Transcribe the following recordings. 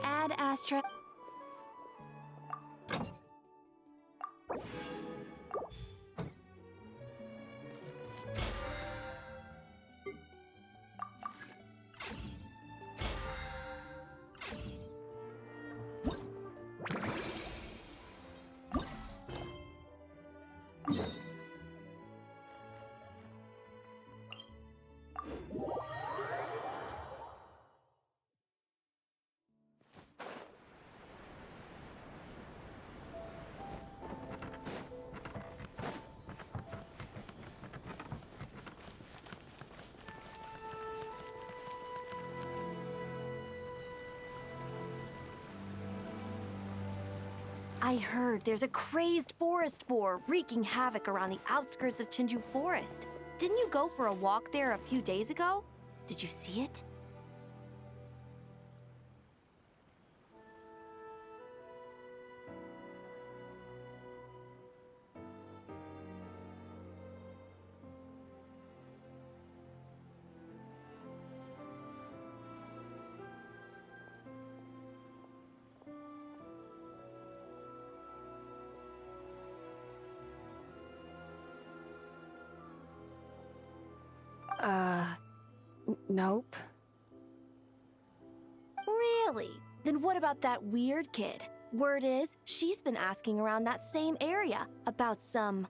Add Astra. I heard there's a crazed forest boar wreaking havoc around the outskirts of Chinju Forest. Didn't you go for a walk there a few days ago? Did you see it? Nope. Really? Then what about that weird kid? Word is, she's been asking around that same area about some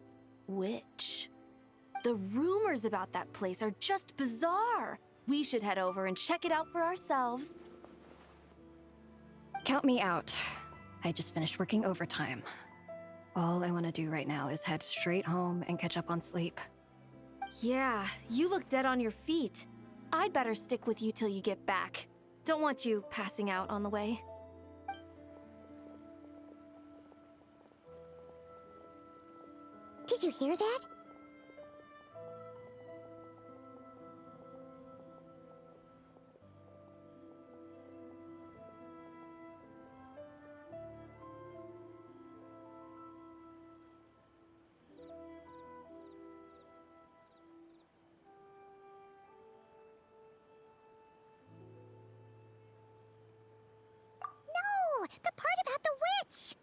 witch. The rumors about that place are just bizarre. We should head over and check it out for ourselves. Count me out. I just finished working overtime. All I want to do right now is head straight home and catch up on sleep. Yeah, you look dead on your feet. I'd better stick with you till you get back. Don't want you passing out on the way. Did you hear that? The part about the witch!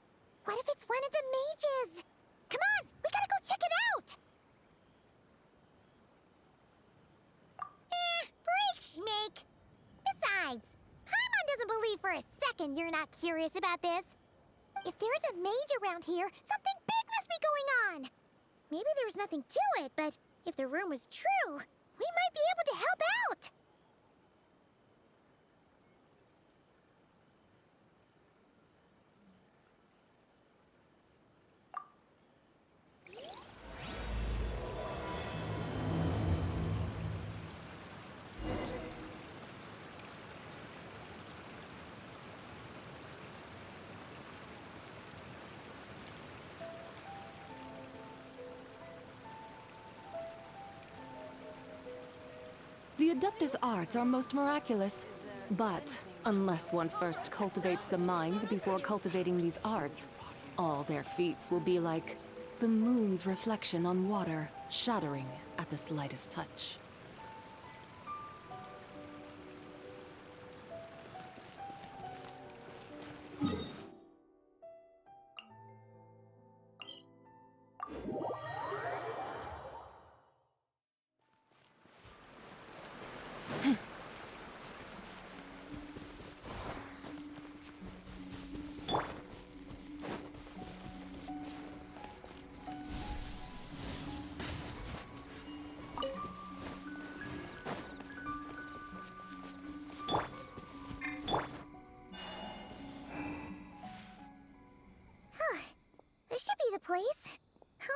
What if it's one of the mages? Come on, we gotta go check it out! Break, Schmake! Besides, Paimon doesn't believe for a second you're not curious about this. If there's a mage around here, something big must be going on! Maybe there's nothing to it, but if the rumor's true, we might be able to help out! The Adeptus arts are most miraculous. But unless one first cultivates the mind before cultivating these arts, all their feats will be like the moon's reflection on water, shattering at the slightest touch. This should be the place.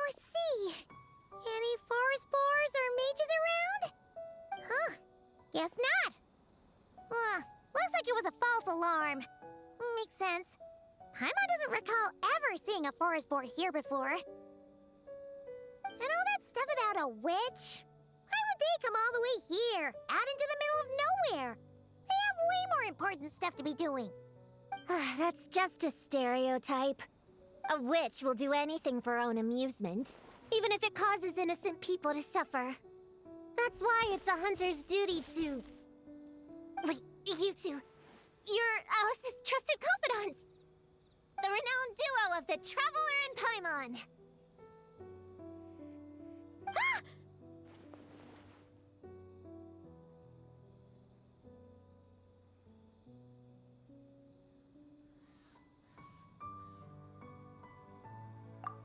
Let's see. Any forest boars or mages around? Huh. Guess not. Looks like it was a false alarm. Makes sense. Paimon doesn't recall ever seeing a forest boar here before. And all that stuff about a witch? Why would they come all the way here, out into the middle of nowhere? They have way more important stuff to be doing. That's just a stereotype. A witch will do anything for her own amusement. even if it causes innocent people to suffer. That's why it's a hunter's duty to... Wait, you two. You're Alice's trusted confidants. The renowned duo of the Traveler and Paimon. Ah!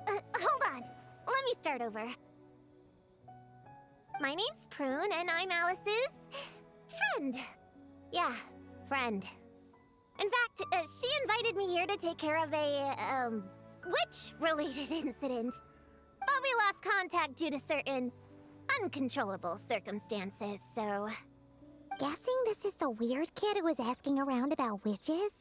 Hold on. Let me start over. My name's Prune, and I'm Alice's friend. Yeah, friend. In fact, she invited me here to take care of a, witch-related incident. But we lost contact due to certain uncontrollable circumstances, so... Guessing this is the weird kid who was asking around about witches?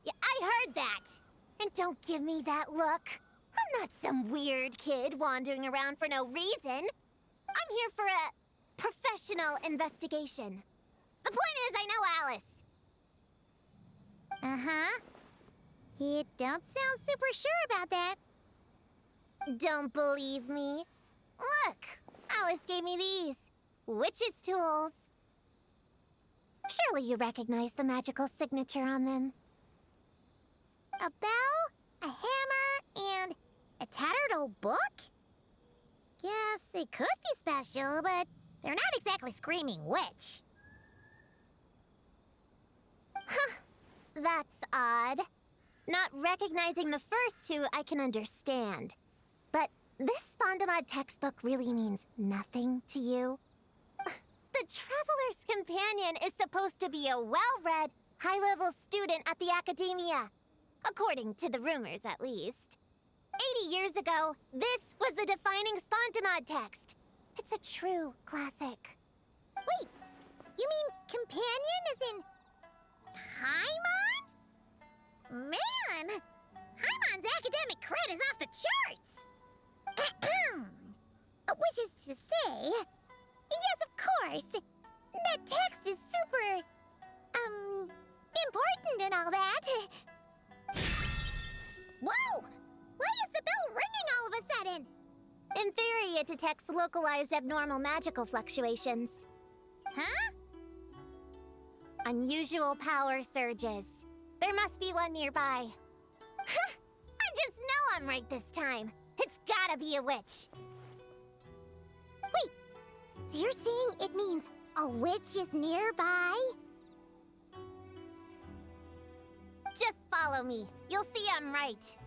Yeah, I heard that! And don't give me that look. I'm not some weird kid wandering around for no reason. I'm here for a professional investigation. The point is, I know Alice. Uh-huh. You don't sound super sure about that. Don't believe me? Look, Alice gave me these. Witch's tools. Surely you recognize the magical signature on them. A bell, a hammer, and a tattered old book? Guess they could be special, but they're not exactly screaming witch. Huh, that's odd. Not recognizing the first two I can understand. But this Spondamod textbook really means nothing to you? The Traveler's Companion is supposed to be a well-read, high-level student at the Academia. According to the rumors, at least. 80 years ago, this was the defining Spondamod text. It's a true classic. Wait, you mean companion as in... Paimon? Man! Paimon's academic cred is off the charts! Which is to say... Yes, of course! That text is super... important and all that. Whoa! Why is the bell ringing all of a sudden? In theory, it detects localized abnormal magical fluctuations. Huh? Unusual power surges. There must be one nearby. I just know I'm right this time. It's gotta be a witch. Wait, so you're saying it means a witch is nearby? Just follow me. You'll see I'm right.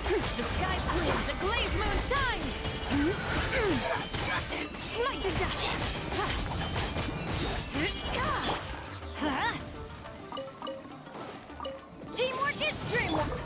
The sky blue, the glazed moon shines! Light the dust! Teamwork is dreamwork!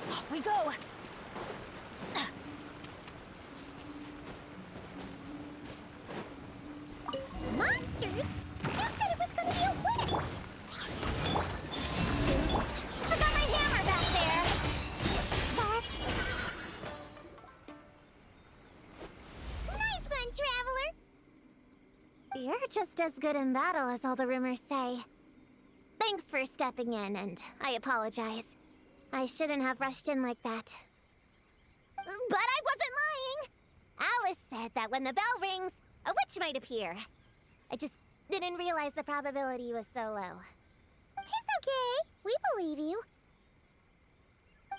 Off we go! Monster? You said it was gonna be a witch! Shoot! Forgot my hammer back there! just as good in battle as all the rumors say. Thanks for stepping in, and I apologize. I shouldn't have rushed in like that. But I wasn't lying! Alice said that when the bell rings, a witch might appear. I just didn't realize the probability was so low. It's okay. We believe you.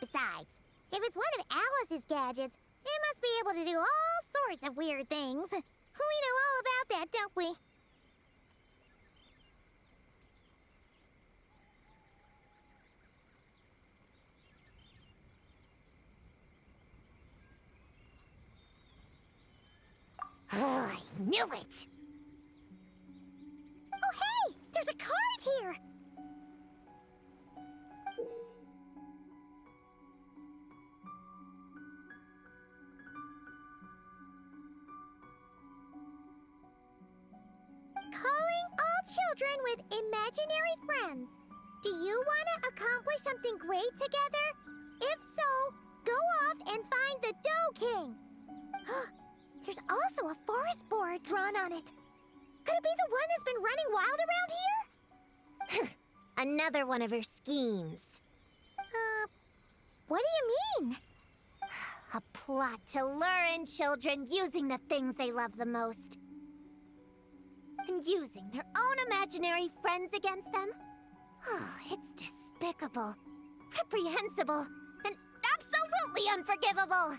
Besides, if it's one of Alice's gadgets, it must be able to do all sorts of weird things. We know all about that, don't we? Oh, I knew it! Oh, hey! There's a card here! Calling all children with imaginary friends. Do you want to accomplish something great together? If so, go off and find the Dough King. There's also a forest board drawn on it. Could it be the one that's been running wild around here? Another one of her schemes. What do you mean? A plot to lure in children using the things they love the most. And using their own imaginary friends against them? Oh, it's despicable, reprehensible, and absolutely unforgivable!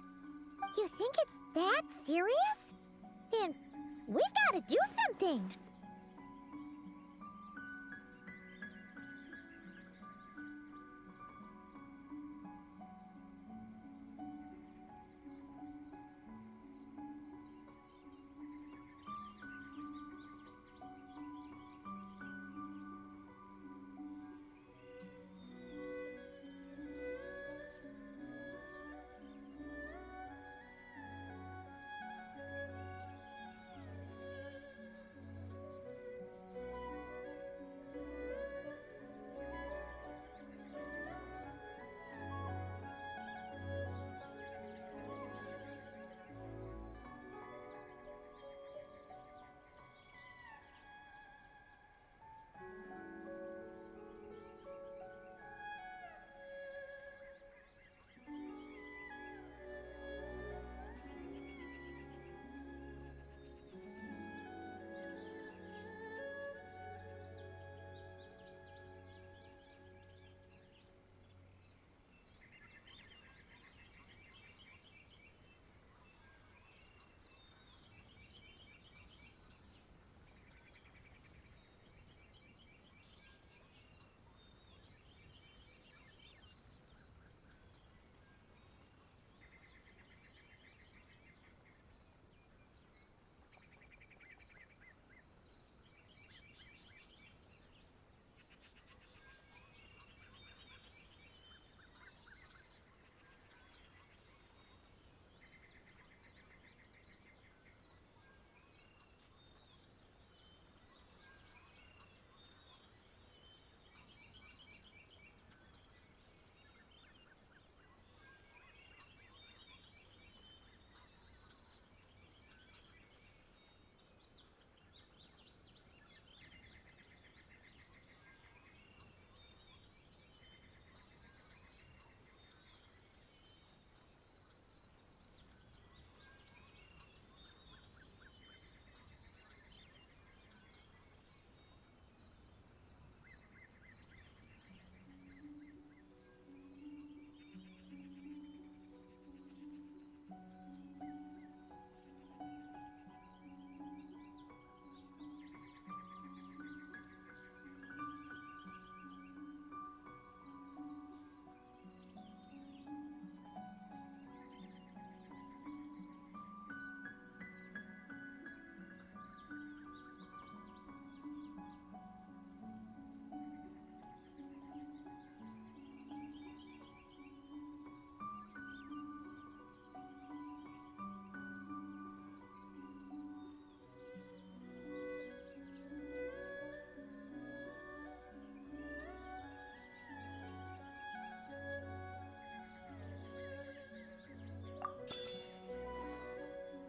You think it's that serious? Then we've got to do something!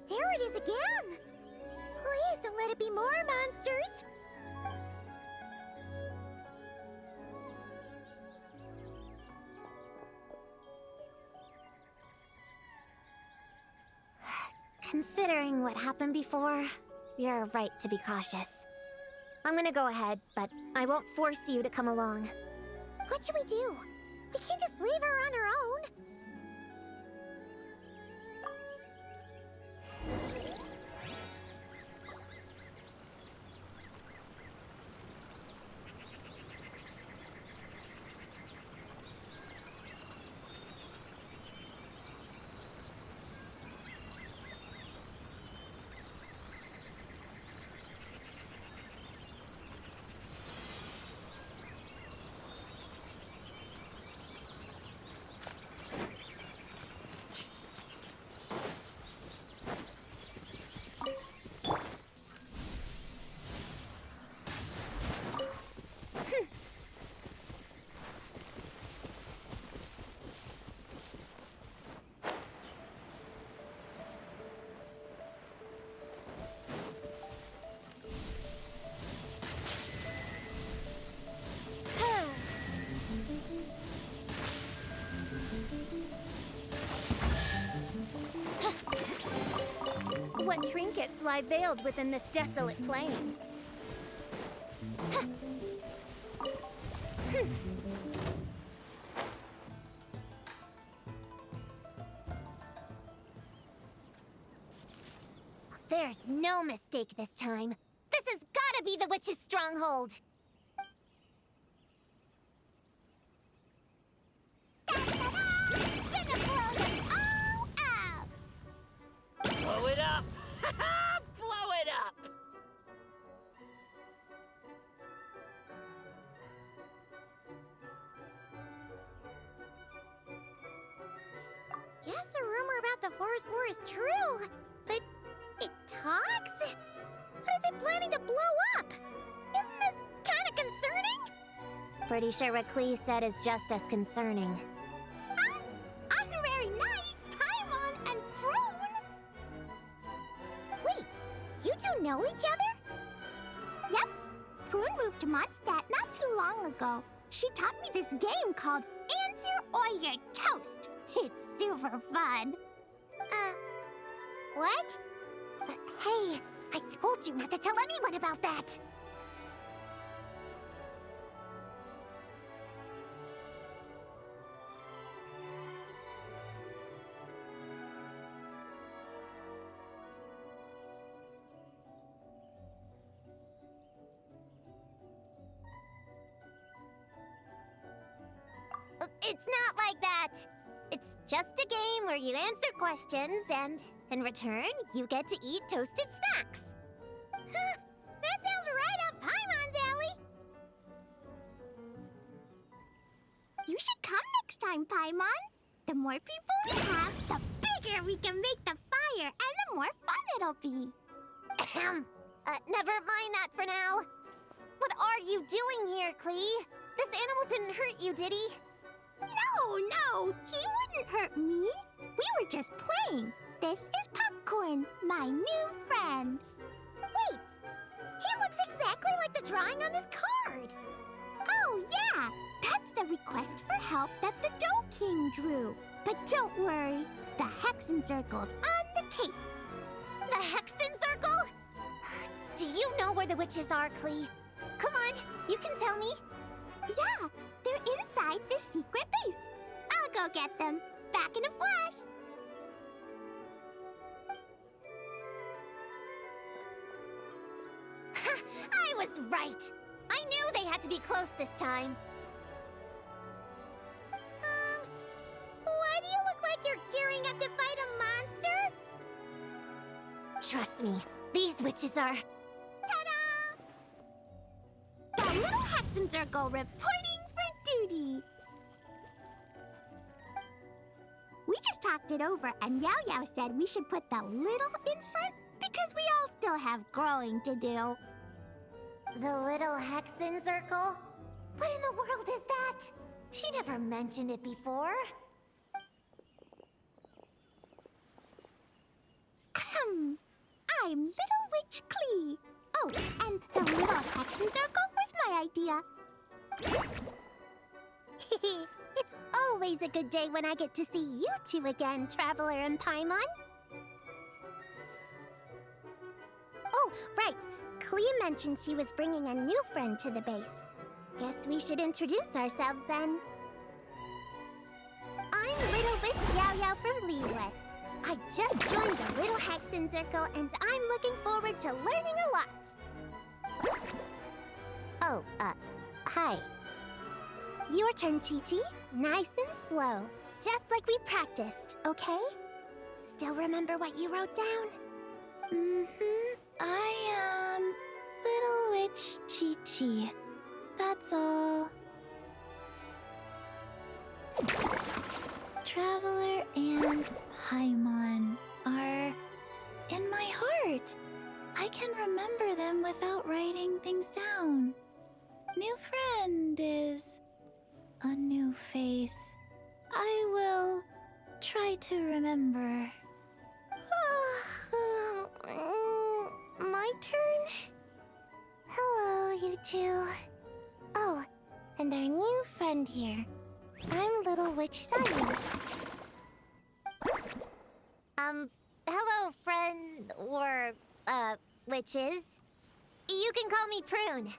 There it is again! Please Please don't let it be more monsters! Considering what happened before, you're right to be cautious. I'm gonna go ahead, but I won't force you to come along. What should we do? We can't just leave her on her own. What trinkets lie veiled within this desolate plain? There's no mistake this time. This has gotta be the witch's stronghold. Blow it up! Blow it up! Guess the rumor about the forest boar is true, but it talks? What is it planning to blow up? Isn't this kind of concerning? Pretty sure what Klee said is just as concerning. Huh? Honorary Knight, Paimon, and Prune? Wait, you two know each other? Yep. Prune moved to Mondstadt not too long ago. She taught me this game called Answer or You're Toast. It's super fun. What? Hey, I told you not to tell anyone about that. It's not like that. It's just a game where you answer questions and, in return, you get to eat toasted snacks. That sounds right up Paimon's alley. You should come next time, Paimon. The more people we have, the bigger we can make the fire, and the more fun it'll be. Never mind that for now. What are you doing here, Klee? This animal didn't hurt you, did he? No, he wouldn't hurt me. We were just playing. This is Popcorn, my new friend. Wait, he looks exactly like the drawing on this card. Oh, yeah, that's the request for help that the Dough King drew. But don't worry, the Hexen Circle's on the case. The Hexen Circle? Do you know where the witches are, Klee? Come on, you can tell me. Yeah, they're inside the secret base. I'll go get them. Back in a flash. I was right. I knew they had to be close this time. Why do you look like you're gearing up to fight a monster? Trust me, these witches are... Ta-da! The little Hexen Circle reporting for duty. We just talked it over, and Yao Yao said we should put the little in front because we all still have growing to do. The little Hexen Circle? What in the world is that? She never mentioned it before. I'm Little Watch Klee. Oh, and the little Hexen Circle was my idea. It's always a good day when I get to see you two again, Traveler and Paimon. Oh, right. Klee mentioned she was bringing a new friend to the base. Guess we should introduce ourselves then. I'm Little Witch Yao from Liyue. I just joined the Little Hexen Circle, and I'm looking forward to learning a lot. Oh, hi. Your turn, Chi-Chi. Nice and slow. Just like we practiced, okay? Still remember what you wrote down? Mm-hmm. I am Little Witch Chi-Chi. That's all. Traveler and Paimon are in my heart. I can remember them without writing things down. New friend is a new face. I will try to remember. My turn? Hello, you two. Oh, and our new friend here. I'm Little Witch Simon. Hello, friend, or, witches. You can call me Prune.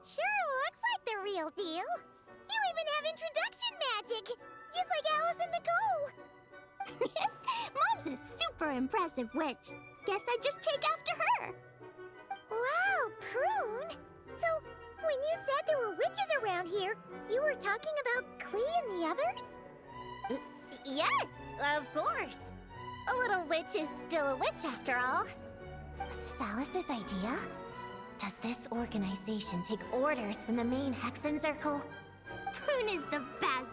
Sure looks like the real deal. You even have introduction magic, just like Alice and Nicole. Mom's a super impressive witch. Guess I just take after her. Wow, Prune. So, when you said there were witches around here, you were talking about Klee and the others? Yes, of course. A little witch is still a witch after all. Was this Alice's idea? Does this organization take orders from the main Hexen Circle? Prune is the best.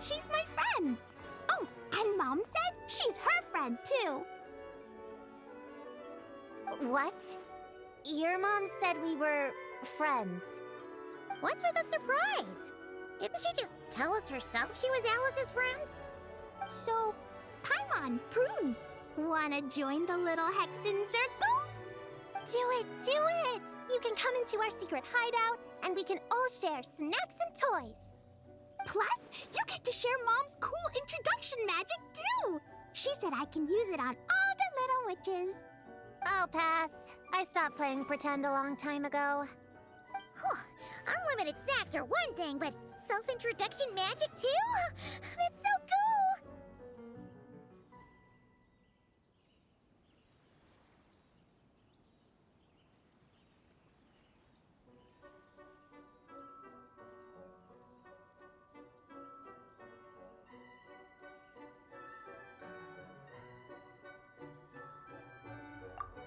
She's my friend. Oh, and Mom said she's her friend, too. What? Your mom said we were friends. What's with the surprise? Didn't she just tell us herself she was Alice's friend? So, Paimon, Prune, wanna join the little Hexen Circle? Do it, do it! You can come into our secret hideout, and we can all share snacks and toys. Plus, you get to share Mom's cool introduction magic, too! She said I can use it on all the little witches. I'll pass. I stopped playing pretend a long time ago. Unlimited snacks are one thing, but self-introduction magic, too? That's so cool!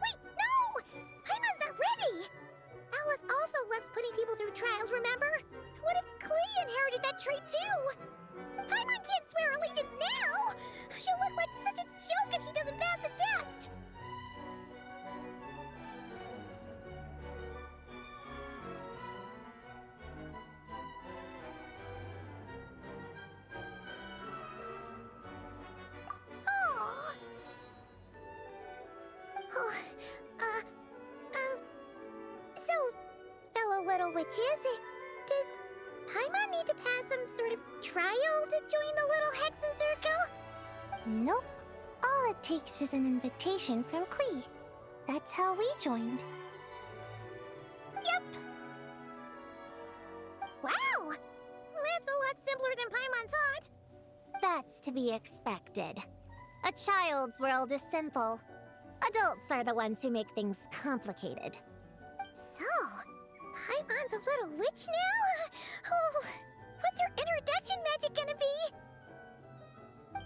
Wait, no! Paimon's not ready! Alice also loves putting people through trials, remember? What if Klee inherited that trait too? Paimon can't little witches. Does Paimon need to pass some sort of trial to join the little Hexen Circle? Nope. All it takes is an invitation from Klee. That's how we joined. Yep. Wow! That's a lot simpler than Paimon thought. That's to be expected. A child's world is simple. Adults are the ones who make things complicated. So, Paimon's a little witch now? Oh, what's your introduction magic gonna be?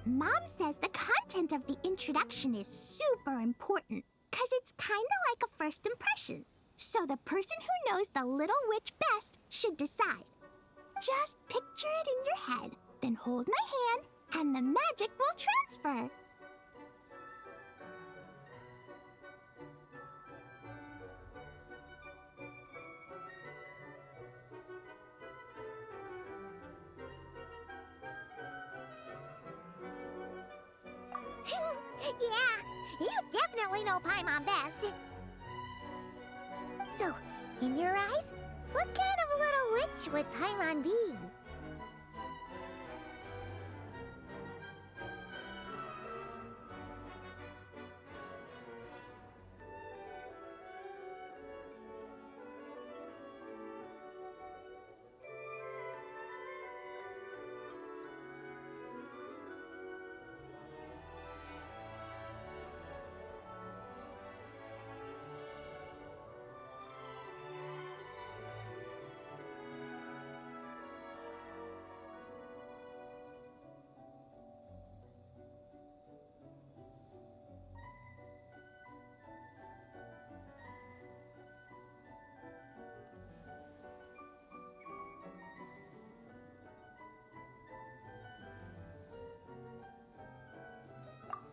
Mom says the content of the introduction is super important, because it's kind of like a first impression. So the person who knows the little witch best should decide. Just picture it in your head, then hold my hand, and the magic will transfer. Yeah, you definitely know Paimon best. So, in your eyes, what kind of little witch would Paimon be?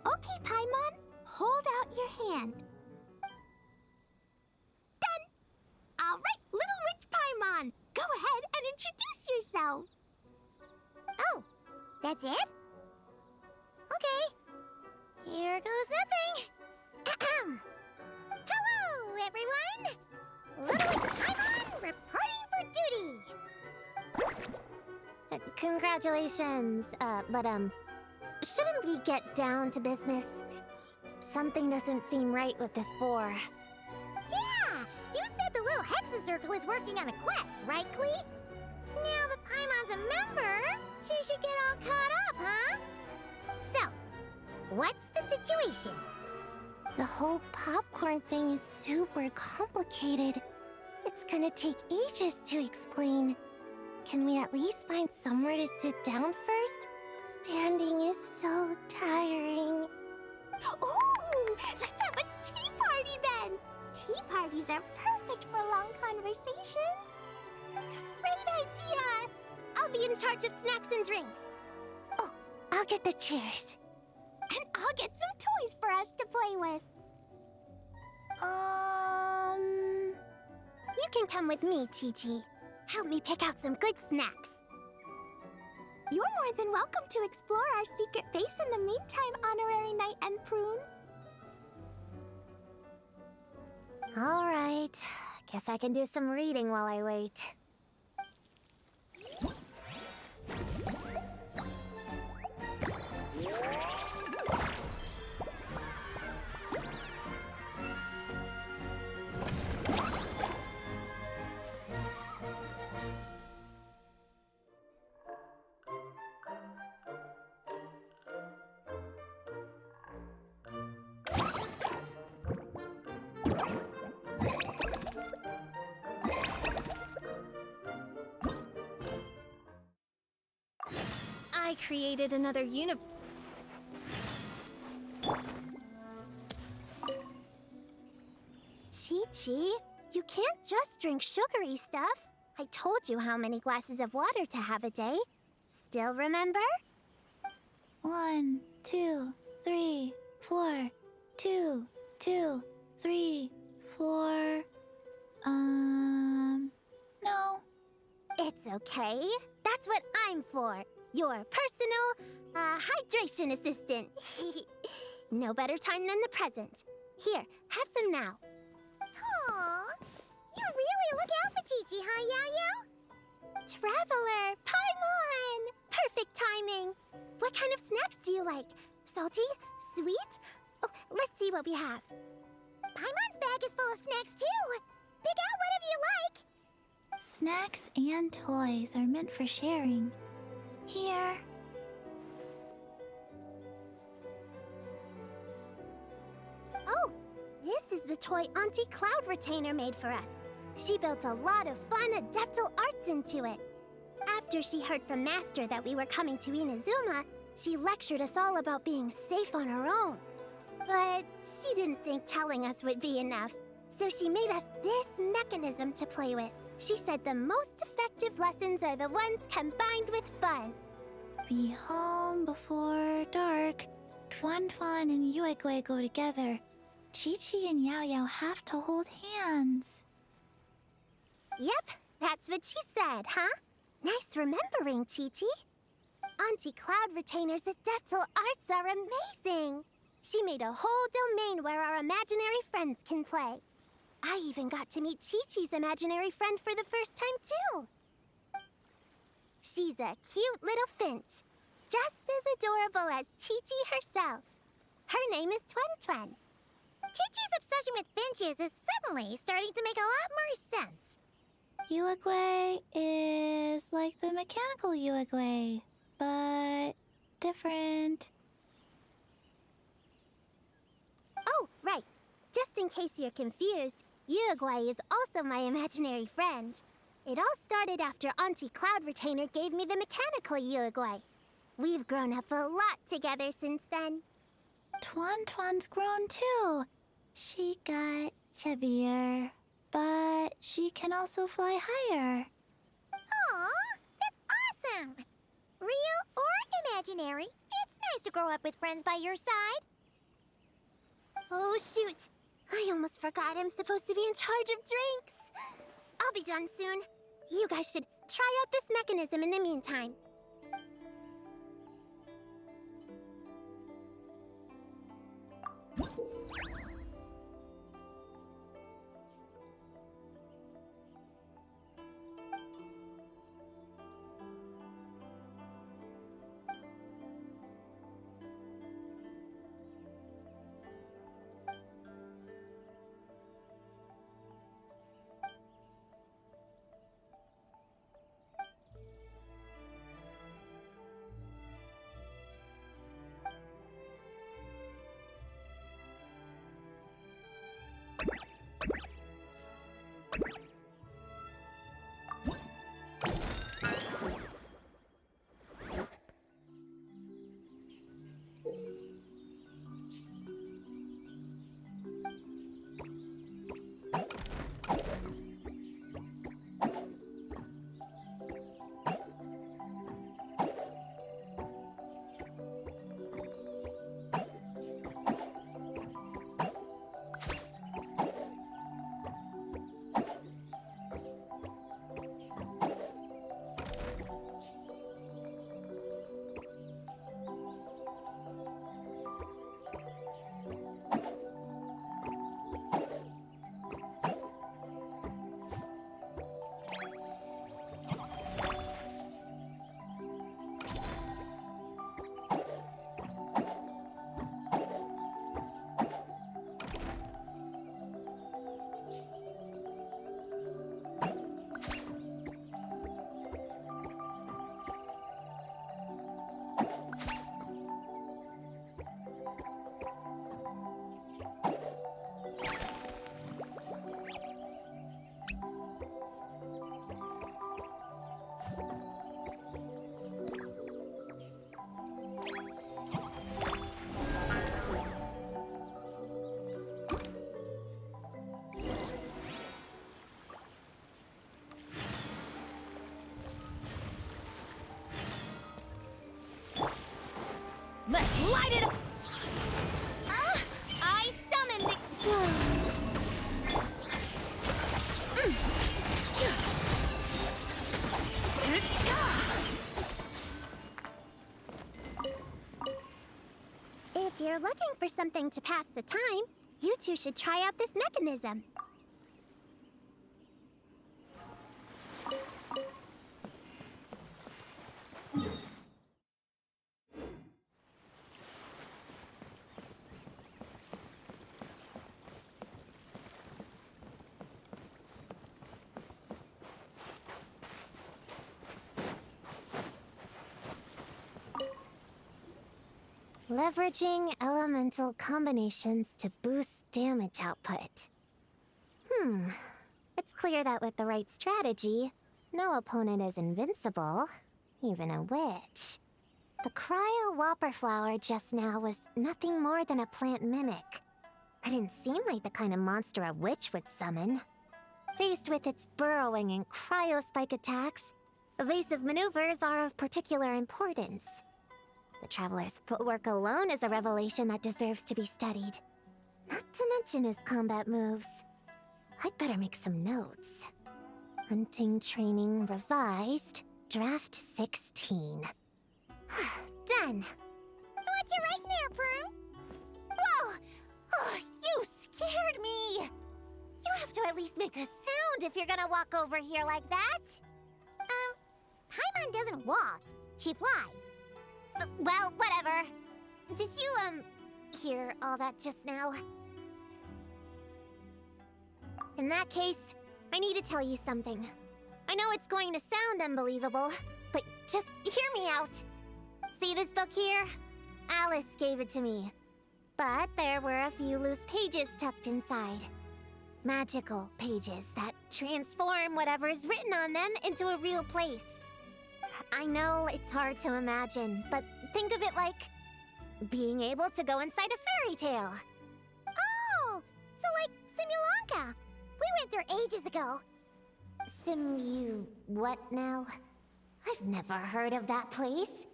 Okay, Paimon, hold out your hand. Done! All right, little witch Paimon, go ahead and introduce yourself. Oh, that's it? Okay, here goes nothing. Hello, everyone! Little witch Paimon reporting for duty. Congratulations, but shouldn't we get down to business? Something doesn't seem right with this boar. Yeah! You said the little Hexen Circle is working on a quest, right, Klee? Now that Paimon's a member, she should get all caught up, huh? So, what's the situation? The whole popcorn thing is super complicated. It's gonna take ages to explain. Can we at least find somewhere to sit down first? Standing is so tiring. Ooh, let's have a tea party then! Tea parties are perfect for long conversations. Great idea! I'll be in charge of snacks and drinks. Oh, I'll get the chairs. And I'll get some toys for us to play with. You can come with me, Chi-Chi. Help me pick out some good snacks. You're more than welcome to explore our secret base in the meantime, Honorary Knight and Prune. All right. Guess I can do some reading while I wait. I created another Chi-Chi, you can't just drink sugary stuff. I told you how many glasses of water to have a day. Still remember? 1, 2, 3, 4. 2, 2, 3, 4. No. It's okay. That's what I'm for. Your personal, hydration assistant. No better time than the present. Here, have some now. Aw, you really look out for Chi-Chi, traveler! Paimon! Perfect timing! What kind of snacks do you like? Salty? Sweet? Oh, let's see what we have. Paimon's bag is full of snacks too! Pick out whatever you like! Snacks and toys are meant for sharing. Here. Oh, this is the toy Auntie Cloud Retainer made for us. She built a lot of fun adeptal arts into it. After she heard from Master that we were coming to Inazuma, she lectured us all about being safe on her own. But she didn't think telling us would be enough, so she made us this mechanism to play with. She said the most effective lessons are the ones combined with fun. Be home before dark. Tuan Tuan and Yuegui go together. Chi-Chi and Yao Yao have to hold hands. Yep, that's what she said, huh? Nice remembering, Chi-Chi. Auntie Cloud Retainer's adeptal arts are amazing. She made a whole domain where our imaginary friends can play. I even got to meet Chi-Chi's imaginary friend for the first time, too. She's a cute little finch, just as adorable as Chi-Chi herself. Her name is Twen. Chi-Chi's obsession with finches is suddenly starting to make a lot more sense. Yuegui is like the mechanical Yuegui, but different. Oh, right. Just in case you're confused, Uruguay is also my imaginary friend. It all started after Auntie Cloud Retainer gave me the mechanical Uruguay. We've grown up a lot together since then. Tuan Tuan's grown too. She got chubbier, but she can also fly higher. Aw, that's awesome! Real or imaginary, it's nice to grow up with friends by your side. Oh, shoot. I almost forgot I'm supposed to be in charge of drinks. I'll be done soon. You guys should try out this mechanism in the meantime. Let's light it up! I summon the... If you're looking for something to pass the time, you two should try out this mechanism. Leveraging elemental combinations to boost damage output. It's clear that with the right strategy, no opponent is invincible, even a witch. The cryo whopper flower just now was nothing more than a plant mimic. It didn't seem like the kind of monster a witch would summon. Faced with its burrowing and cryo-spike attacks, evasive maneuvers are of particular importance. The Traveler's footwork alone is a revelation that deserves to be studied. Not to mention his combat moves. I'd better make some notes. Hunting Training Revised, Draft 16. Done! What you writing there, Prue? Whoa! Oh, you scared me! You have to at least make a sound if you're gonna walk over here like that. Paimon doesn't walk. She flies. Well, whatever. Did you, hear all that just now? In that case, I need to tell you something. I know it's going to sound unbelievable, but just hear me out. See this book here? Alice gave it to me. But there were a few loose pages tucked inside. Magical pages that transform whatever's written on them into a real place. I know it's hard to imagine, but think of it like being able to go inside a fairy tale. Oh, so like Simulanka. We went there ages ago. What now? I've never heard of that place.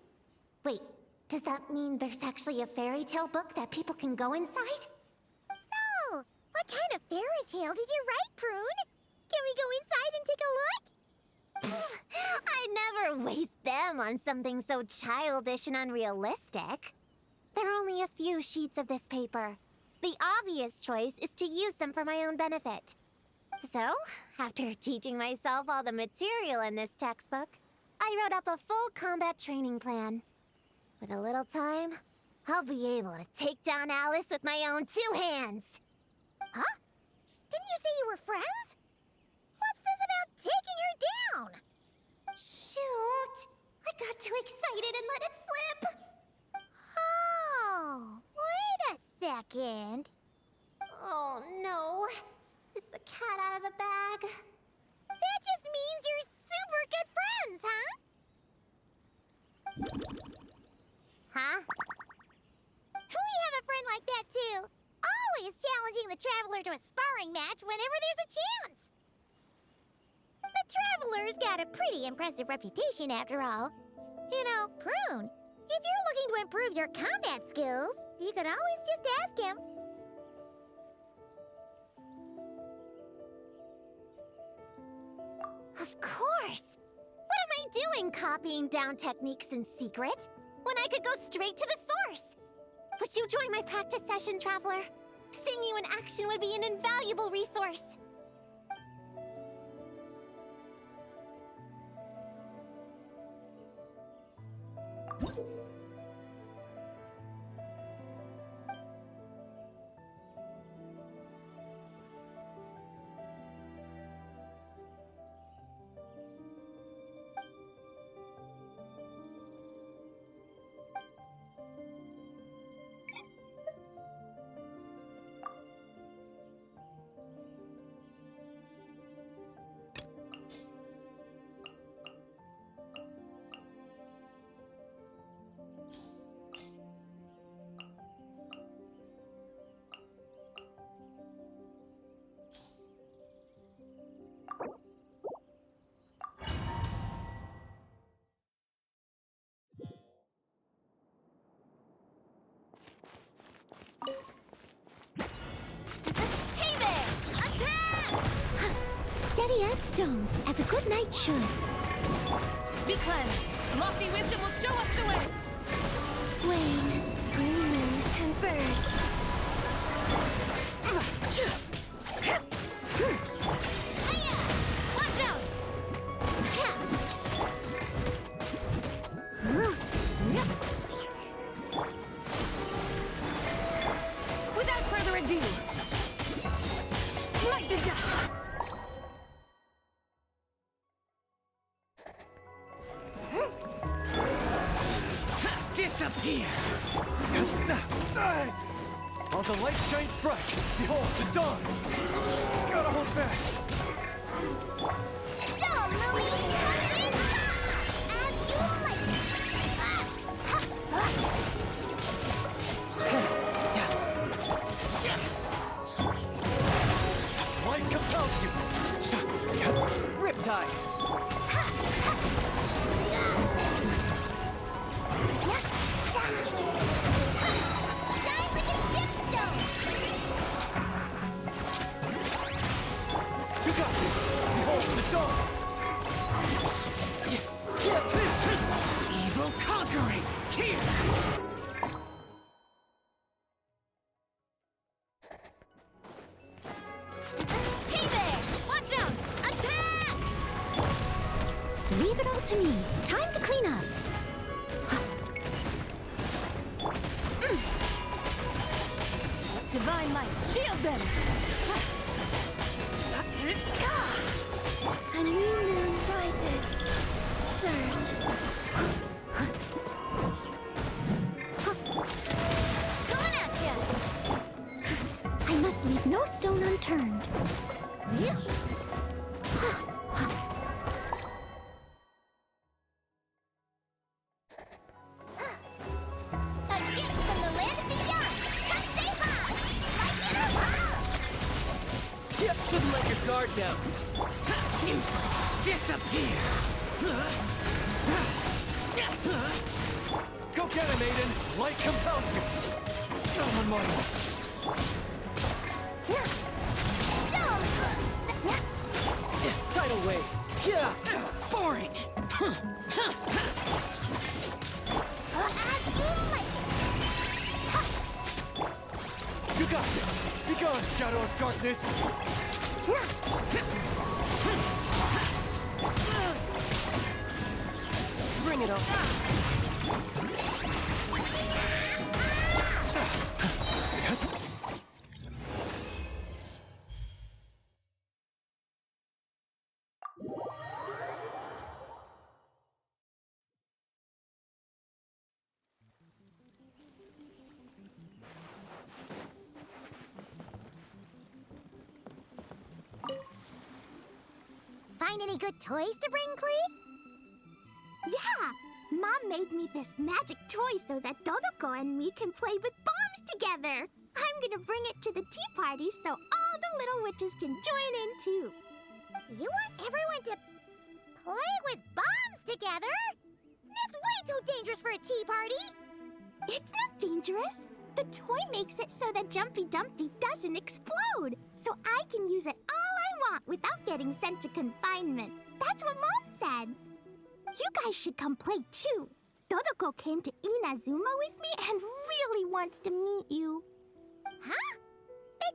Wait, does that mean there's actually a fairy tale book that people can go inside? So, what kind of fairy tale did you write, Prune? Can we go inside and take a look? I'd never waste them on something so childish and unrealistic. There are only a few sheets of this paper. The obvious choice is to use them for my own benefit. So, after teaching myself all the material in this textbook, I wrote up a full combat training plan. With a little time, I'll be able to take down Alice with my own 2 hands. Huh? Didn't you say you were friends? What's this about taking her down? Shoot! I got too excited and let it slip! Oh, wait a second. Oh no! Is the cat out of the bag? That just means you're super good friends, huh? Huh? We have a friend like that too. Always challenging the Traveler to a sparring match whenever there's a chance. The Traveler's got a pretty impressive reputation after all. You know, Prune, if you're looking to improve your combat skills, you could always just ask him. Of course! What am I doing copying down techniques in secret when I could go straight to the source? Would you join my practice session, Traveler? Seeing you in action would be an invaluable resource. Hey there! Attack! Steady as stone, as a good knight should. Be cleansed. Lofty wisdom will show us the way. Wane, green moons converge. Hiya! Watch out! Without further ado, smite the dust. disappear! While the light shines bright, behold the dawn! Gotta hold fast! So, Louie, as you like. Light compels you! Riptide! You got this! Behold the dawn! Evil conquering! Here! Hey there! Watch out! Attack! Leave it all to me. Time to clean up. Divine light, shield them! A new moon rises. Surge. Coming at ya! I must leave no stone unturned. A gift from the land beyond! Come say hi! Like it or not! Yep, just let your guard down. Useless! Disappear! Go get him, Aiden! Light compels you! Not on my watch! Tidal wave! Yeah! Boring! As you like! You got this! Be gone, Shadow of Darkness! Bring it on! Find any good toys to bring, Cleve? Yeah! Mom made me this magic toy so that Dodoko and me can play with bombs together. I'm gonna bring it to the tea party so all the little witches can join in too. You want everyone to play with bombs together? That's way too dangerous for a tea party! It's not dangerous. The toy makes it so that Jumpy Dumpty doesn't explode, so I can use it all I want without getting sent to confinement. That's what Mom said. You guys should come play too. Dodoko came to Inazuma with me and really wants to meet you. Huh? But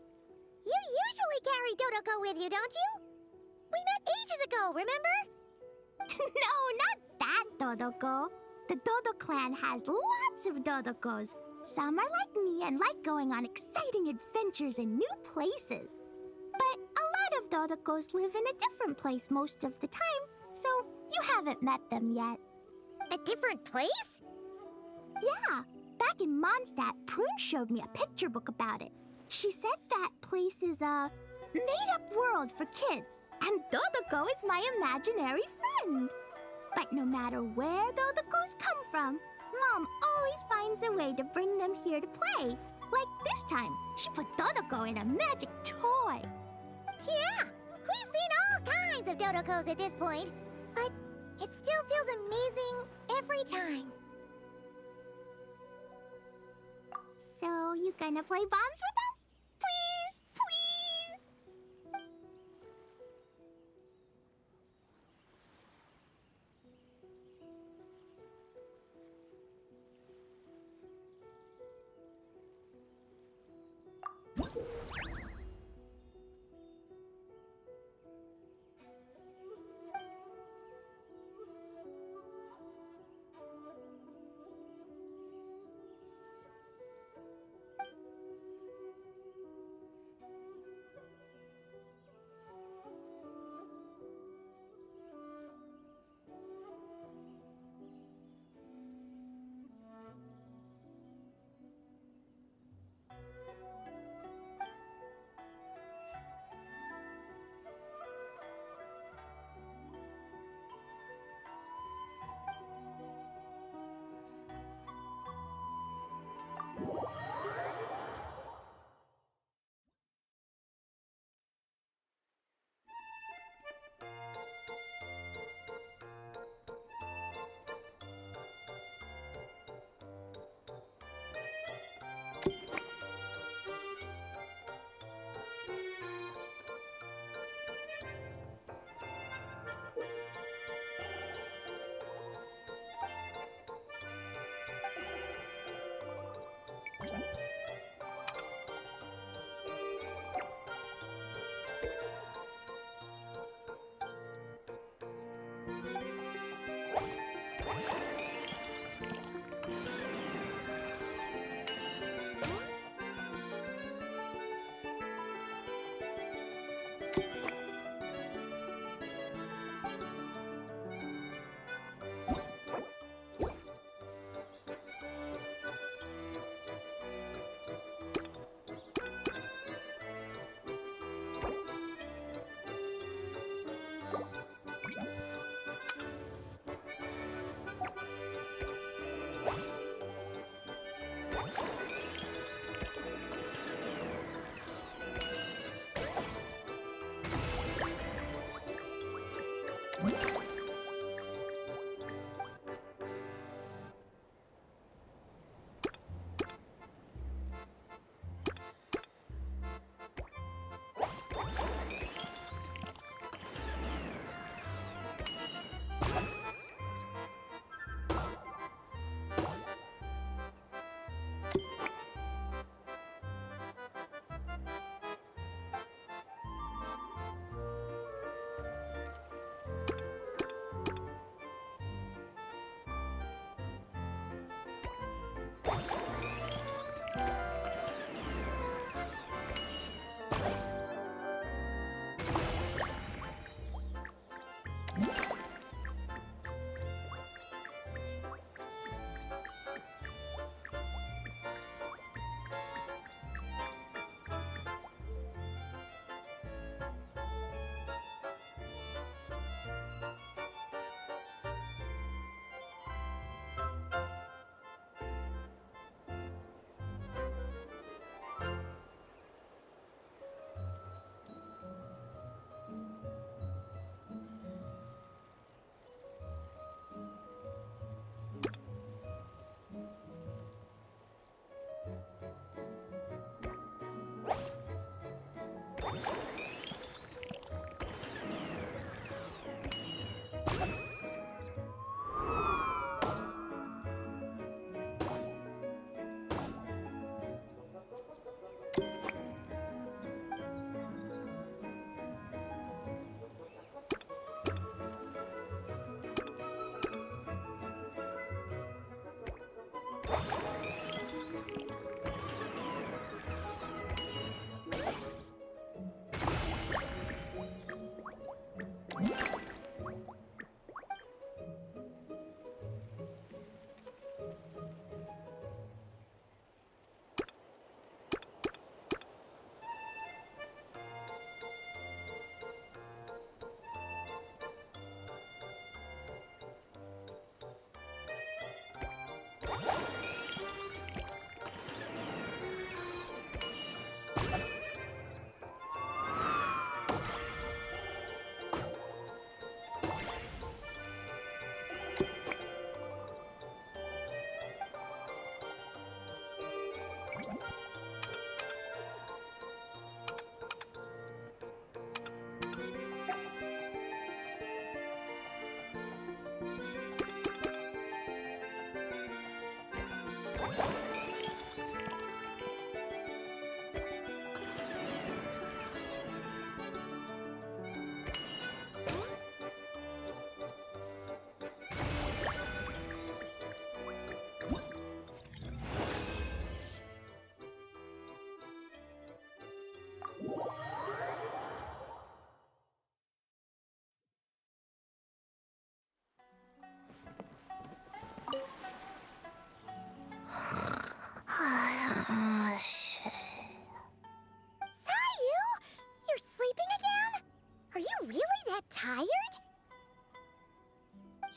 you usually carry Dodoko with you, don't you? We met ages ago, remember? No, not that Dodoko. The Dodo clan has lots of Dodokos. Some are like me and like going on exciting adventures in new places. But a lot of Dodokos live in a different place most of the time, so you haven't met them yet. A different place? Yeah, back in Mondstadt, Prune showed me a picture book about it. She said that place is a made-up world for kids, and Dodoko is my imaginary friend. But no matter where Dodokos come from, Mom always finds a way to bring them here to play. Like this time, she put Dodoko in a magic toy. Yeah, we've seen all kinds of Dodokos at this point, but it still feels amazing every time. So, you gonna play bombs with us? Please, please!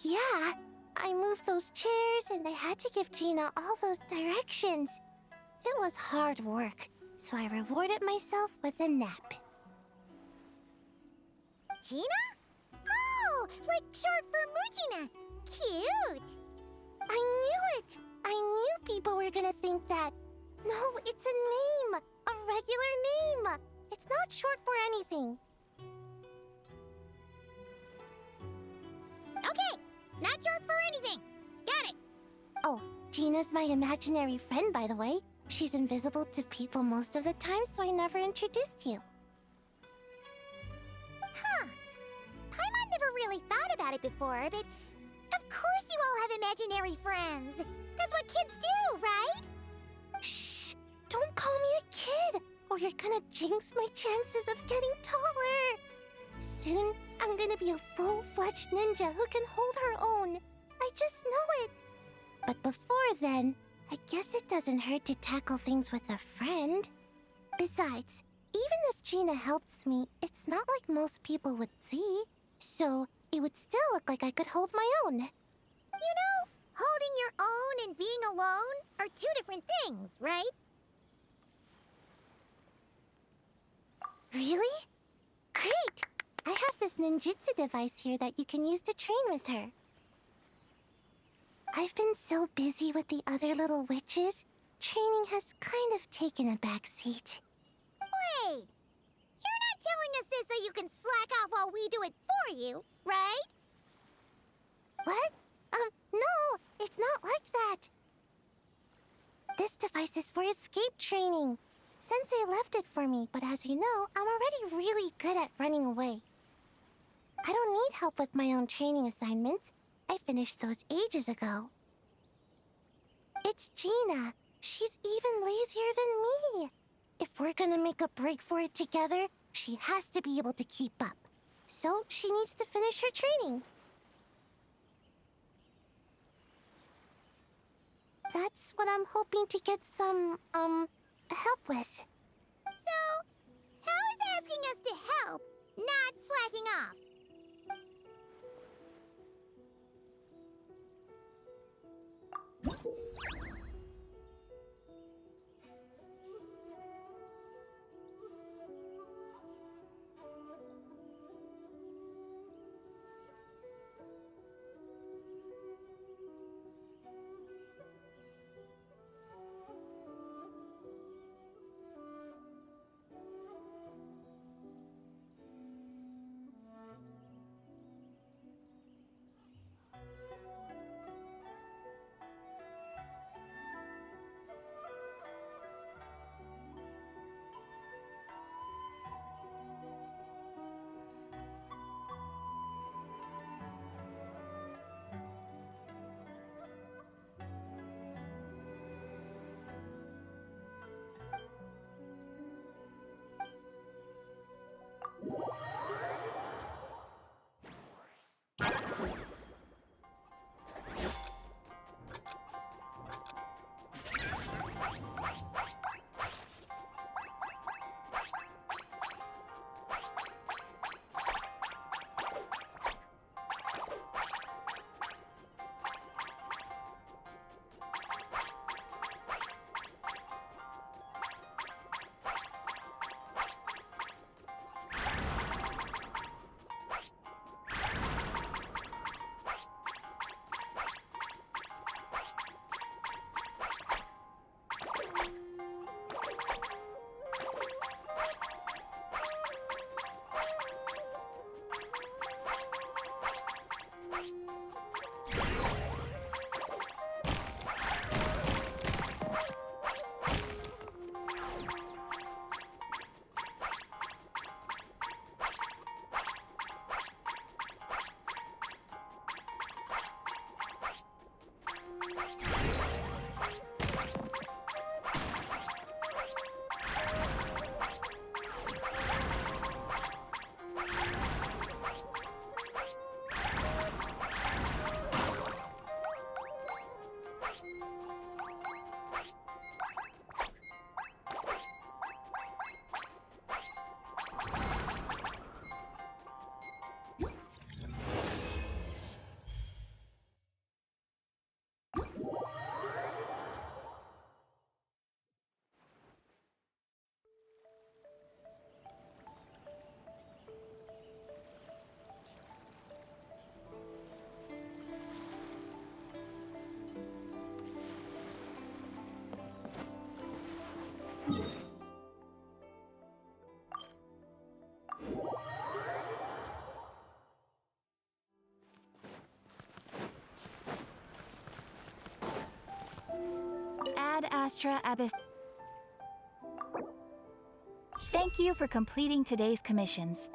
Yeah, I moved those chairs and I had to give Gina all those directions. It was hard work, so I rewarded myself with a nap. Gina? Oh, like short for Mujina. Cute. I knew it! I knew people were gonna think that. No, it's a name! A regular name! It's not short for anything. Okay, not short for anything. Got it. Oh, Gina's my imaginary friend, by the way. She's invisible to people most of the time, so I never introduced you. Huh. Paimon never really thought about it before, but of course you all have imaginary friends. That's what kids do, right? Shh! Don't call me a kid, or you're gonna jinx my chances of getting taller. Soon, I'm gonna be a full-fledged ninja who can hold her own. I just know it. But before then, I guess it doesn't hurt to tackle things with a friend. Besides, even if Gina helps me, it's not like most people would see. So, it would still look like I could hold my own. You know, holding your own and being alone are two different things, right? Really? Great! I have this ninjutsu device here that you can use to train with her. I've been so busy with the other little witches, training has kind of taken a back seat. Wait! You're not telling us this so you can slack off while we do it for you, right? What? No, it's not like that. This device is for escape training. Sensei left it for me, but as you know, I'm already really good at running away. I don't need help with my own training assignments. I finished those ages ago. It's Gina. She's even lazier than me. If we're gonna make a break for it together, she has to be able to keep up. So she needs to finish her training. That's what I'm hoping to get some, help with. So, how is asking us to help not slacking off? Astra Abyss. Thank you for completing today's commissions.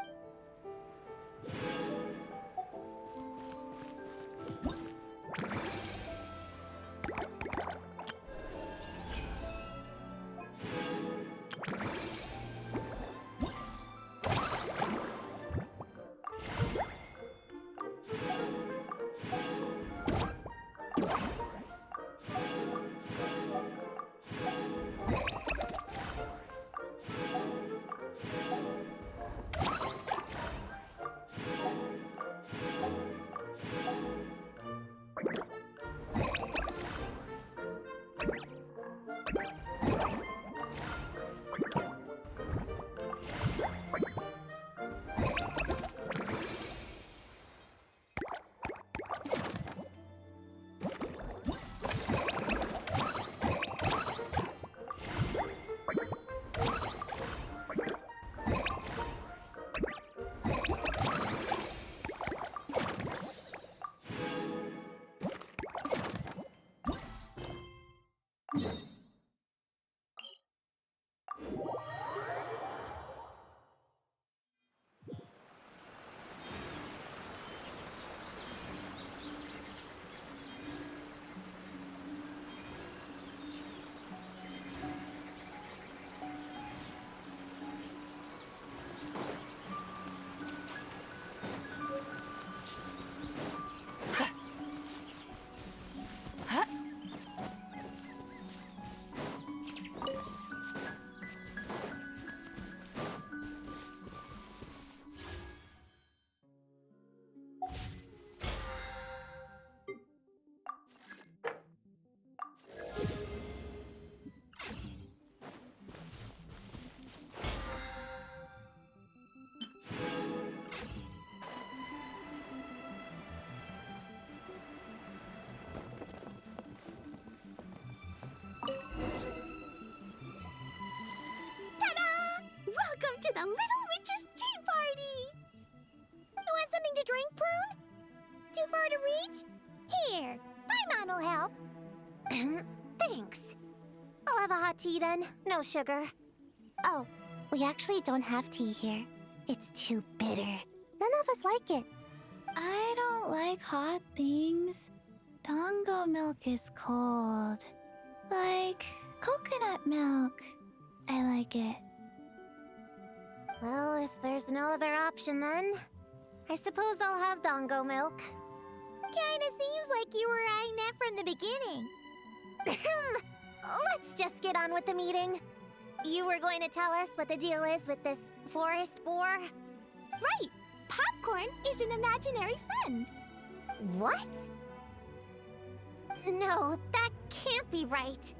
Welcome to the Little Witch's Tea Party! You want something to drink, Prune? Too far to reach? Here, my mom will help. Thanks. I'll have a hot tea then. No sugar. Oh, we actually don't have tea here. It's too bitter. None of us like it. I don't like hot things. Dongo milk is cold. Like coconut milk. I like it. Well, if there's no other option then, I suppose I'll have Dongo milk. Kinda seems like you were eyeing that from the beginning. Let's just get on with the meeting. You were going to tell us what the deal is with this forest boar? Right! Popcorn is an imaginary friend. What? No, that can't be right.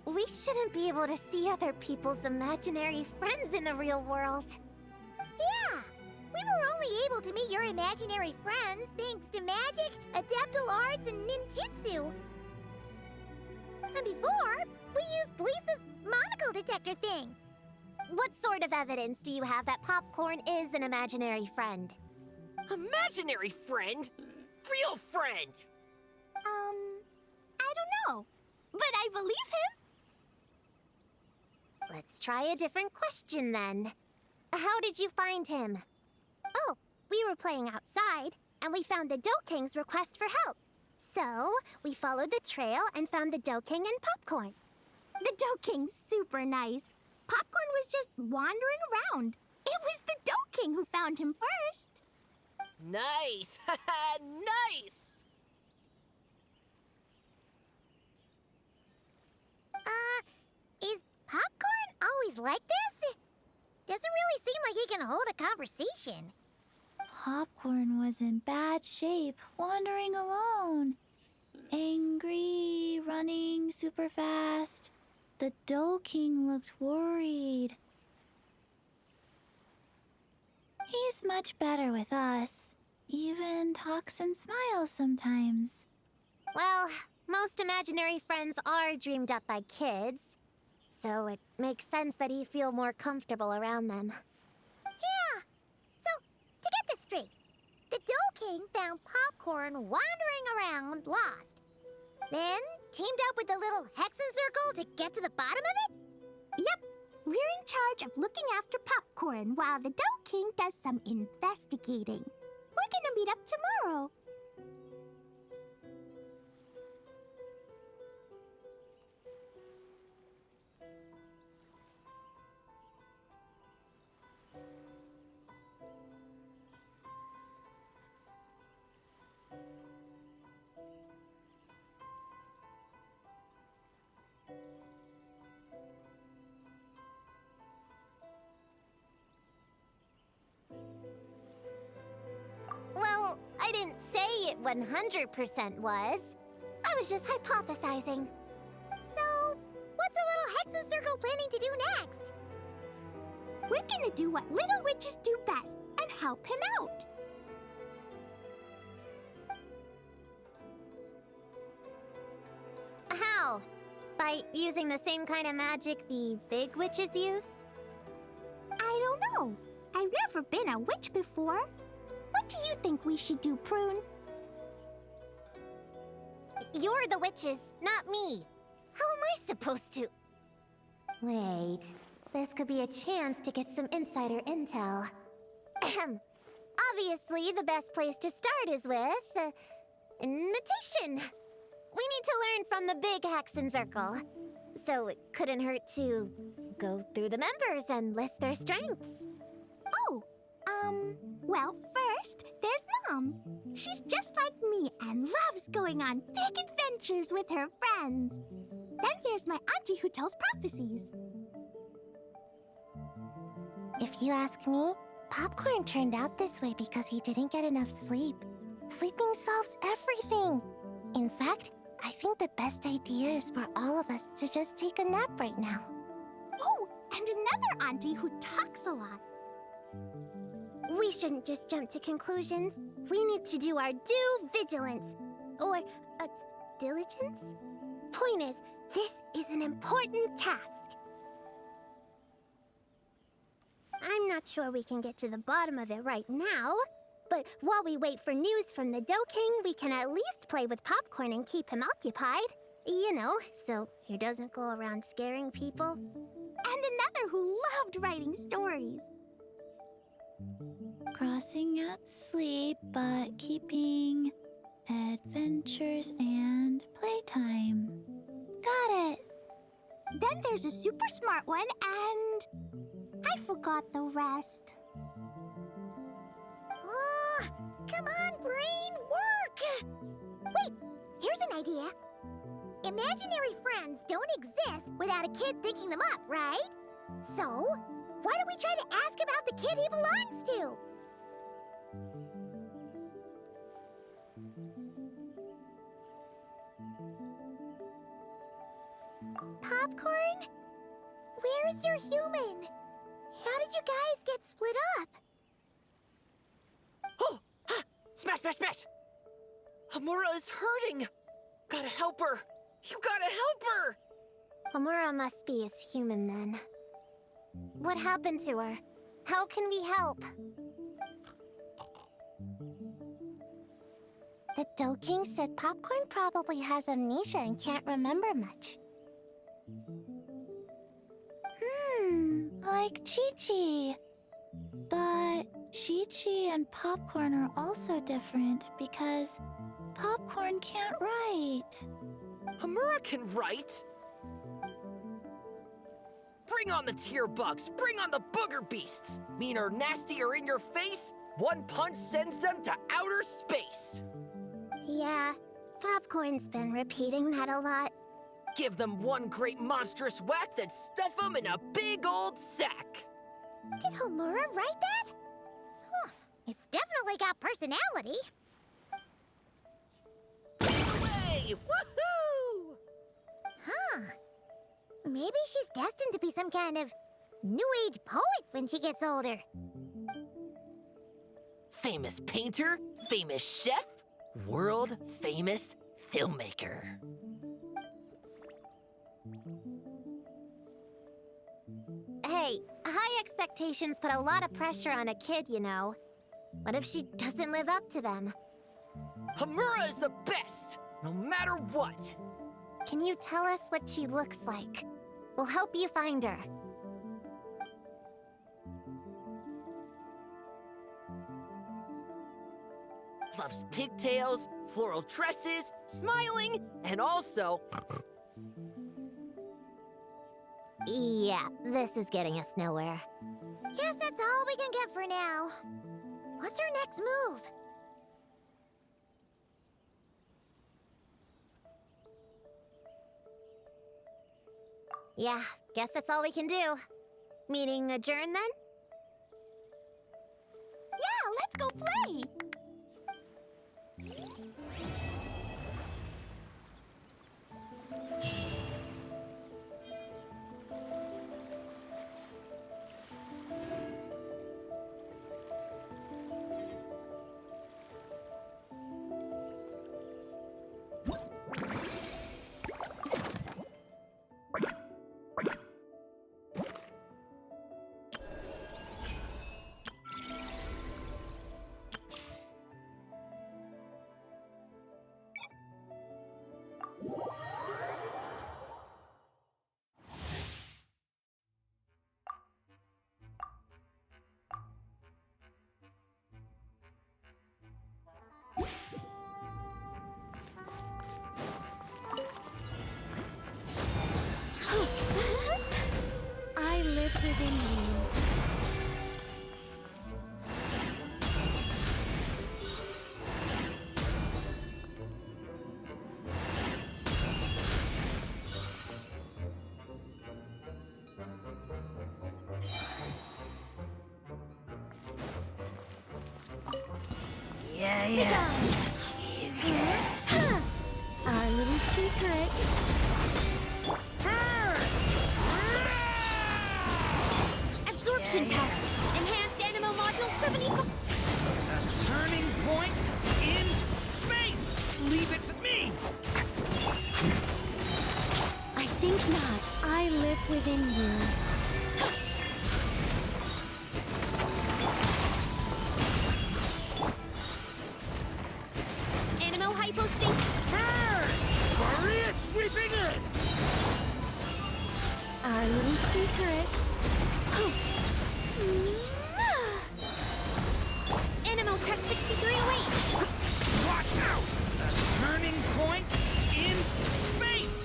We shouldn't be able to see other people's imaginary friends in the real world. Yeah! We were only able to meet your imaginary friends thanks to magic, adeptal arts, and ninjutsu. And before, we used Lisa's monocle detector thing. What sort of evidence do you have that Popcorn is an imaginary friend? Imaginary friend? Real friend! I don't know. But I believe him. Let's try a different question then. How did you find him? Oh, we were playing outside, and we found the Dough King's request for help. So, we followed the trail and found the Dough King and Popcorn. The Dough King's super nice. Popcorn was just wandering around. It was the Dough King who found him first. Nice! Nice! Is Popcorn always like this? Doesn't really seem like he can hold a conversation. Popcorn was in bad shape, wandering alone. Angry, running super fast. The Dough King looked worried. He's much better with us. Even talks and smiles sometimes. Well, most imaginary friends are dreamed up by kids, so it makes sense that he'd feel more comfortable around them. Yeah. So, to get this straight, the Dough King found Popcorn wandering around lost. Then teamed up with the little Hexen Circle to get to the bottom of it? Yep. We're in charge of looking after Popcorn while the Dough King does some investigating. We're gonna meet up tomorrow. Well, I didn't say it 100% was. I was just hypothesizing. So, what's the little Hexen Circle planning to do next? We're gonna do what little witches do best and help him out. How? By using the same kind of magic the big witches use? I don't know. I've never been a witch before. What do you think we should do, Prune? You're the witches, not me. How am I supposed to? Wait, this could be a chance to get some insider intel. Obviously, the best place to start is with invitation. We need to learn from the big Hexen Circle. So it couldn't hurt to go through the members and list their strengths. Oh, well, first, there's Mom. She's just like me and loves going on big adventures with her friends. Then there's my auntie who tells prophecies. If you ask me, Popcorn turned out this way because he didn't get enough sleep. Sleeping solves everything. In fact, I think the best idea is for all of us to just take a nap right now. Oh, and another auntie who talks a lot. We shouldn't just jump to conclusions. We need to do our due vigilance. Or, diligence? Point is, this is an important task. I'm not sure we can get to the bottom of it right now, but while we wait for news from the Dough King, we can at least play with Popcorn and keep him occupied. You know, so he doesn't go around scaring people. And another who loved writing stories. Crossing at sleep, but keeping adventures and playtime. Got it. Then there's a super smart one, and I forgot the rest. Oh, come on, brain, work! Wait, here's an idea. Imaginary friends don't exist without a kid thinking them up, right? So, why don't we try to ask about the kid he belongs to? Popcorn? Where's your human? How did you guys get split up? Oh! Ha! Smash, smash, smash! Hamura is hurting! Gotta help her! You gotta help her! Hamura must be his human then. What happened to her? How can we help? The Dough King said Popcorn probably has amnesia and can't remember much. Like Chi-Chi. But Chi-Chi and Popcorn are also different because Popcorn can't write. Hamura can write! Bring on the tear bugs! Bring on the booger beasts! Mean or nasty or in your face, one punch sends them to outer space! Yeah, Popcorn's been repeating that a lot. Give them one great monstrous whack, then stuff them in a big old sack! Did Hamura write that? Huh, it's definitely got personality. Away! Woohoo! Huh. Maybe she's destined to be some kind of new age poet when she gets older. Famous painter, famous chef, world famous filmmaker. Hey, high expectations put a lot of pressure on a kid, you know. What if she doesn't live up to them? Hamura is the best, no matter what. Can you tell us what she looks like? We'll help you find her. Loves pigtails, floral tresses, smiling, and also... Yeah, this is getting us nowhere. Guess that's all we can get for now. What's our next move? Yeah, guess that's all we can do. Meaning adjourn then? Yeah, let's go play! I live within you. Yeah. Our little secret. Absorption test. Enhanced Animo Module 75. A turning point in space! Leave it to me! I think not. I live within you. Animo Hypostate. Maria sweeping in! Our little secret. Animo Tech 6308. Watch out! A turning point in space!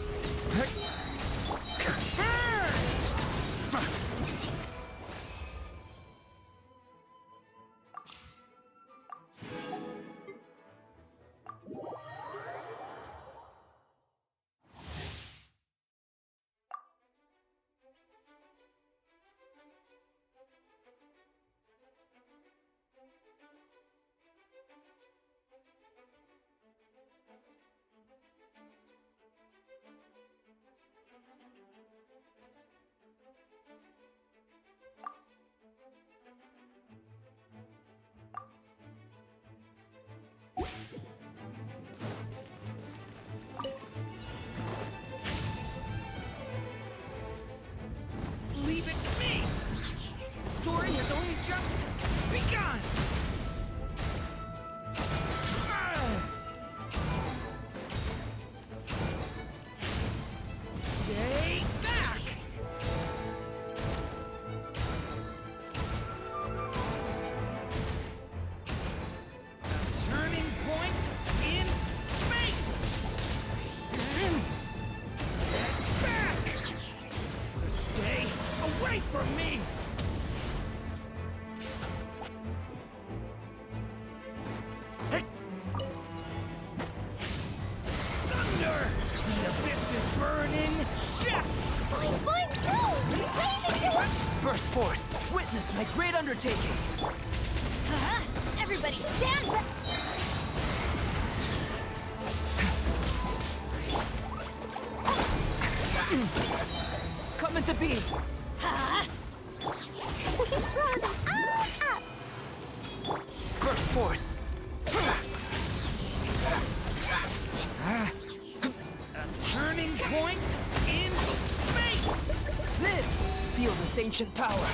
Leave it to me! The story has only just begun! Stay back! A turning point in space! Get back! Stay away from me! Hey! Thunder! The abyss is burning! Shit! Fine, go! Raise it to us! Burst forth! Witness my great undertaking! Everybody stand back! Coming to be! Burst forth! A turning point in space! Live! Feel this ancient power!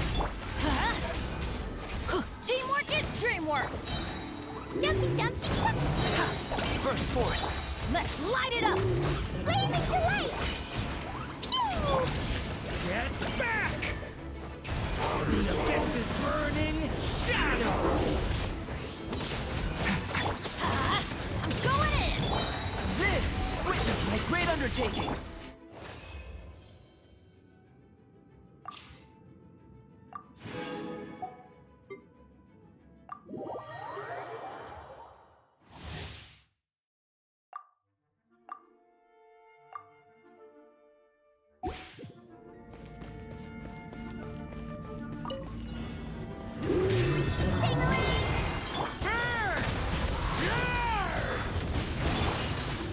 Teamwork is dreamwork! Dumpy dumpy dumpy! Burst forth! Let's light it up! Blazing to light! Pew! Get back! The abyss is burning shadow! I'm going in! This! Witness my great undertaking!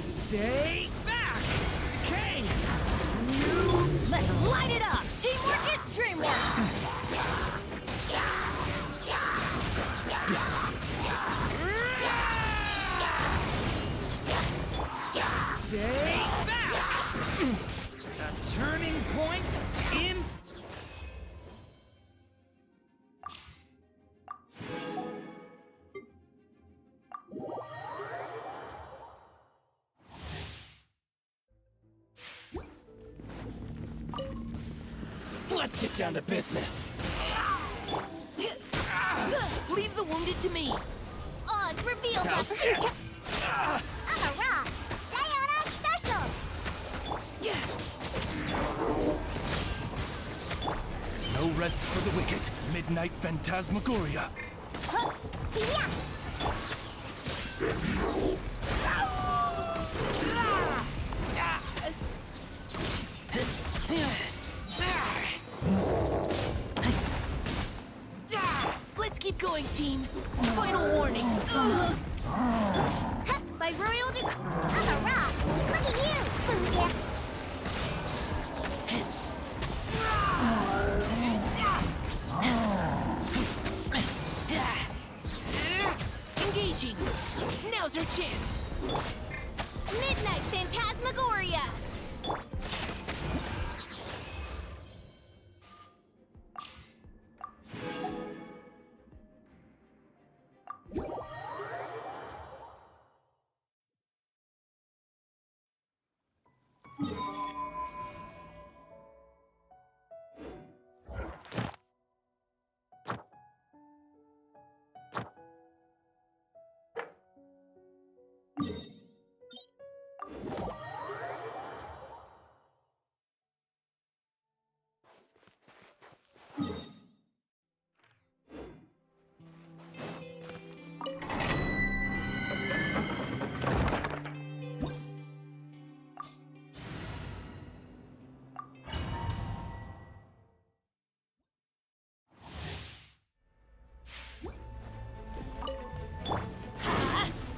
Stay back! Decay! Let's light it up! Teamwork is dreamwork! Stay back! A turning point in... Let's get down to business. Leave the wounded to me! Odds reveal Now, the yes! I'm a rock! Diana special! No rest for the wicked. Midnight Phantasmagoria. Huh. Yeah! Let's keep going, team. Final warning. By royal decree, I'm a rock! Look at you! Booyah! Engaging. Now's our chance. Midnight Phantasmagoria!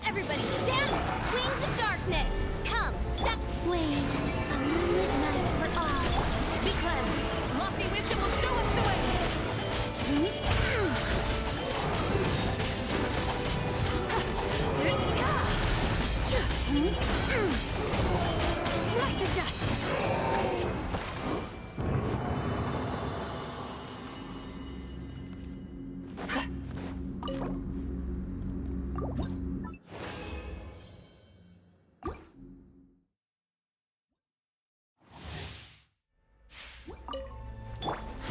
Everybody stand! Queens of Darkness! Come, step! Wait, a midnight for all. Be cleansed! Lofty wisdom will show us the way! Light the dust!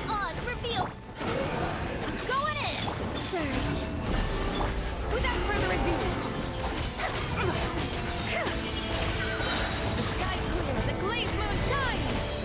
Odds reveal. I'm going in! Surge. Without further ado! The sky clear, the glazed moon shines!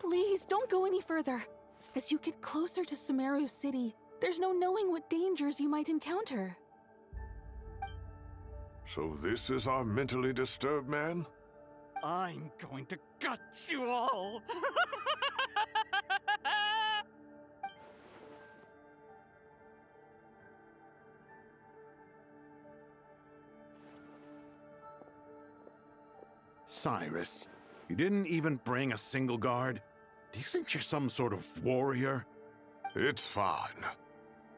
Please, don't go any further. As you get closer to Sumeru City, there's no knowing what dangers you might encounter. So this is our mentally disturbed man? I'm going to gut you all! Cyrus, you didn't even bring a single guard? Do you think you're some sort of warrior? It's fine.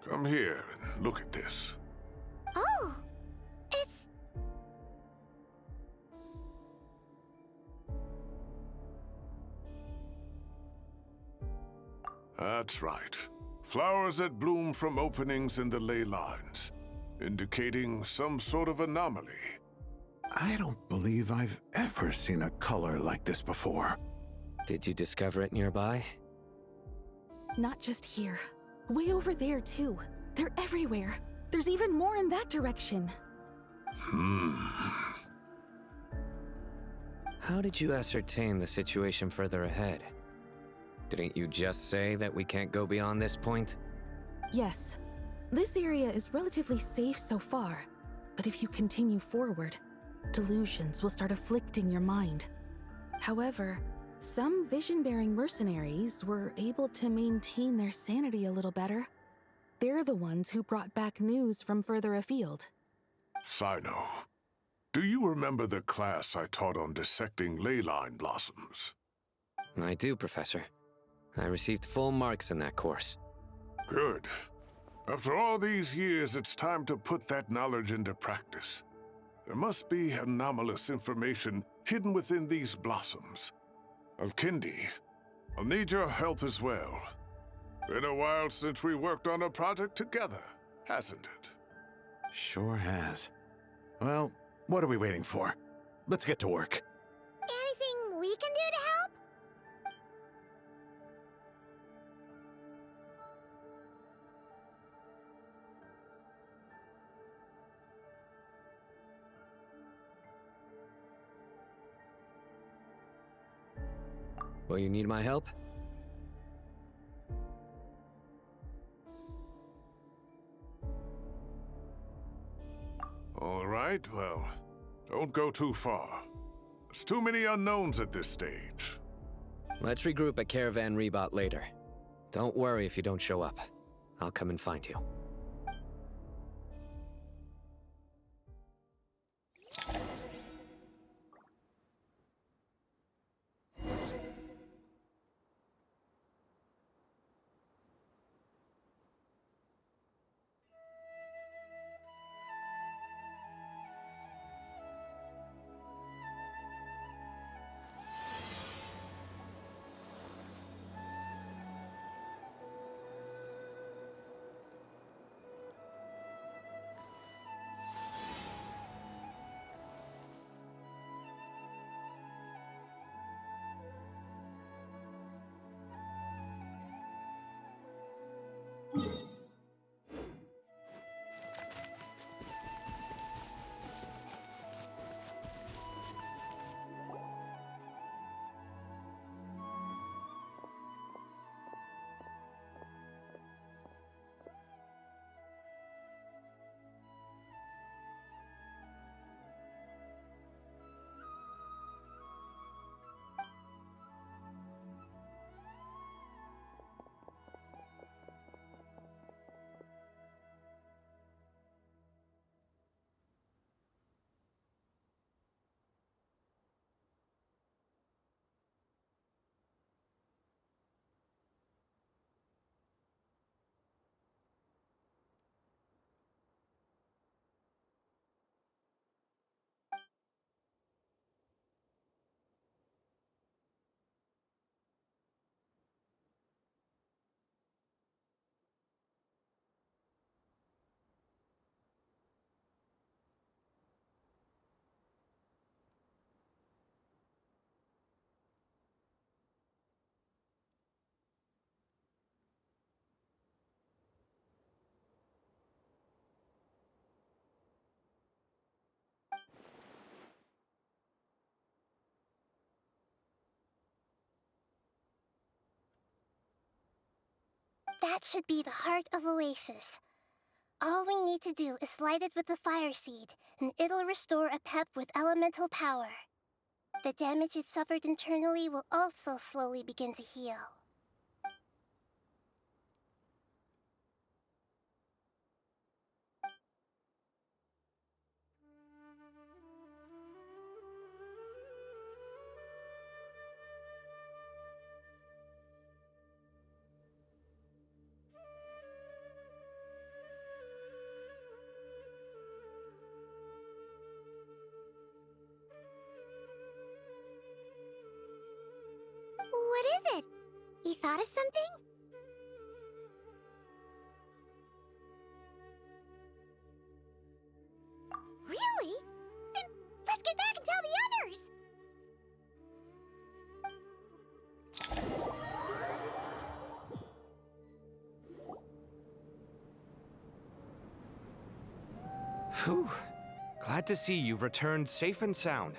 Come here and look at this. Oh, it's... That's right. Flowers that bloom from openings in the ley lines, indicating some sort of anomaly. I don't believe I've ever seen a color like this before. Did you discover it nearby? Not just here. Way over there, too. They're everywhere. There's even more in that direction. How did you ascertain the situation further ahead? Didn't you just say that we can't go beyond this point? Yes. This area is relatively safe so far, but if you continue forward, delusions will start afflicting your mind. However, some vision-bearing mercenaries were able to maintain their sanity a little better. They're the ones who brought back news from further afield. Sino, do you remember the class I taught on dissecting ley line blossoms? I do, Professor. I received full marks in that course. Good. After all these years, it's time to put that knowledge into practice. There must be anomalous information hidden within these blossoms. Alkindi, I'll need your help as well. Been a while since we worked on a project together, hasn't it? Sure has. Well, what are we waiting for? Let's get to work. Anything we can do to help? Will you need my help? All right, well, don't go too far. There's too many unknowns at this stage. Let's regroup at Caravan Rebot later. Don't worry if you don't show up. I'll come and find you. That should be the heart of Oasis. All we need to do is light it with the fire seed, and it'll restore a pep with elemental power. The damage it suffered internally will also slowly begin to heal. What is it? You thought of something? Really? Then let's get back and tell the others! Phew. Glad to see you've returned safe and sound.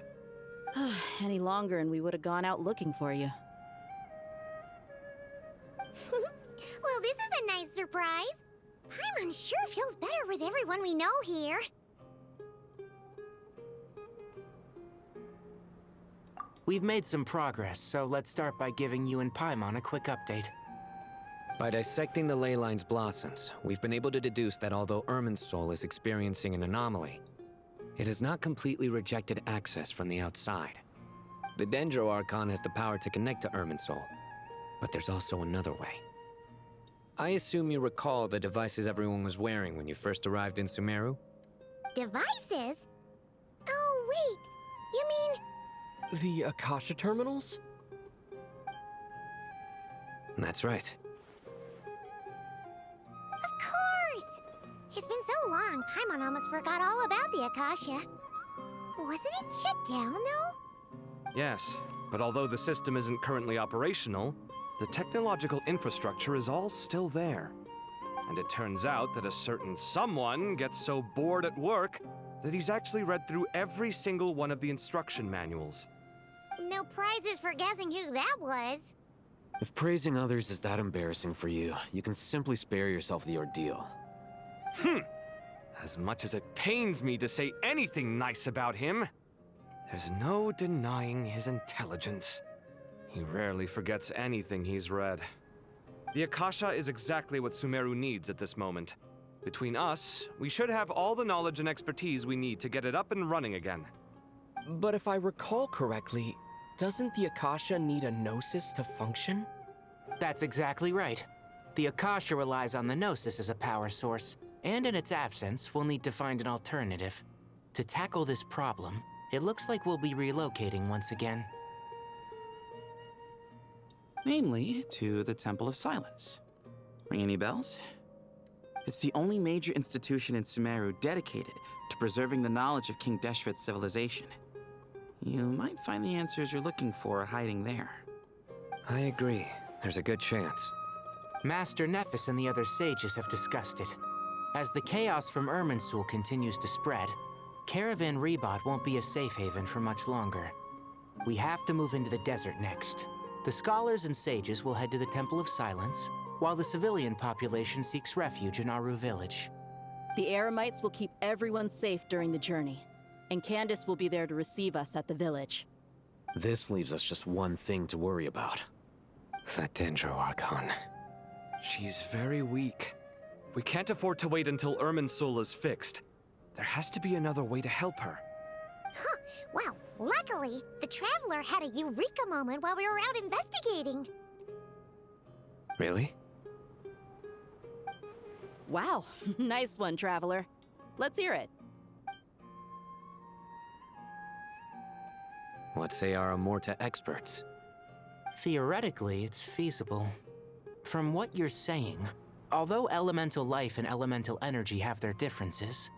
Any longer and we would have gone out looking for you. Well, this is a nice surprise. Paimon sure feels better with everyone we know here. We've made some progress, so let's start by giving you and Paimon a quick update. By dissecting the ley line's blossoms, we've been able to deduce that although Irminsul is experiencing an anomaly, it has not completely rejected access from the outside. The Dendro Archon has the power to connect to Irminsul, but there's also another way. I assume you recall the devices everyone was wearing when you first arrived in Sumeru? Devices? Oh, wait. You mean... The Akasha terminals? That's right. Of course! It's been so long, Paimon almost forgot all about the Akasha. Wasn't it shut down, though? Yes, but although the system isn't currently operational, the technological infrastructure is all still there. And it turns out that a certain someone gets so bored at work that he's actually read through every single one of the instruction manuals. No prizes for guessing who that was. If praising others is that embarrassing for you, you can simply spare yourself the ordeal. As much as it pains me to say anything nice about him, there's no denying his intelligence. He rarely forgets anything he's read. The Akasha is exactly what Sumeru needs at this moment. Between us, we should have all the knowledge and expertise we need to get it up and running again. But if I recall correctly, doesn't the Akasha need a Gnosis to function? That's exactly right. The Akasha relies on the Gnosis as a power source, and in its absence, we'll need to find an alternative. To tackle this problem, it looks like we'll be relocating once again. Namely, to the Temple of Silence. Ring any bells? It's the only major institution in Sumeru dedicated to preserving the knowledge of King Deshret's civilization. You might find the answers you're looking for hiding there. I agree. There's a good chance. Master Nephis and the other sages have discussed it. As the chaos from Irminsul continues to spread, Caravan Rebot won't be a safe haven for much longer. We have to move into the desert next. The scholars and sages will head to the Temple of Silence, while the civilian population seeks refuge in Aru village. The Eremites will keep everyone safe during the journey, and Candace will be there to receive us at the village. This leaves us just one thing to worry about. That Dendro Archon. She's very weak. We can't afford to wait until Irminsul is fixed. There has to be another way to help her. Huh. Well, luckily, the Traveler had a eureka moment while we were out investigating. Really? Wow, nice one, Traveler. Let's hear it. What say our Amorta experts? Theoretically, it's feasible. From what you're saying, although elemental life and elemental energy have their differences,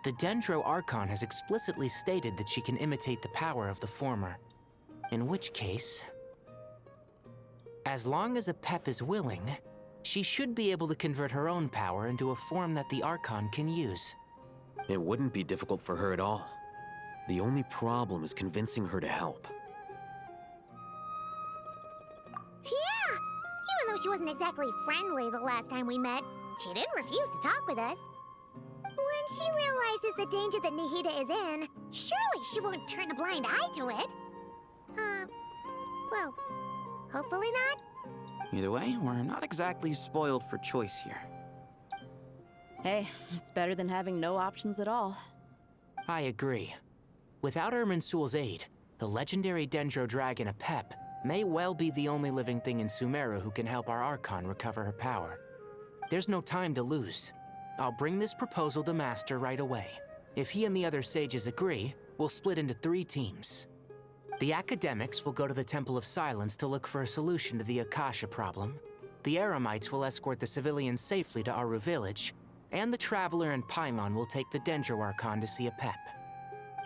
the Dendro Archon has explicitly stated that she can imitate the power of the former. In which case, as long as a Pep is willing, she should be able to convert her own power into a form that the Archon can use. It wouldn't be difficult for her at all. The only problem is convincing her to help. Yeah! Even though she wasn't exactly friendly the last time we met, she didn't refuse to talk with us. When she realizes the danger that Nihida is in, surely she won't turn a blind eye to it. Well, hopefully not. Either way, we're not exactly spoiled for choice here. Hey, it's better than having no options at all. I agree. Without Irminsul's aid, the legendary Dendro Dragon Apep may well be the only living thing in Sumeru who can help our Archon recover her power. There's no time to lose. I'll bring this proposal to Master right away. If he and the other sages agree, we'll split into 3 teams. The academics will go to the Temple of Silence to look for a solution to the Akasha problem. The Eremites will escort the civilians safely to Aru village, and the Traveler and Paimon will take the Dendro Archon to see Apep.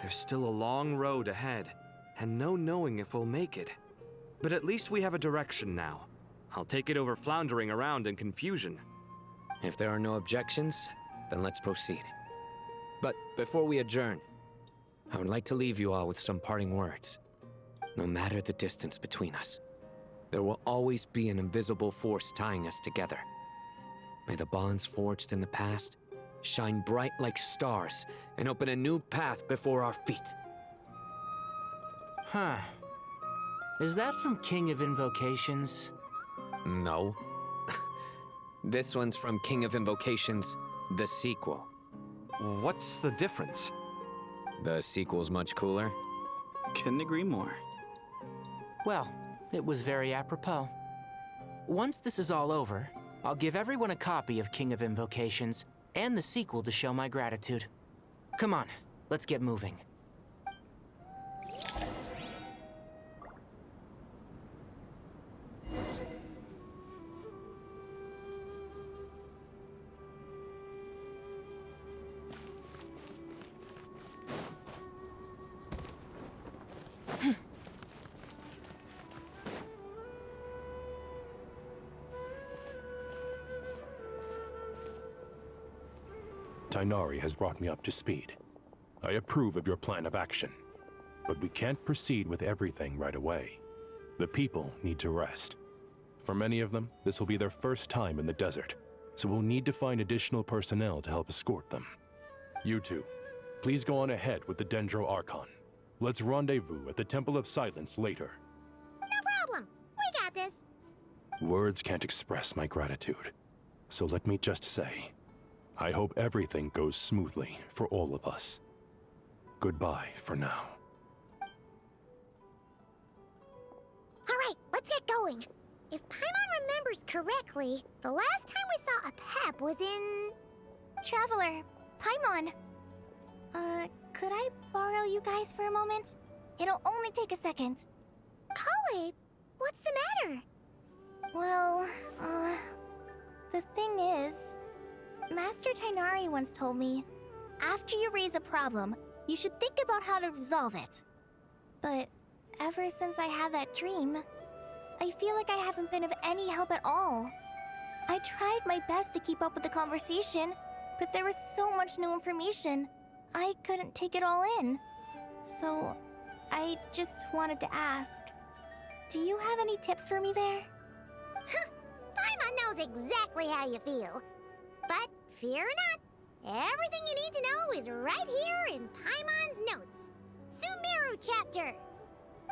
There's still a long road ahead, and no knowing if we'll make it. But at least we have a direction now. I'll take it over floundering around in confusion. If there are no objections, then let's proceed. But before we adjourn, I would like to leave you all with some parting words. No matter the distance between us, there will always be an invisible force tying us together. May the bonds forged in the past shine bright like stars and open a new path before our feet. Huh. Is that from King of Invocations? No. This one's from King of Invocations, the sequel. What's the difference? The sequel's much cooler. Couldn't agree more. Well, it was very apropos. Once this is all over, I'll give everyone a copy of King of Invocations and the sequel to show my gratitude. Come on, let's get moving. Tighnari has brought me up to speed. I approve of your plan of action, but we can't proceed with everything right away. The people need to rest. For many of them, this will be their first time in the desert, so we'll need to find additional personnel to help escort them. You two, please go on ahead with the Dendro Archon. Let's rendezvous at the Temple of Silence later. No problem. We got this. Words can't express my gratitude, so let me just say, I hope everything goes smoothly for all of us. Goodbye for now. All right, let's get going. If Paimon remembers correctly, the last time we saw Apep was in... Traveler, Paimon. Could I borrow you guys for a moment? It'll only take a second. Kale, what's the matter? Well, the thing is, Master Tighnari once told me, after you raise a problem, you should think about how to resolve it. But ever since I had that dream, I feel like I haven't been of any help at all. I tried my best to keep up with the conversation, but there was so much new information, I couldn't take it all in. So, I just wanted to ask, do you have any tips for me there? Huh, Paimon knows exactly how you feel. But fear not, everything you need to know is right here in Paimon's notes. Sumeru chapter.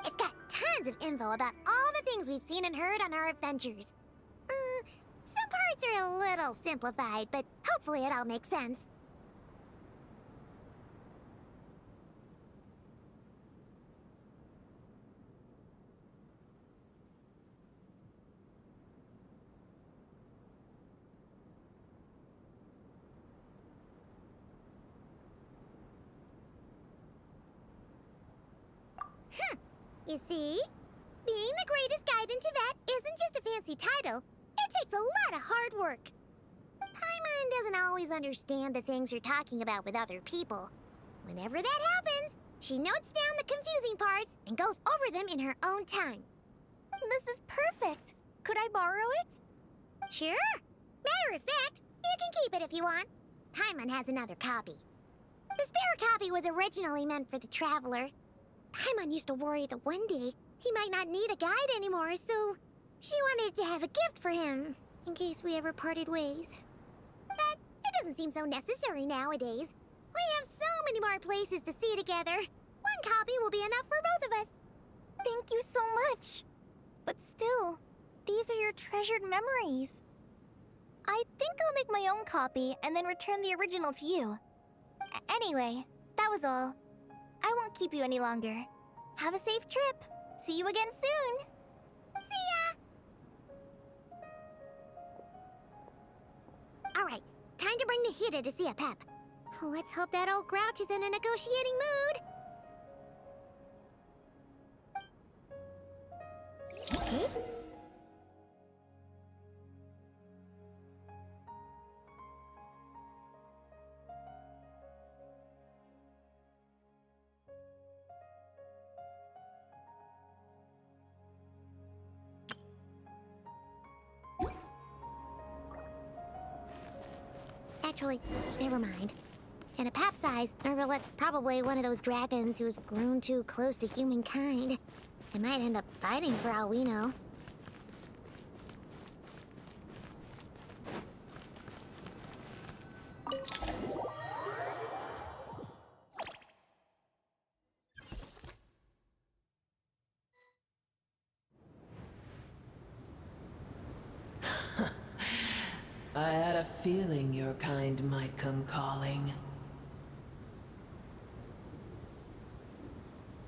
It's got tons of info about all the things we've seen and heard on our adventures. Some parts are a little simplified, but hopefully it all makes sense. You see? Being the greatest guide in Tibet isn't just a fancy title. It takes a lot of hard work. Paimon doesn't always understand the things you're talking about with other people. Whenever that happens, she notes down the confusing parts and goes over them in her own time. This is perfect. Could I borrow it? Sure. Matter of fact, you can keep it if you want. Paimon has another copy. The spare copy was originally meant for the Traveler. Paimon used to worry that one day he might not need a guide anymore, so She wanted to have a gift for him, in case we ever parted ways. But it doesn't seem so necessary nowadays. We have so many more places to see together. One copy will be enough for both of us. Thank you so much. But still, these are your treasured memories. I think I'll make my own copy and then return the original to you. Anyway, that was all. I won't keep you any longer. Have a safe trip. See you again soon. See ya! Alright, time to bring the Hida to see a Pep. Let's hope that old grouch is in a negotiating mood. Actually, never mind. In a pap size, Nervalet's probably one of those dragons who's grown too close to humankind. They might end up fighting for all we know. I had a feeling your kind might come calling.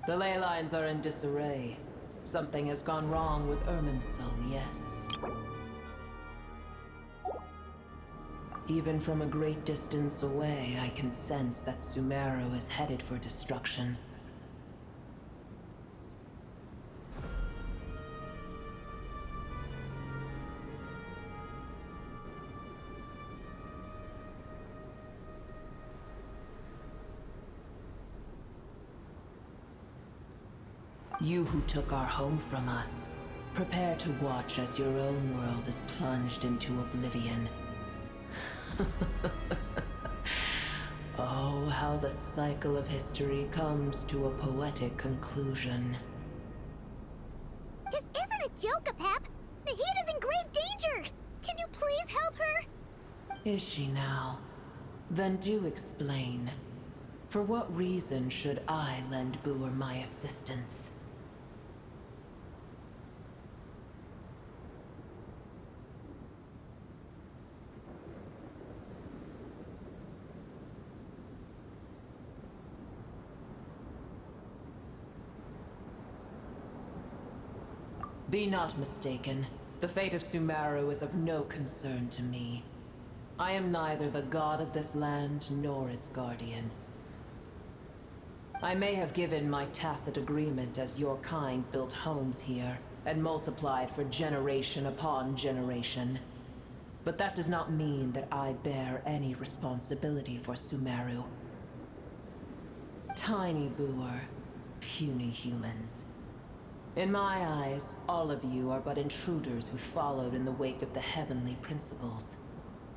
The ley lines are in disarray. Something has gone wrong with Irminsul, yes. Even from a great distance away, I can sense that Sumeru is headed for destruction. You who took our home from us, prepare to watch as your own world is plunged into oblivion. Oh, how the cycle of history comes to a poetic conclusion. This isn't a joke, Apep! Nahida's in grave danger! Can you please help her? Is she now? Then do explain. For what reason should I lend Boer my assistance? Be not mistaken. The fate of Sumeru is of no concern to me. I am neither the god of this land nor its guardian. I may have given my tacit agreement as your kind built homes here and multiplied for generation upon generation. But that does not mean that I bear any responsibility for Sumeru. Tiny Boer, puny humans. In my eyes, all of you are but intruders who followed in the wake of the heavenly principles.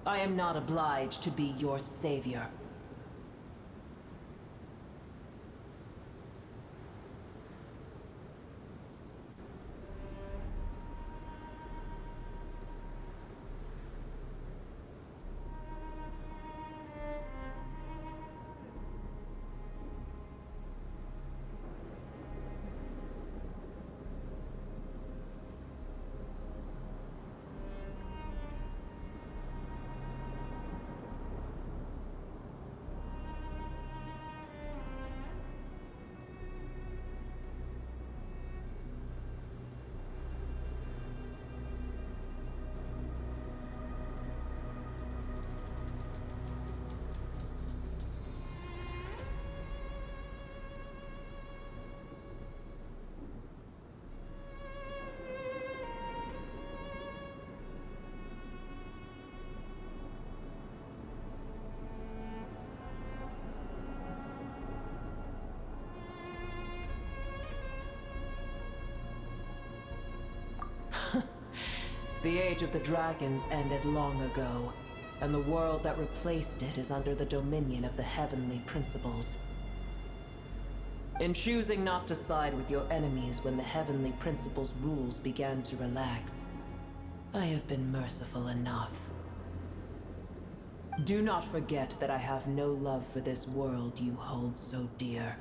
I am not obliged to be your savior. The age of the dragons ended long ago, and the world that replaced it is under the dominion of the heavenly principles. In choosing not to side with your enemies when the Heavenly Principle's rules began to relax, I have been merciful enough. Do not forget that I have no love for this world you hold so dear.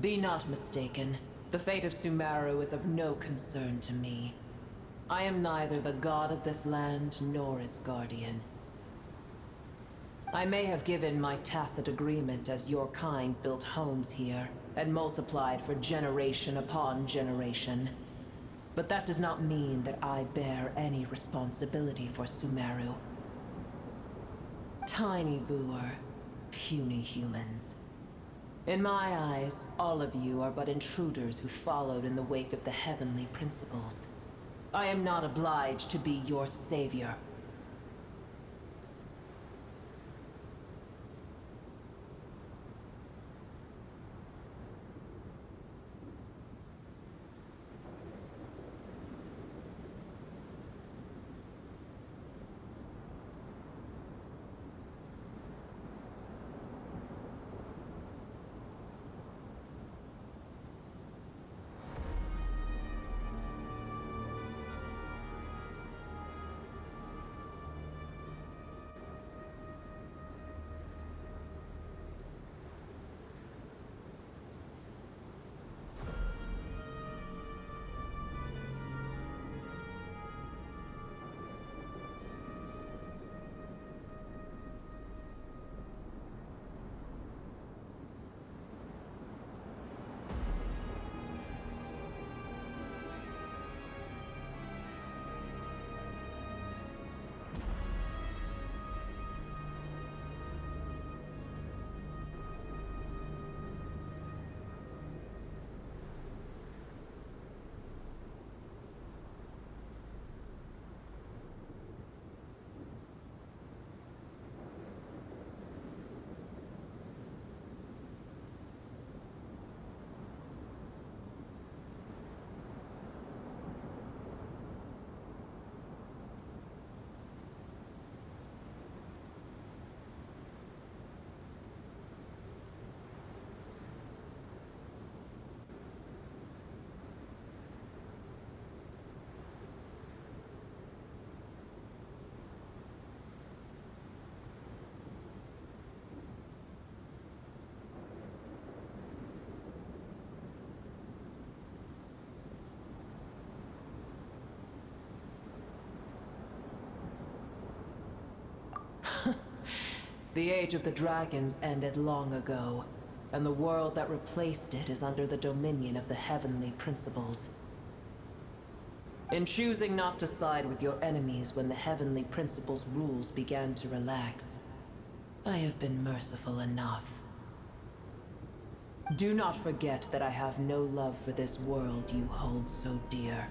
Be not mistaken. The fate of Sumeru is of no concern to me. I am neither the god of this land nor its guardian. I may have given my tacit agreement as your kind built homes here and multiplied for generation upon generation. But that does not mean that I bear any responsibility for Sumeru. Tiny boor, puny humans. In my eyes, all of you are but intruders who followed in the wake of the heavenly principles. I am not obliged to be your savior. The age of the dragons ended long ago, and the world that replaced it is under the dominion of the heavenly principles. In choosing not to side with your enemies when the heavenly principles' rules began to relax, I have been merciful enough. Do not forget that I have no love for this world you hold so dear.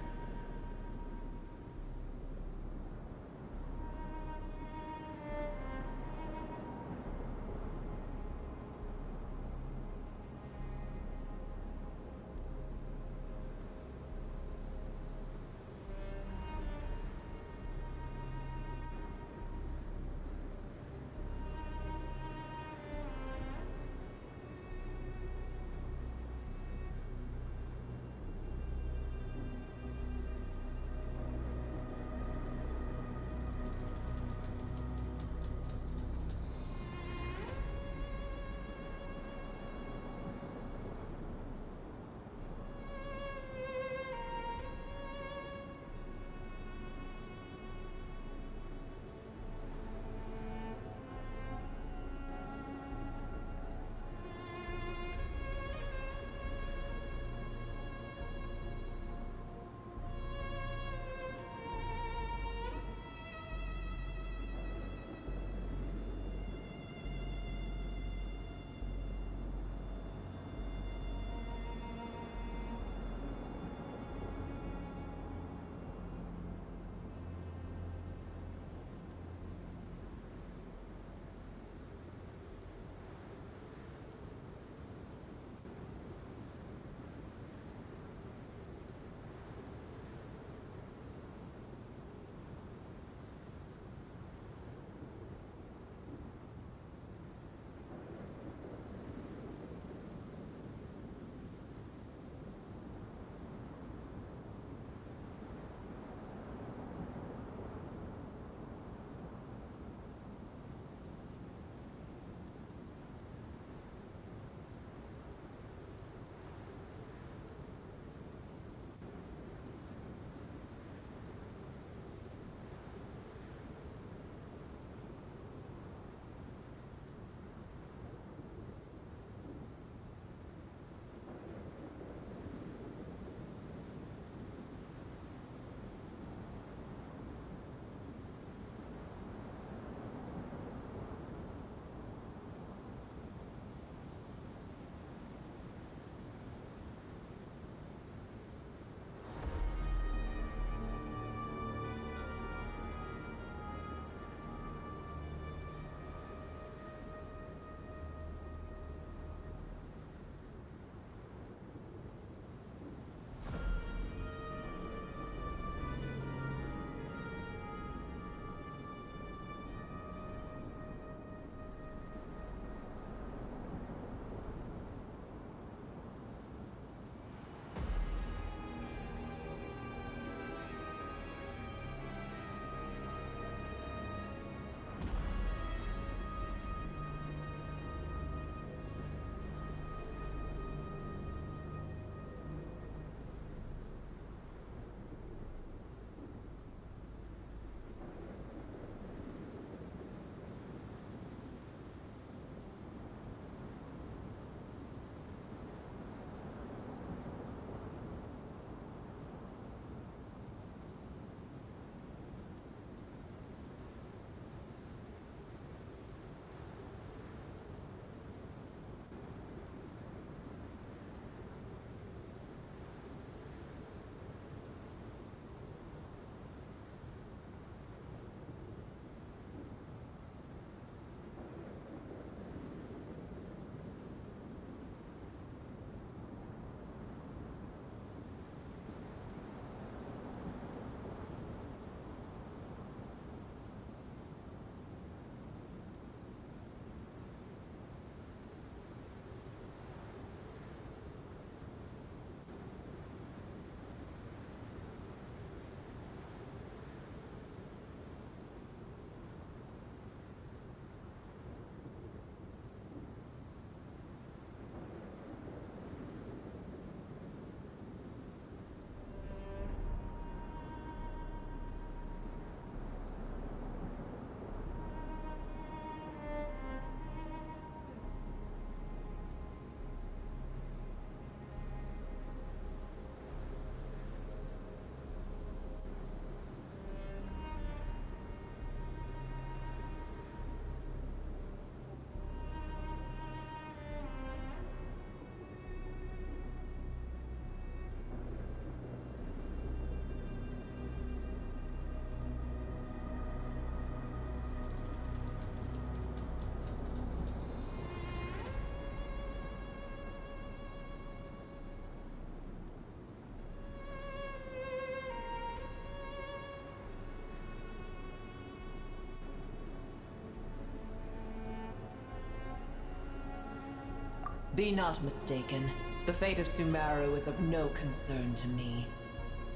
Be not mistaken. The fate of Sumeru is of no concern to me.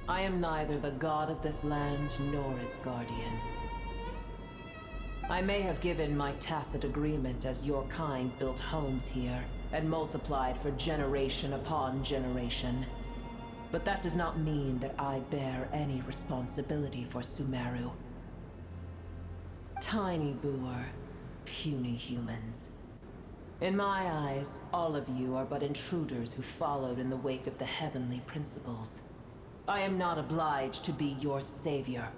I am neither the god of this land nor its guardian. I may have given my tacit agreement as your kind built homes here and multiplied for generation upon generation. But that does not mean that I bear any responsibility for Sumeru. Tiny boor, puny humans. In my eyes, all of you are but intruders who followed in the wake of the heavenly principles. I am not obliged to be your savior.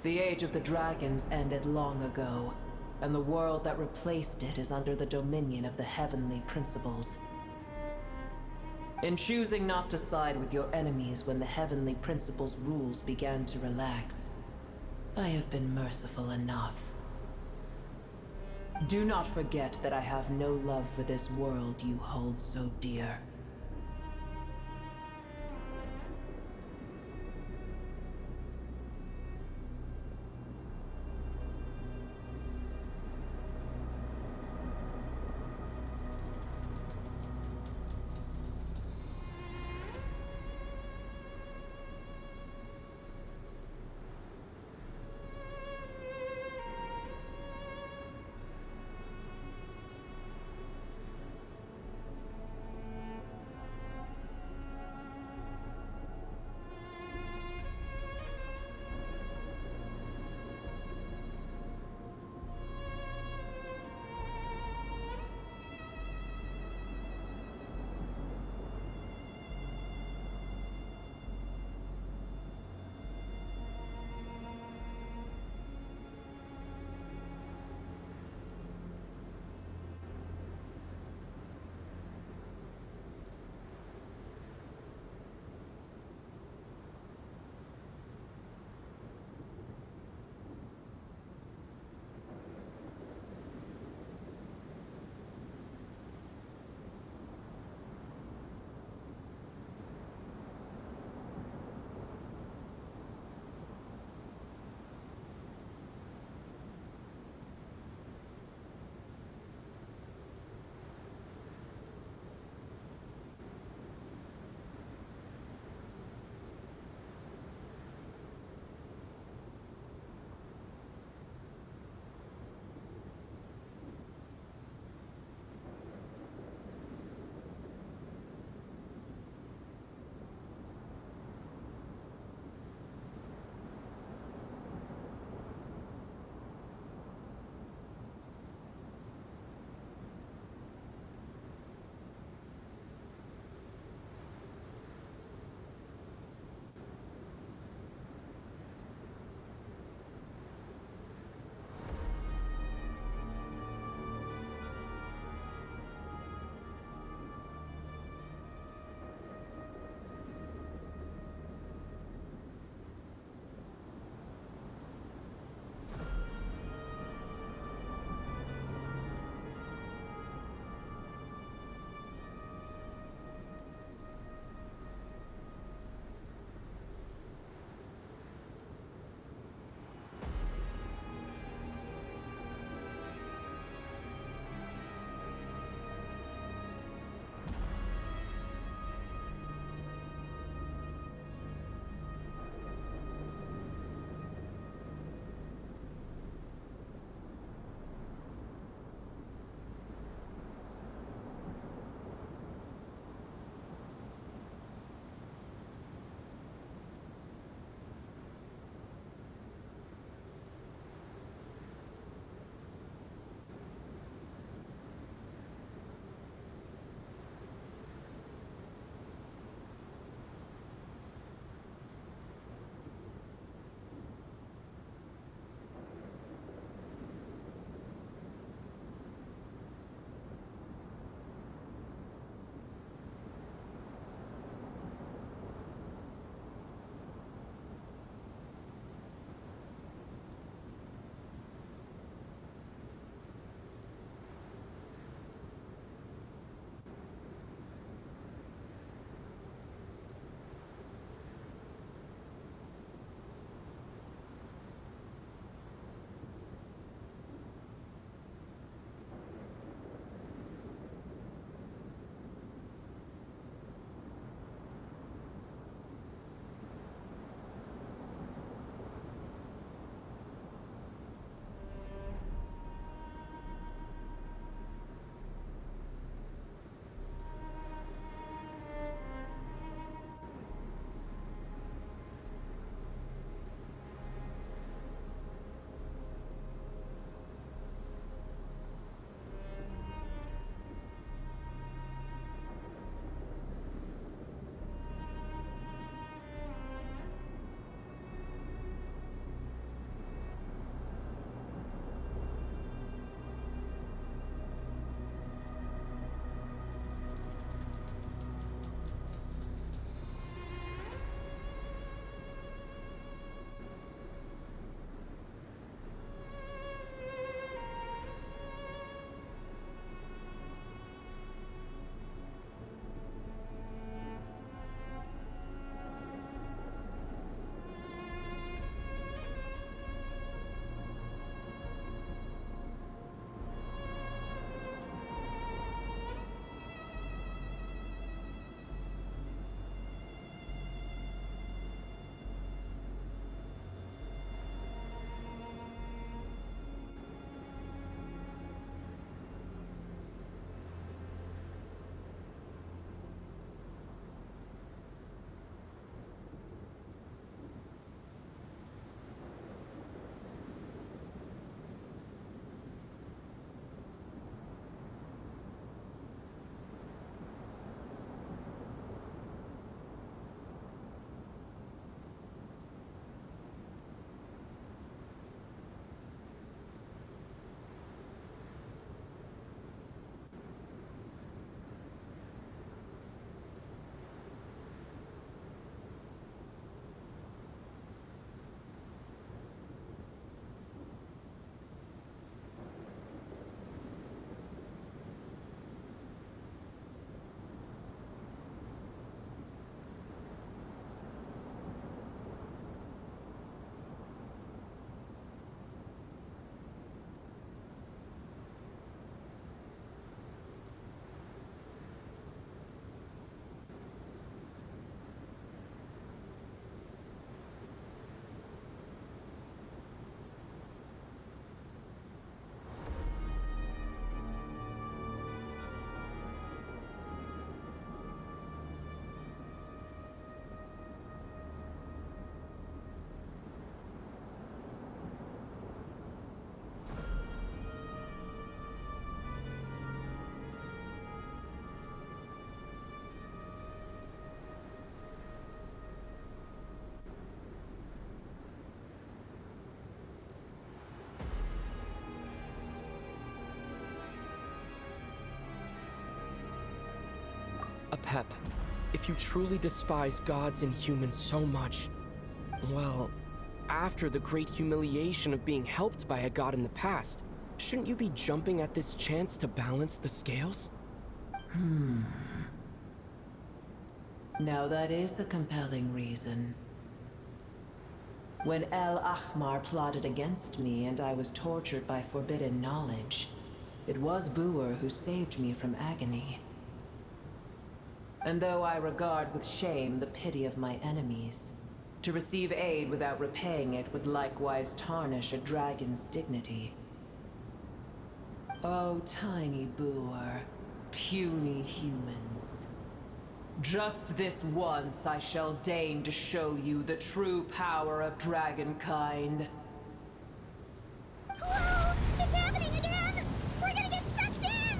The age of the dragons ended long ago, and the world that replaced it is under the dominion of the heavenly principles. In choosing not to side with your enemies when the heavenly principles' rules began to relax, I have been merciful enough. Do not forget that I have no love for this world you hold so dear. Apep, if you truly despise gods and humans so much, well, after the great humiliation of being helped by a god in the past, shouldn't you be jumping at this chance to balance the scales? Now that is a compelling reason. When El Ahmar plotted against me and I was tortured by forbidden knowledge, it was Buer who saved me from agony. And though I regard with shame the pity of my enemies, to receive aid without repaying it would likewise tarnish a dragon's dignity. Oh, tiny Buer, puny humans. Just this once I shall deign to show you the true power of dragonkind. Whoa! It's happening again! We're gonna get sucked in!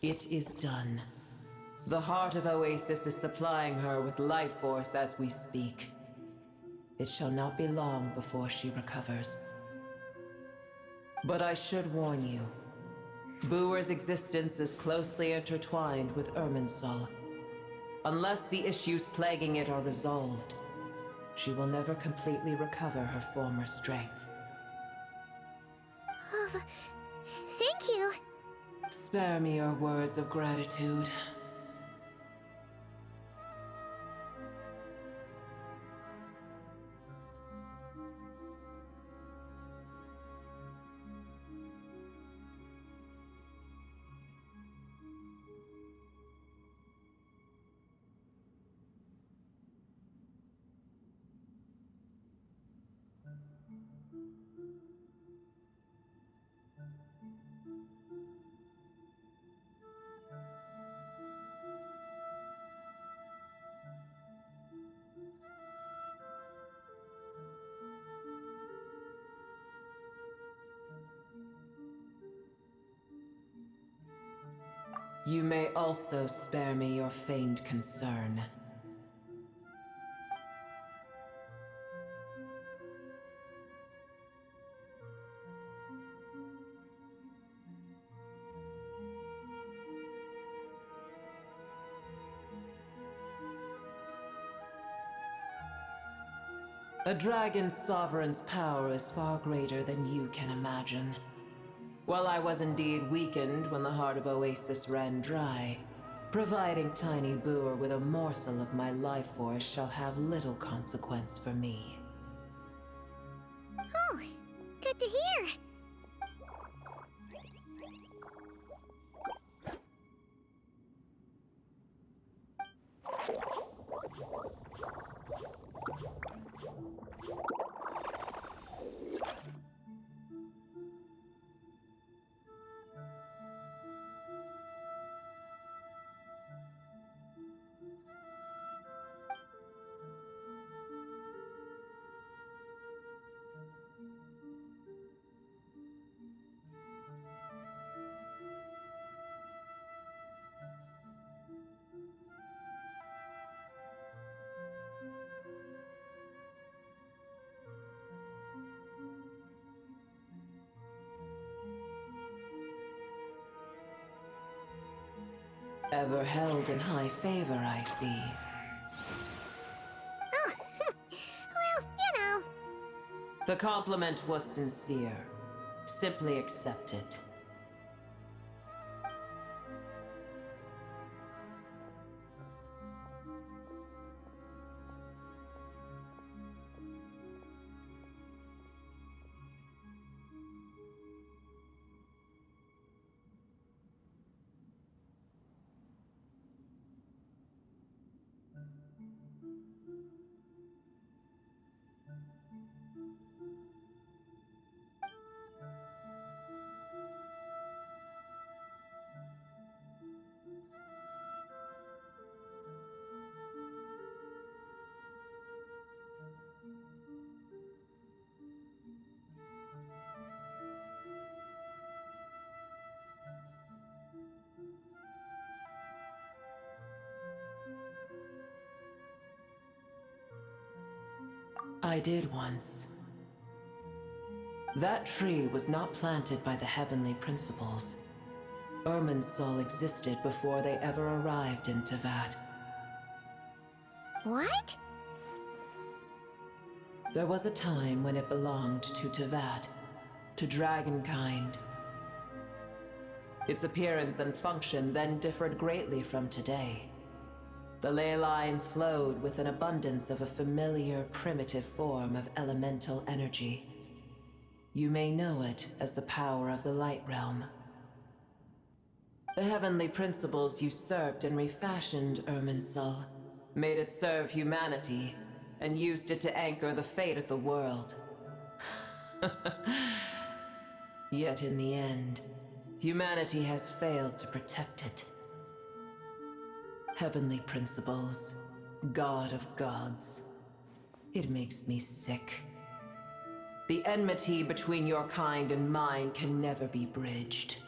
It is done. The heart of Oasis is supplying her with life force as we speak. It shall not be long before she recovers. But I should warn you, Buer's existence is closely intertwined with Irminsul. Unless the issues plaguing it are resolved, she will never completely recover her former strength. Thank you. Spare me your words of gratitude. You may also spare me your feigned concern. A dragon's sovereign's power is far greater than you can imagine. While I was indeed weakened when the heart of Oasis ran dry, providing Tiny Buer with a morsel of my life force shall have little consequence for me. Oh, good to hear. Ever held in high favor, I see. Oh, well, you know. The compliment was sincere. Simply accept it. I did once. That tree was not planted by the heavenly principles. Irminsul existed before they ever arrived in Teyvat. What? There was a time when it belonged to Teyvat, to dragonkind. Its appearance and function then differed greatly from today. The ley lines flowed with an abundance of a familiar, primitive form of elemental energy. You may know it as the power of the Light Realm. The heavenly principles usurped and refashioned Irminsul, made it serve humanity, and used it to anchor the fate of the world. Yet in the end, humanity has failed to protect it. Heavenly principles, God of gods. It makes me sick. The enmity between your kind and mine can never be bridged.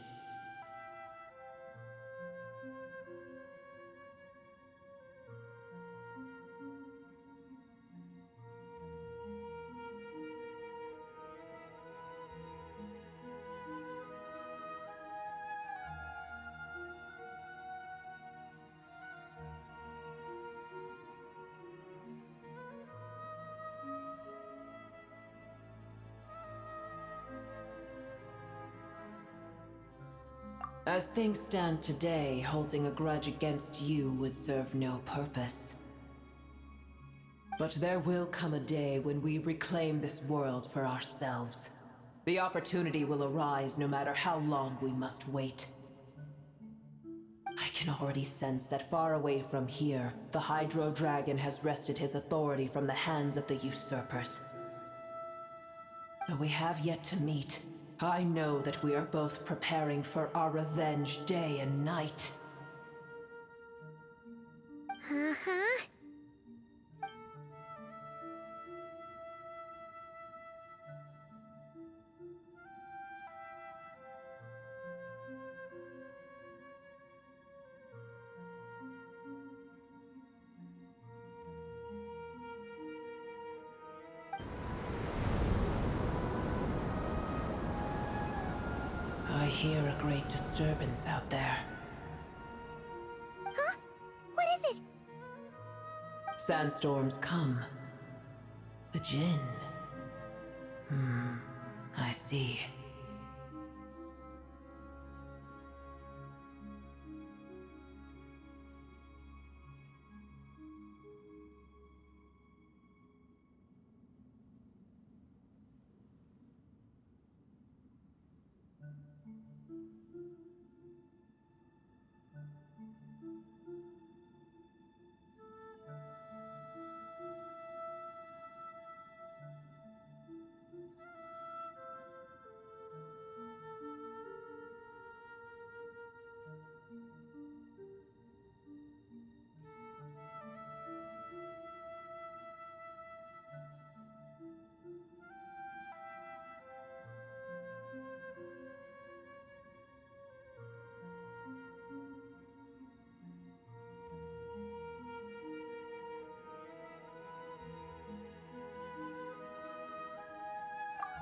As things stand today, holding a grudge against you would serve no purpose. But there will come a day when we reclaim this world for ourselves. The opportunity will arise no matter how long we must wait. I can already sense that far away from here, the Hydro Dragon has wrested his authority from the hands of the usurpers. Though we have yet to meet, I know that we are both preparing for our revenge day and night. Uh-huh. I hear a great disturbance out there. Huh? What is it? Sandstorms come. The Jinn. I see.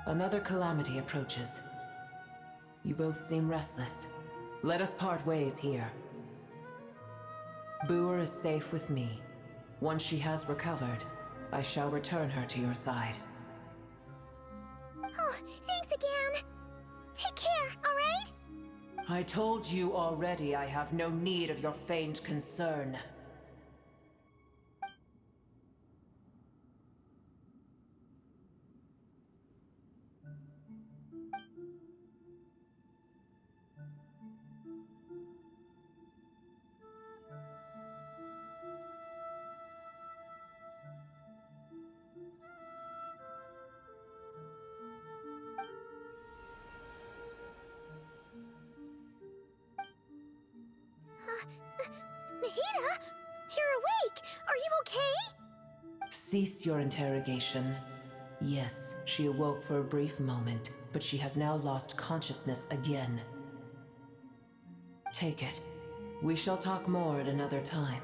Another calamity approaches. You both seem restless. Let us part ways here. Boer is safe with me. Once she has recovered, I shall return her to your side. Oh, thanks again. Take care, alright? I told you already I have no need of your feigned concern. Cease your interrogation. Yes, she awoke for a brief moment, but she has now lost consciousness again. Take it. We shall talk more at another time.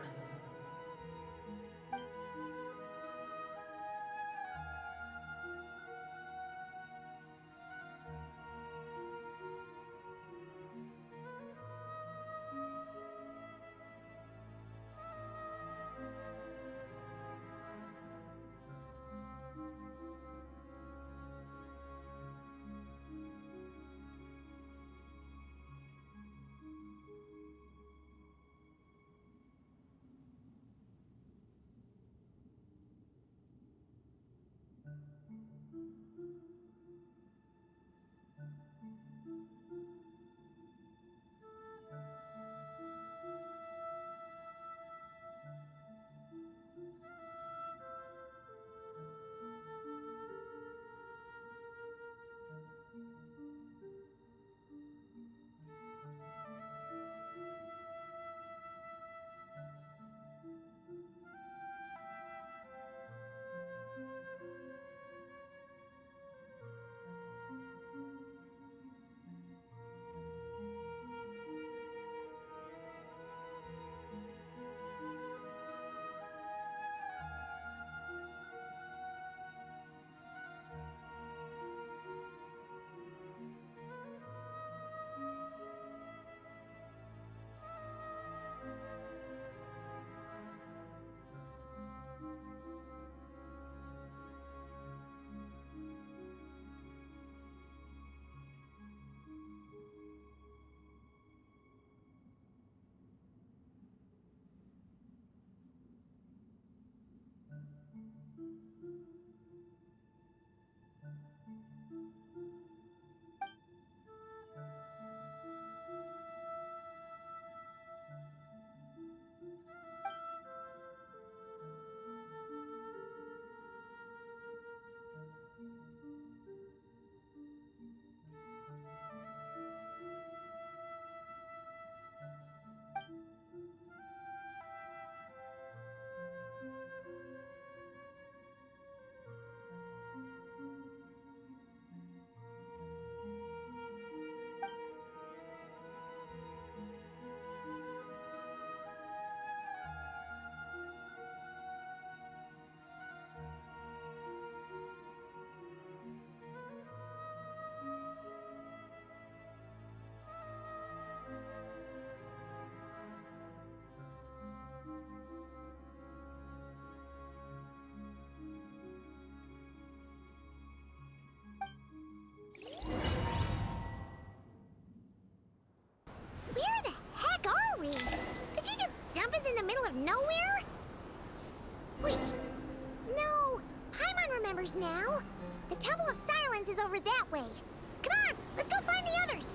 Where the heck are we? Did you just dump us in the middle of nowhere? Wait. No. Paimon remembers now. The Temple of Silence is over that way. Come on, let's go find the others.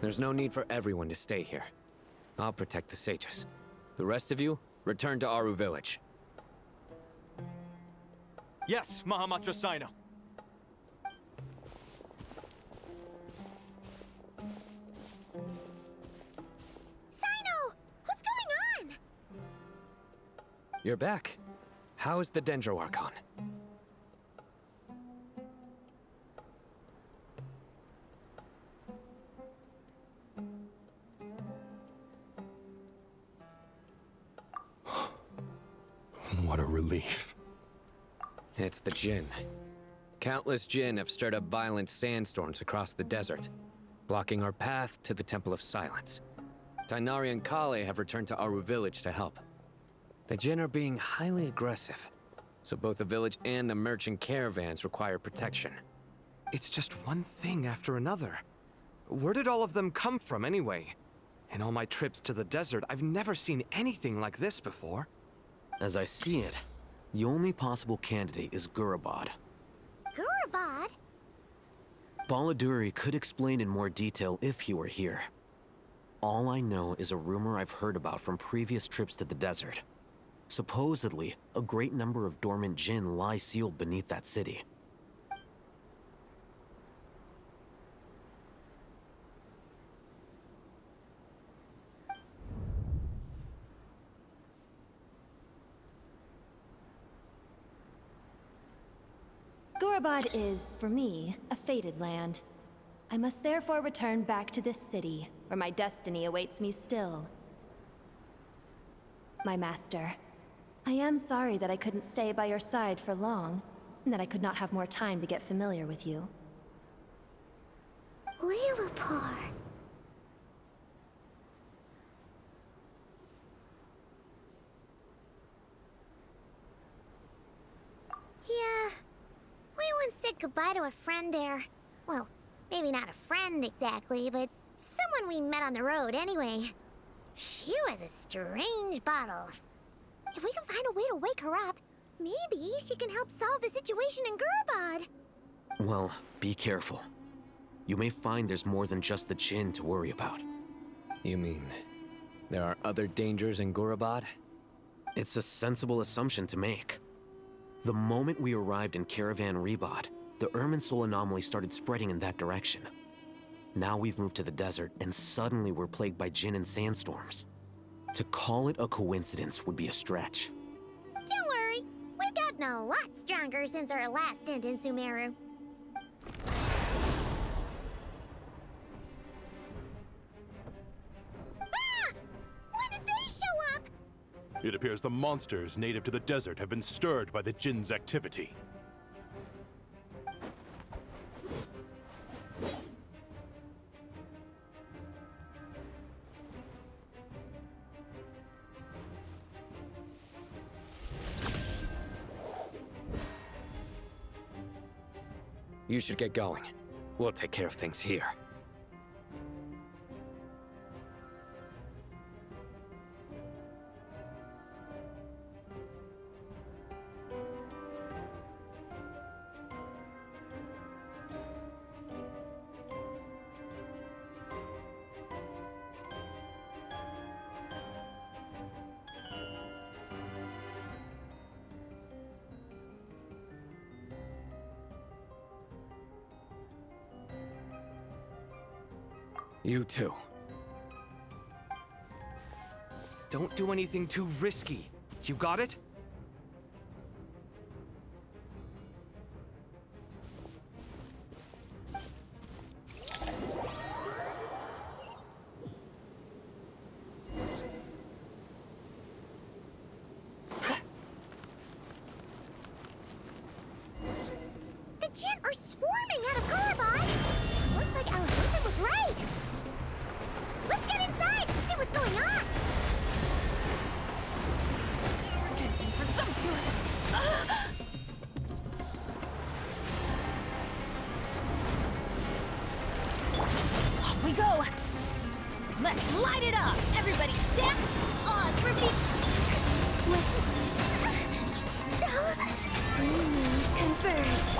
There's no need for everyone to stay here. I'll protect the sages. The rest of you, return to Aru Village. Yes, Mahamatra Sino. Sino! What's going on? You're back. How is the Dendro Archon? What a relief. It's the Jinn. Countless Jinn have stirred up violent sandstorms across the desert, blocking our path to the Temple of Silence. Tainari and Kale have returned to Aru Village to help. The Jinn are being highly aggressive, so both the village and the merchant caravans require protection. It's just one thing after another. Where did all of them come from anyway? In all my trips to the desert, I've never seen anything like this before. As I see it, the only possible candidate is Gurabad. Gurabad? Baladuri could explain in more detail if he were here. All I know is a rumor I've heard about from previous trips to the desert. Supposedly, a great number of dormant Jinn lie sealed beneath that city. Gorabad is, for me, a fated land. I must therefore return back to this city, where my destiny awaits me still. My master, I am sorry that I couldn't stay by your side for long, and that I could not have more time to get familiar with you. Lalapar. Yeah, we once said goodbye to a friend there. Well, maybe not a friend exactly, but someone we met on the road anyway. She was a strange bottle. If we can find a way to wake her up, maybe she can help solve the situation in Gurabad. Well, be careful. You may find there's more than just the Jinn to worry about. You mean, there are other dangers in Gurabad? It's a sensible assumption to make. The moment we arrived in Caravan Rebod, the Irminsul anomaly started spreading in that direction. Now we've moved to the desert, and suddenly we're plagued by Jinn and sandstorms. To call it a coincidence would be a stretch. Don't worry, we've gotten a lot stronger since our last stint in Sumeru. Ah! When did they show up? It appears the monsters native to the desert have been stirred by the Jinn's activity. You should get going. We'll take care of things here. You too. Don't do anything too risky. You got it? The Jinn are swarming out of Gurabad! Looks like Alfonso was right! Let's get inside and see what's going on! Arrogant and presumptuous! Off we go! Let's light it up! Everybody stand! Oz, repeat! Enemies converge!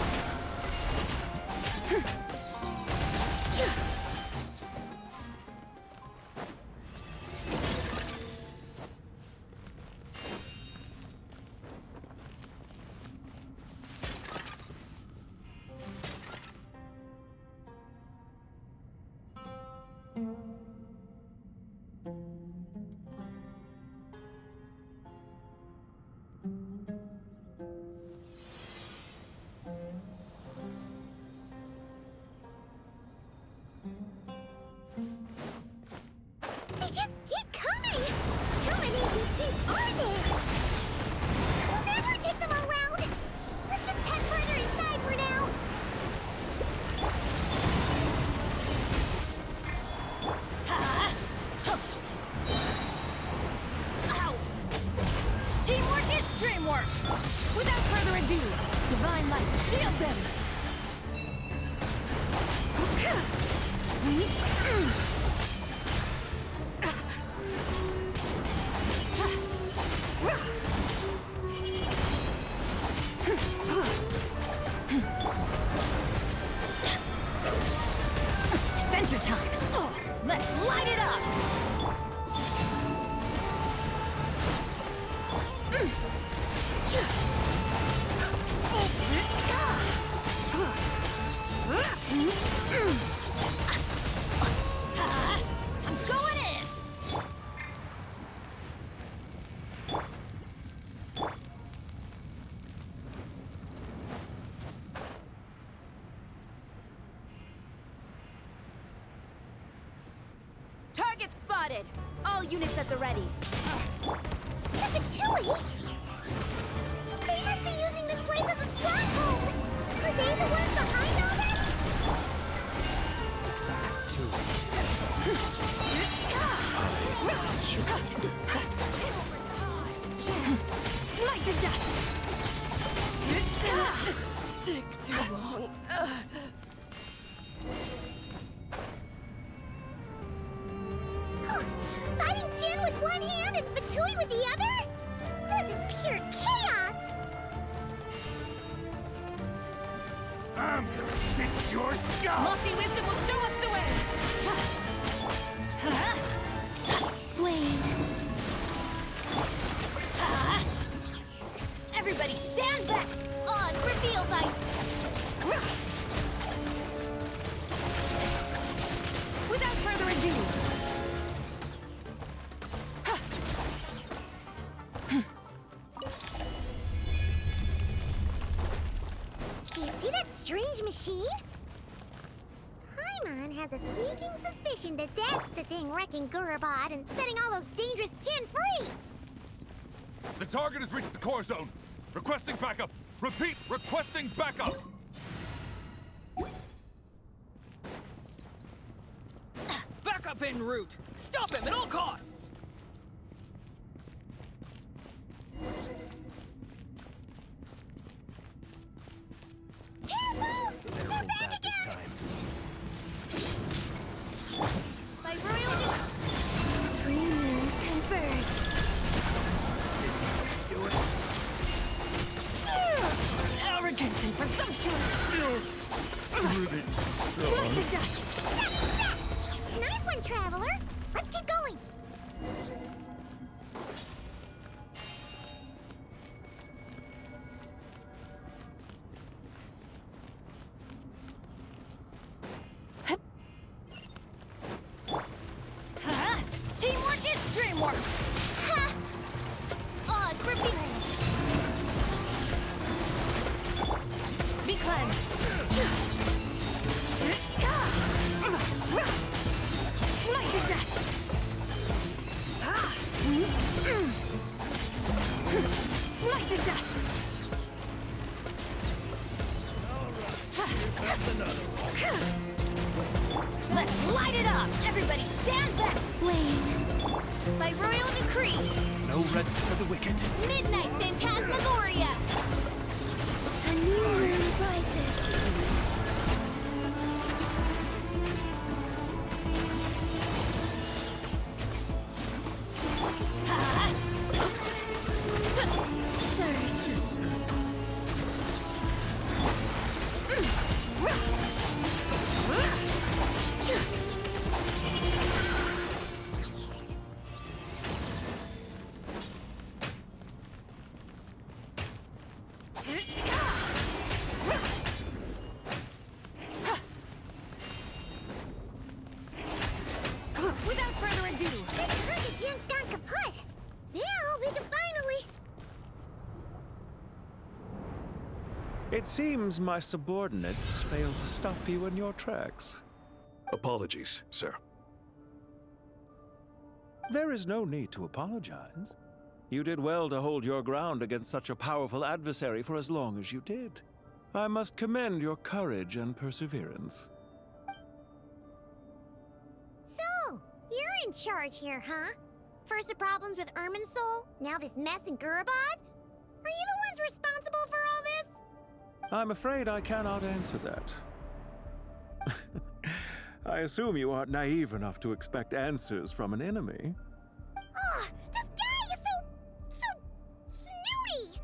They just keep coming! How many of these things are there? We'll never take them all round! Let's just head further inside for now! Ow! Teamwork is dreamwork! Without further ado, Divine Light, shield them! Adventure time! Oh, let's light it up! spotted! All units at the ready. The Fatui? They must be using this place as a stronghold! Are they the ones behind all this? Smite the dust! Take too long. Fighting Jin with one hand and Fatui with the other? This is pure chaos! I'm gonna fix your skull! Lofty wisdom will show us the way! Blade. Everybody stand back! Oz, reveal thy... Without further ado... Do you see that strange machine? Paimon has a sneaking suspicion that that's the thing wrecking Gurabad and setting all those dangerous Jin free! The target has reached the core zone. Requesting backup. Repeat, requesting backup. Backup en route! Stop him at all costs! Careful! They're back this time. By royal three moons converge. Do it. Arrogant and presumptuous! Smite the dust! Nice one, Traveler! Let's keep going! Teamwork is dreamwork! Ha! Oz, repeat! Be cleansed! Smite the dust! Smite the dust! Let's light it up! Everybody stand back! Blade. By royal decree! No rest for the wicked. Midnight Phantasmagoria! A new moon rises. Surge. Without further ado, This herd Jin's gone kaput! Now we can finally... It seems my subordinates failed to stop you in your tracks. Apologies, sir. There is no need to apologize. You did well to hold your ground against such a powerful adversary for as long as you did. I must commend your courage and perseverance. So, you're in charge here, huh? First the problems with Irminsul, now this mess in Gurabad? Are you the ones responsible for all this? I'm afraid I cannot answer that. I assume you aren't naive enough to expect answers from an enemy. Oh, this guy is so snooty!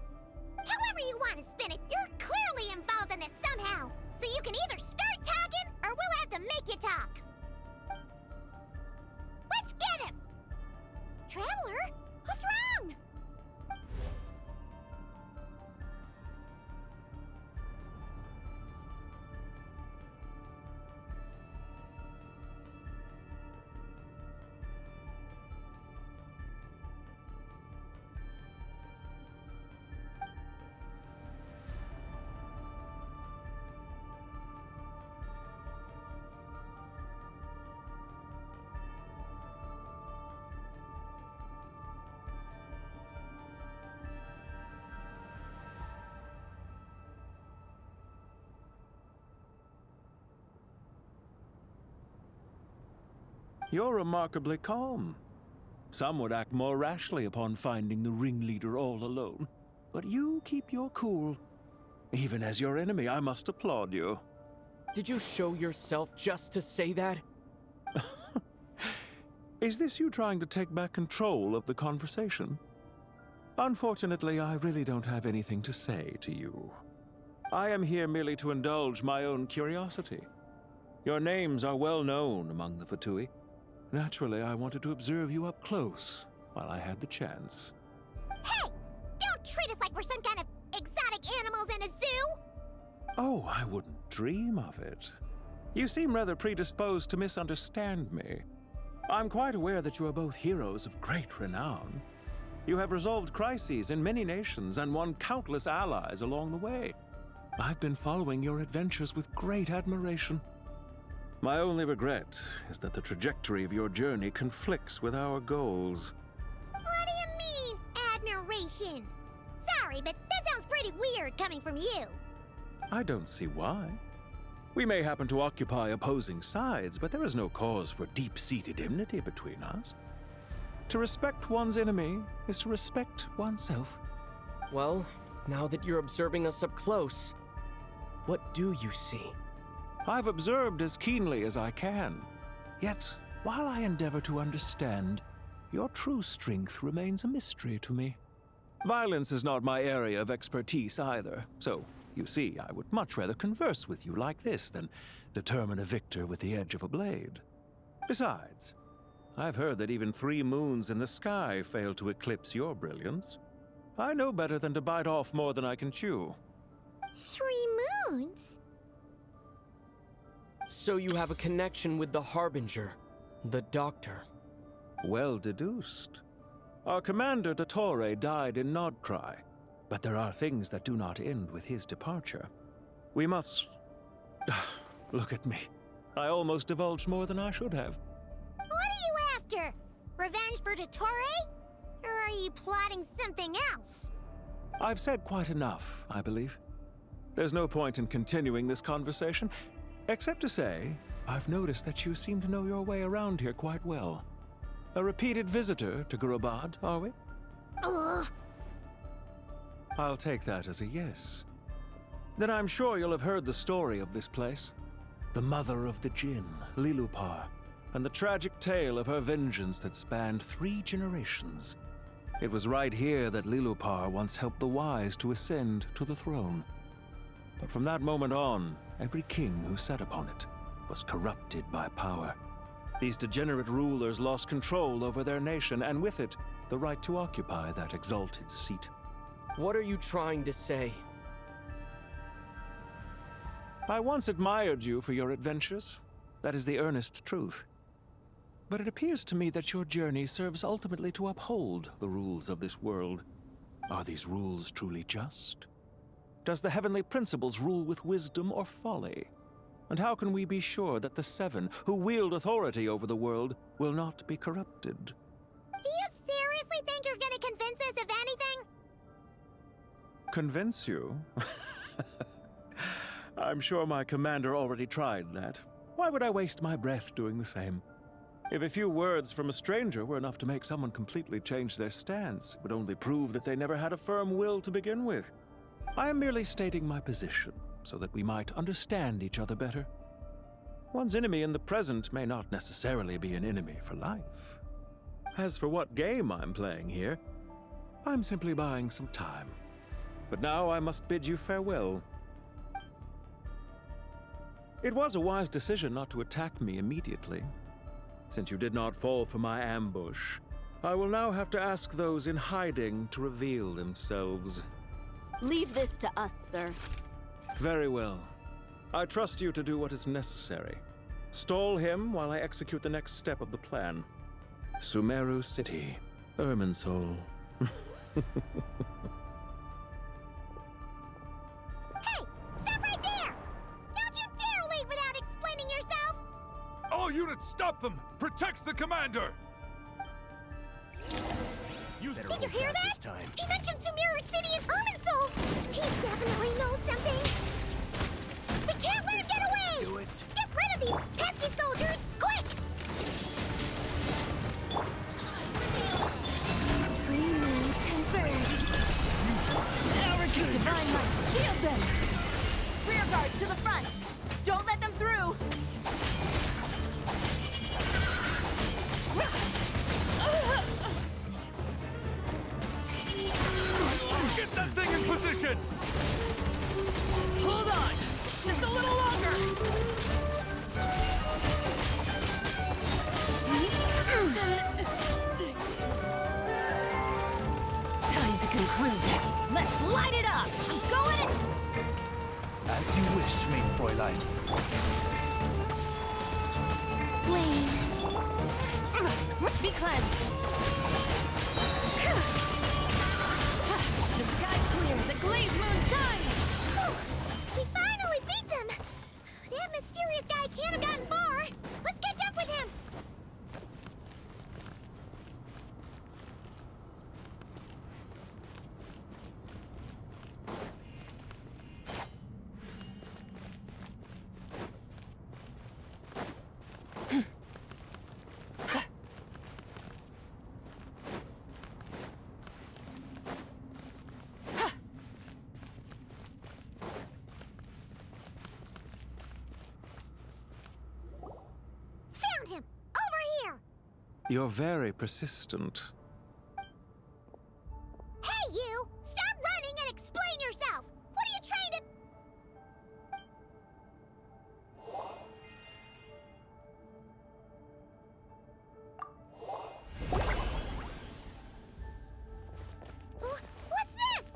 However you want to spin it, you're clearly involved in this somehow. So you can either start talking, or we'll have to make you talk. Let's get him! Traveler, what's wrong? You're remarkably calm. Some would act more rashly upon finding the ringleader all alone. But you keep your cool. Even as your enemy, I must applaud you. Did you show yourself just to say that? Is this you trying to take back control of the conversation? Unfortunately, I really don't have anything to say to you. I am here merely to indulge my own curiosity. Your names are well known among the Fatui. Naturally, I wanted to observe you up close while I had the chance. Hey! Don't treat us like we're some kind of exotic animals in a zoo! Oh, I wouldn't dream of it. You seem rather predisposed to misunderstand me. I'm quite aware that you are both heroes of great renown. You have resolved crises in many nations and won countless allies along the way. I've been following your adventures with great admiration. My only regret is that the trajectory of your journey conflicts with our goals. What do you mean, admiration? Sorry, but that sounds pretty weird coming from you. I don't see why. We may happen to occupy opposing sides, but there is no cause for deep-seated enmity between us. To respect one's enemy is to respect oneself. Well, now that you're observing us up close, what do you see? I've observed as keenly as I can. Yet, while I endeavor to understand, your true strength remains a mystery to me. Violence is not my area of expertise either, so, you see, I would much rather converse with you like this than determine a victor with the edge of a blade. Besides, I've heard that even 3 moons in the sky fail to eclipse your brilliance. I know better than to bite off more than I can chew. 3 moons? So you have a connection with the Harbinger, the Doctor. Well deduced. Our commander, Dottore, died in Nodcry, but there are things that do not end with his departure. We must... Look at me. I almost divulged more than I should have. What are you after? Revenge for Dottore? Or are you plotting something else? I've said quite enough, I believe. There's no point in continuing this conversation, except to say, I've noticed that you seem to know your way around here quite well. A repeated visitor to Gurabad, are we? Ugh. I'll take that as a yes. Then I'm sure you'll have heard the story of this place. The mother of the Jinn, Lilupar, and the tragic tale of her vengeance that spanned 3 generations. It was right here that Lilupar once helped the wise to ascend to the throne. But from that moment on, every king who sat upon it was corrupted by power. These degenerate rulers lost control over their nation, and with it, the right to occupy that exalted seat. What are you trying to say? I once admired you for your adventures. That is the earnest truth. But it appears to me that your journey serves ultimately to uphold the rules of this world. Are these rules truly just? Does the heavenly principles rule with wisdom or folly? And how can we be sure that the 7 who wield authority over the world will not be corrupted? Do you seriously think you're gonna convince us of anything? Convince you? I'm sure my commander already tried that. Why would I waste my breath doing the same? If a few words from a stranger were enough to make someone completely change their stance, it would only prove that they never had a firm will to begin with. I am merely stating my position, so that we might understand each other better. One's enemy in the present may not necessarily be an enemy for life. As for what game I'm playing here, I'm simply buying some time. But now I must bid you farewell. It was a wise decision not to attack me immediately. Since you did not fall for my ambush, I will now have to ask those in hiding to reveal themselves. Leave this to us, sir. Very well. I trust you to do what is necessary. Stall him while I execute the next step of the plan. Sumeru City, Irminsul. Hey! Stop right there! Don't you dare leave without explaining yourself! All units, stop them! Protect the commander! Did you hear that? He mentioned Sumeru City and Irminsul! He definitely knows something! We can't let him get away! Do it! Get rid of these pesky soldiers, quick! guards to the front! Don't let them through! Get that thing in position! Hold on! Just a little longer! Time to conclude this. Let's light it up! I'm going in! As you wish, main Fräulein. Flame. Be cleansed! The sky's clear, the glaze moon shines! We finally beat them! That mysterious guy can't have gotten far! Let's catch up with him! Found him! Over here! You're very persistent. Hey, you! Stop running and explain yourself! What are you trying to... What's this?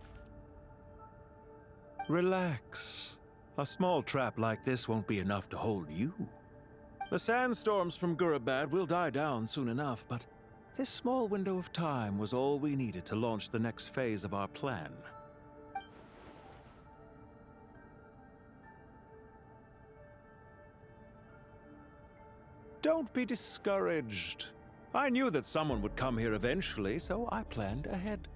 Relax. A small trap like this won't be enough to hold you. The sandstorms from Gurabad will die down soon enough, but this small window of time was all we needed to launch the next phase of our plan. Don't be discouraged. I knew that someone would come here eventually, so I planned ahead.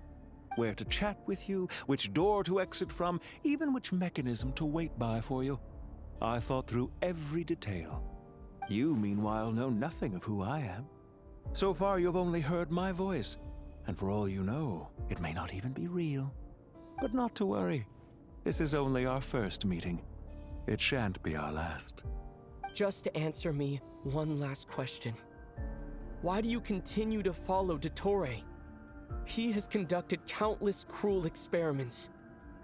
Where to chat with you, which door to exit from, even which mechanism to wait by for you. I thought through every detail. You, meanwhile, know nothing of who I am. So far, you've only heard my voice, and for all you know, it may not even be real. But not to worry. This is only our first meeting. It shan't be our last. Just answer me one last question. Why do you continue to follow Dottore? He has conducted countless cruel experiments,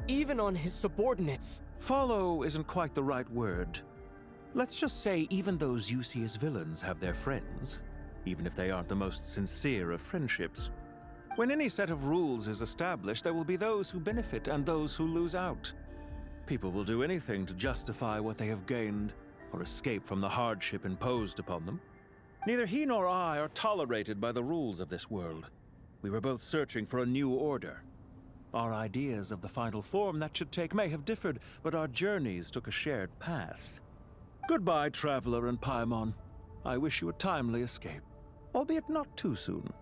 even on his subordinates. Follow isn't quite the right word. Let's just say even those you see as villains have their friends, even if they aren't the most sincere of friendships. When any set of rules is established, there will be those who benefit and those who lose out. People will do anything to justify what they have gained or escape from the hardship imposed upon them. Neither he nor I are tolerated by the rules of this world. We were both searching for a new order. Our ideas of the final form that should take may have differed, but our journeys took a shared path. Goodbye, Traveler and Paimon. I wish you a timely escape, albeit not too soon.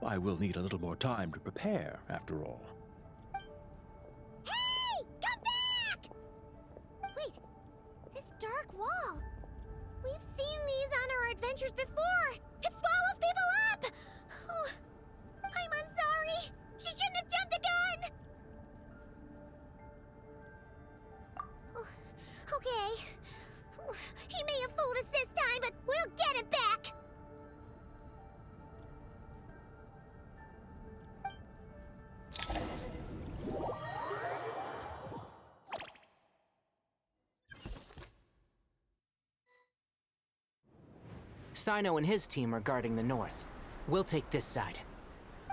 I will need a little more time to prepare, after all. Hey! Come back! Wait, this dark wall. We've seen these on our adventures before. It swallows people up! Oh, I'm sorry. She shouldn't have jumped the gun! Oh, okay. He may have fooled us this time, but we'll get him back! Sino and his team are guarding the north. We'll take this side.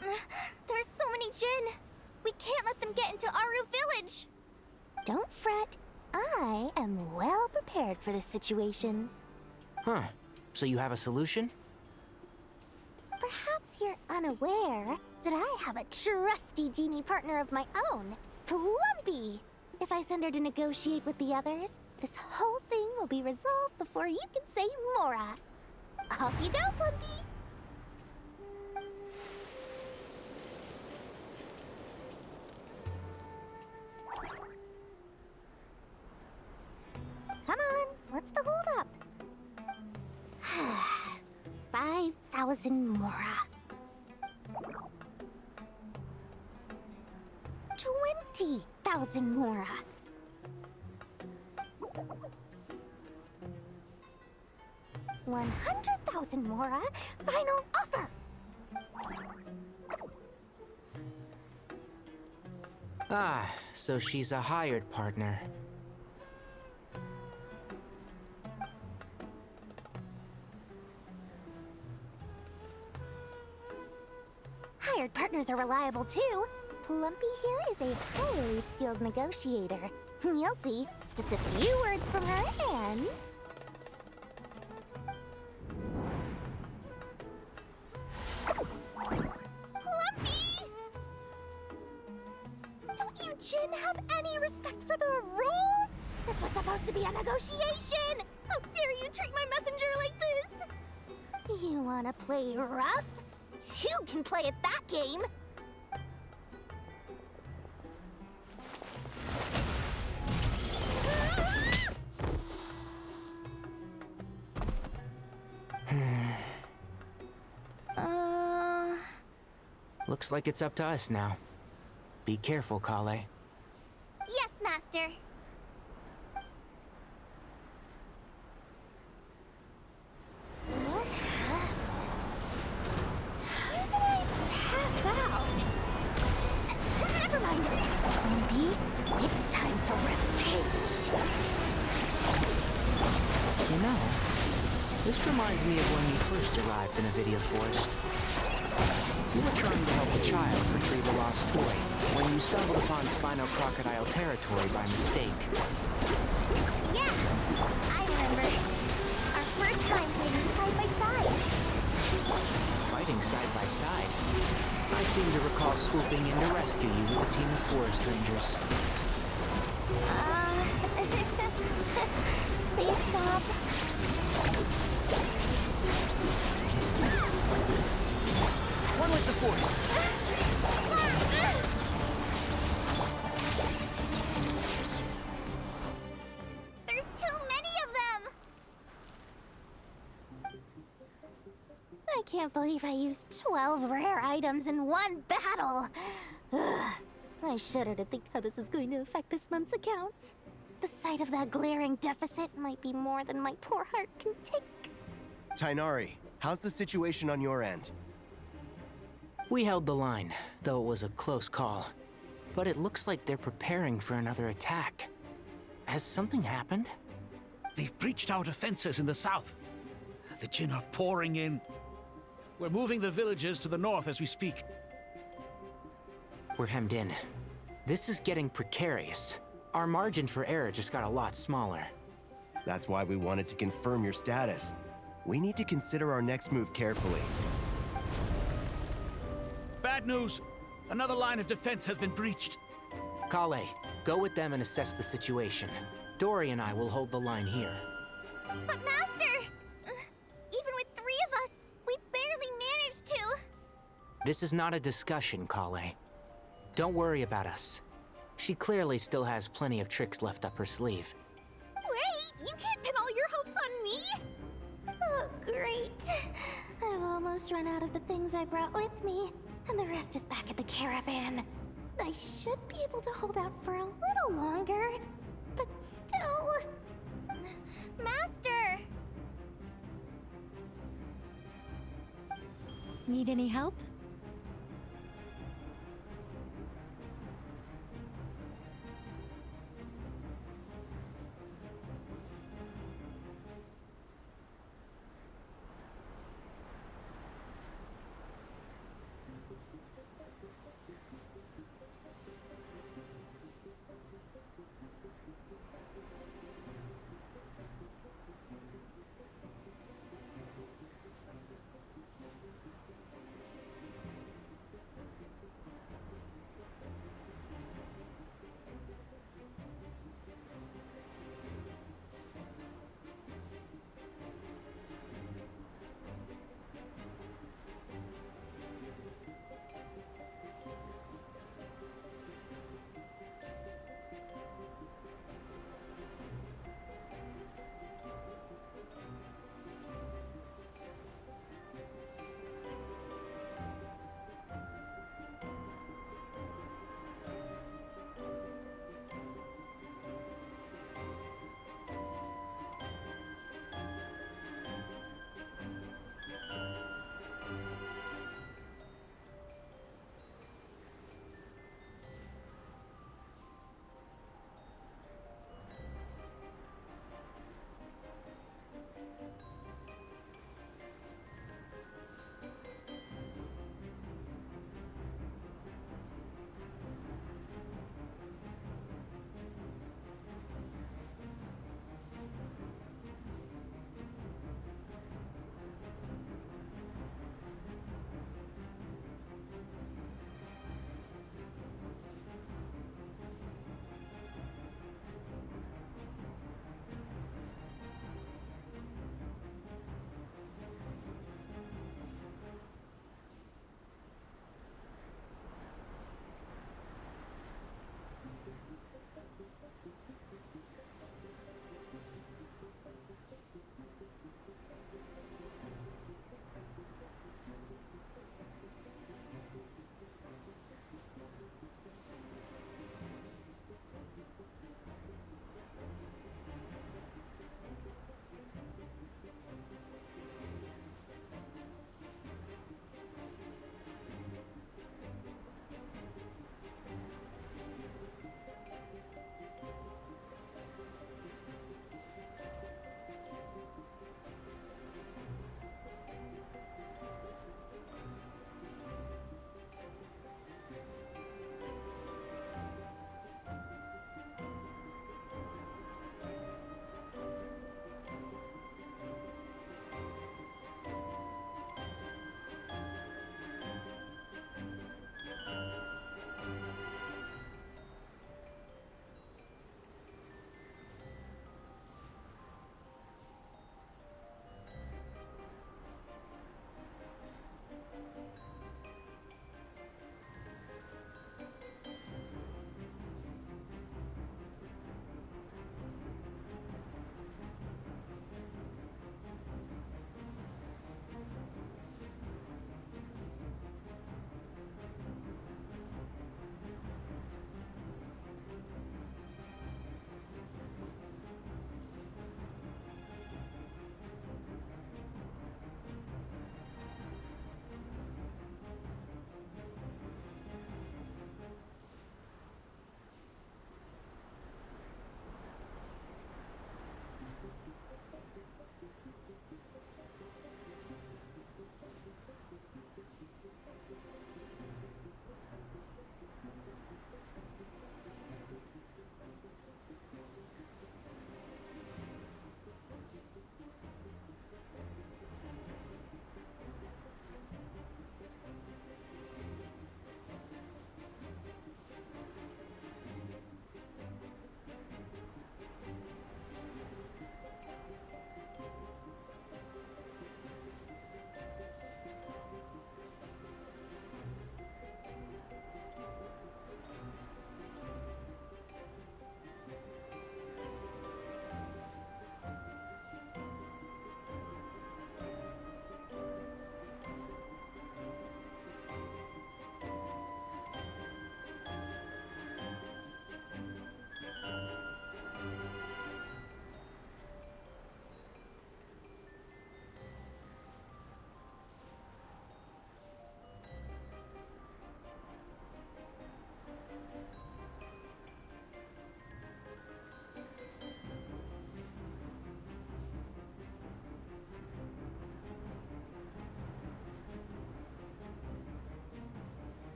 There's so many Jinn. We can't let them get into Aru Village. Don't fret. I am well prepared for this situation. Huh. So you have a solution? Perhaps you're unaware that I have a trusty genie partner of my own, Plumpy. If I send her to negotiate with the others, this whole thing will be resolved before you can say Mora. Off you go, Plumpy. Come on, what's the holdup? 5,000 Mora. 20,000 Mora. 100,000 Mora. Final offer. Ah, so she's a hired partner. Hired partners are reliable too. Plumpy here is a highly skilled negotiator. You'll see. Just a few words from her and... Plumpy! Don't you, Jin, have any respect for the rules? This was supposed to be a negotiation! How dare you treat my messenger like this? You wanna play rough? Two can play at that game! Looks like it's up to us now. Be careful, Kale. Yes, Master. What happened? How did I pass out? Never mind. Maybe it's time for revenge. You know, this reminds me of when you first arrived in a video forest. You were trying to help a child retrieve a lost toy when you stumbled upon Spino Crocodile territory by mistake. Yeah, I remember. Our first time fighting side by side. Fighting side by side? I seem to recall swooping in to rescue you with a team of forest rangers. Please stop. One with the force. There's too many of them. I can't believe I used 12 rare items in one battle. Ugh. I shudder to think how this is going to affect this month's accounts. The sight of that glaring deficit might be more than my poor heart can take. Tainari, how's the situation on your end? We held the line, though it was a close call. But it looks like they're preparing for another attack. Has something happened? They've breached our defenses in the south. The Jin are pouring in. We're moving the villages to the north as we speak. We're hemmed in. This is getting precarious. Our margin for error just got a lot smaller. That's why we wanted to confirm your status. We need to consider our next move carefully. Bad news! Another line of defense has been breached. Kale, go with them and assess the situation. Dory and I will hold the line here. But Master! Even with 3 of us, we barely managed to. This is not a discussion, Kale. Don't worry about us. She clearly still has plenty of tricks left up her sleeve. Wait! You can't pin all your hopes on me! Oh, great. I've almost run out of the things I brought with me, and the rest is back at the caravan. I should be able to hold out for a little longer, but still... Master! Need any help?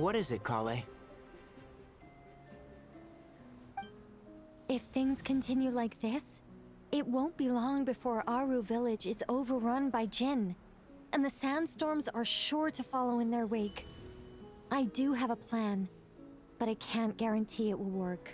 What is it, Kale? If things continue like this, it won't be long before Aru village is overrun by Jinn, and the sandstorms are sure to follow in their wake. I do have a plan, but I can't guarantee it will work.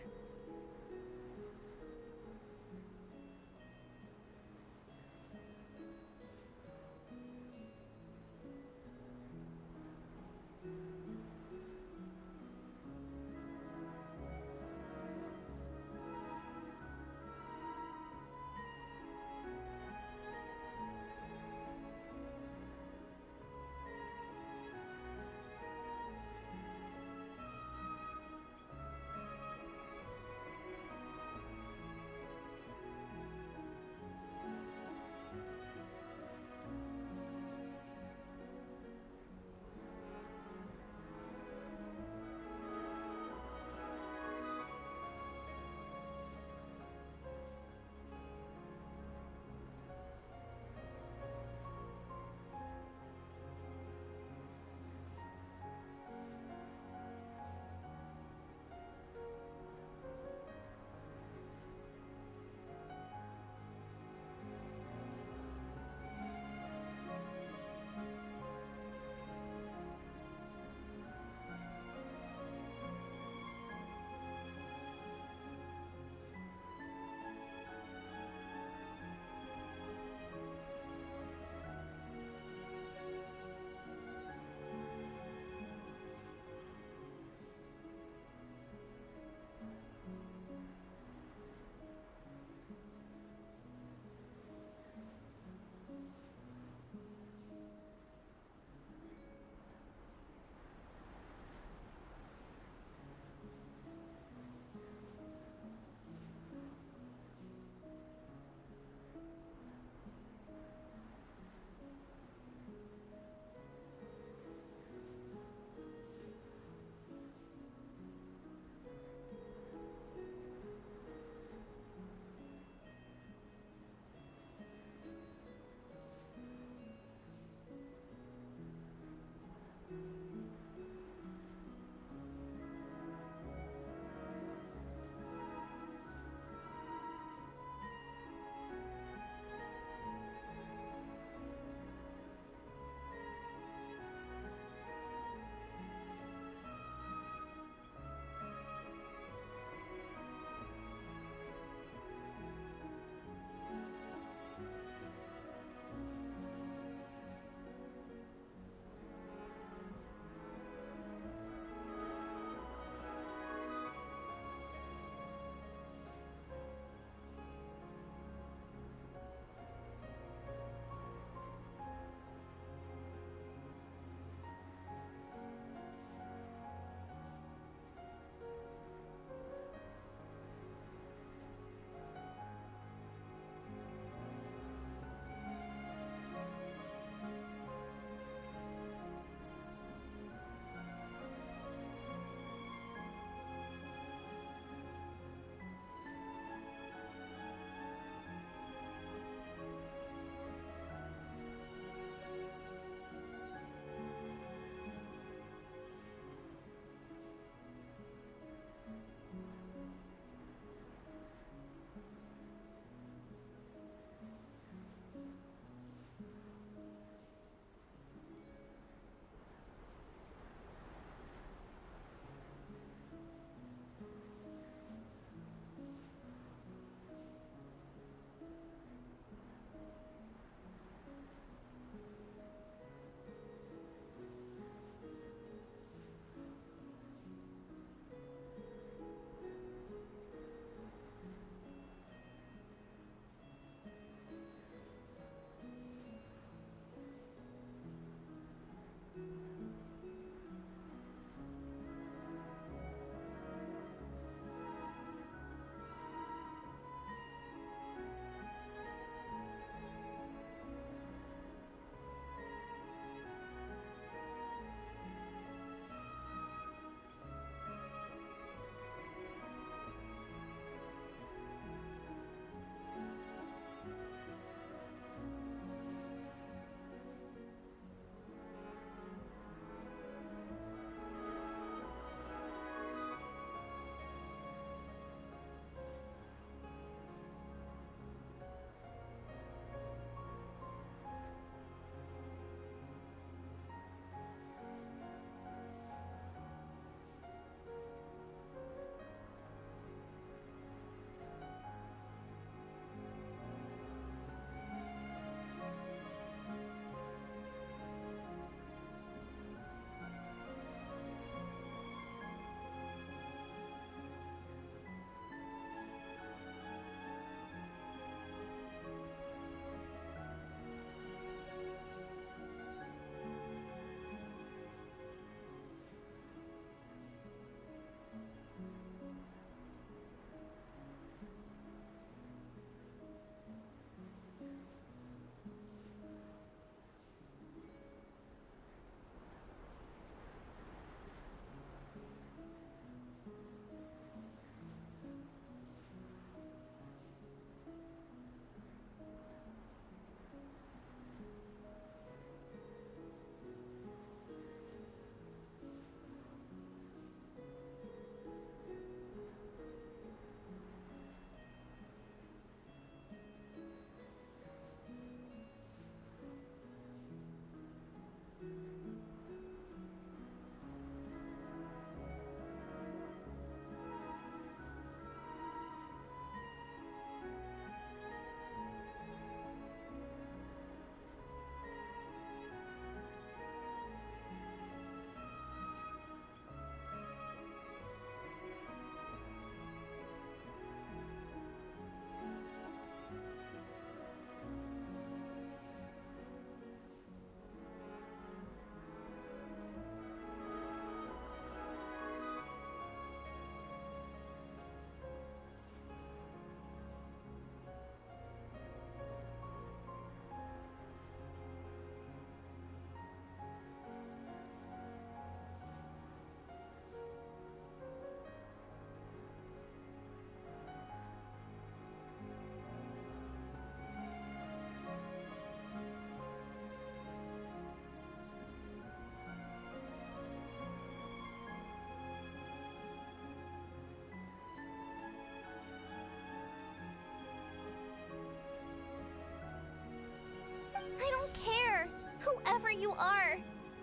you are.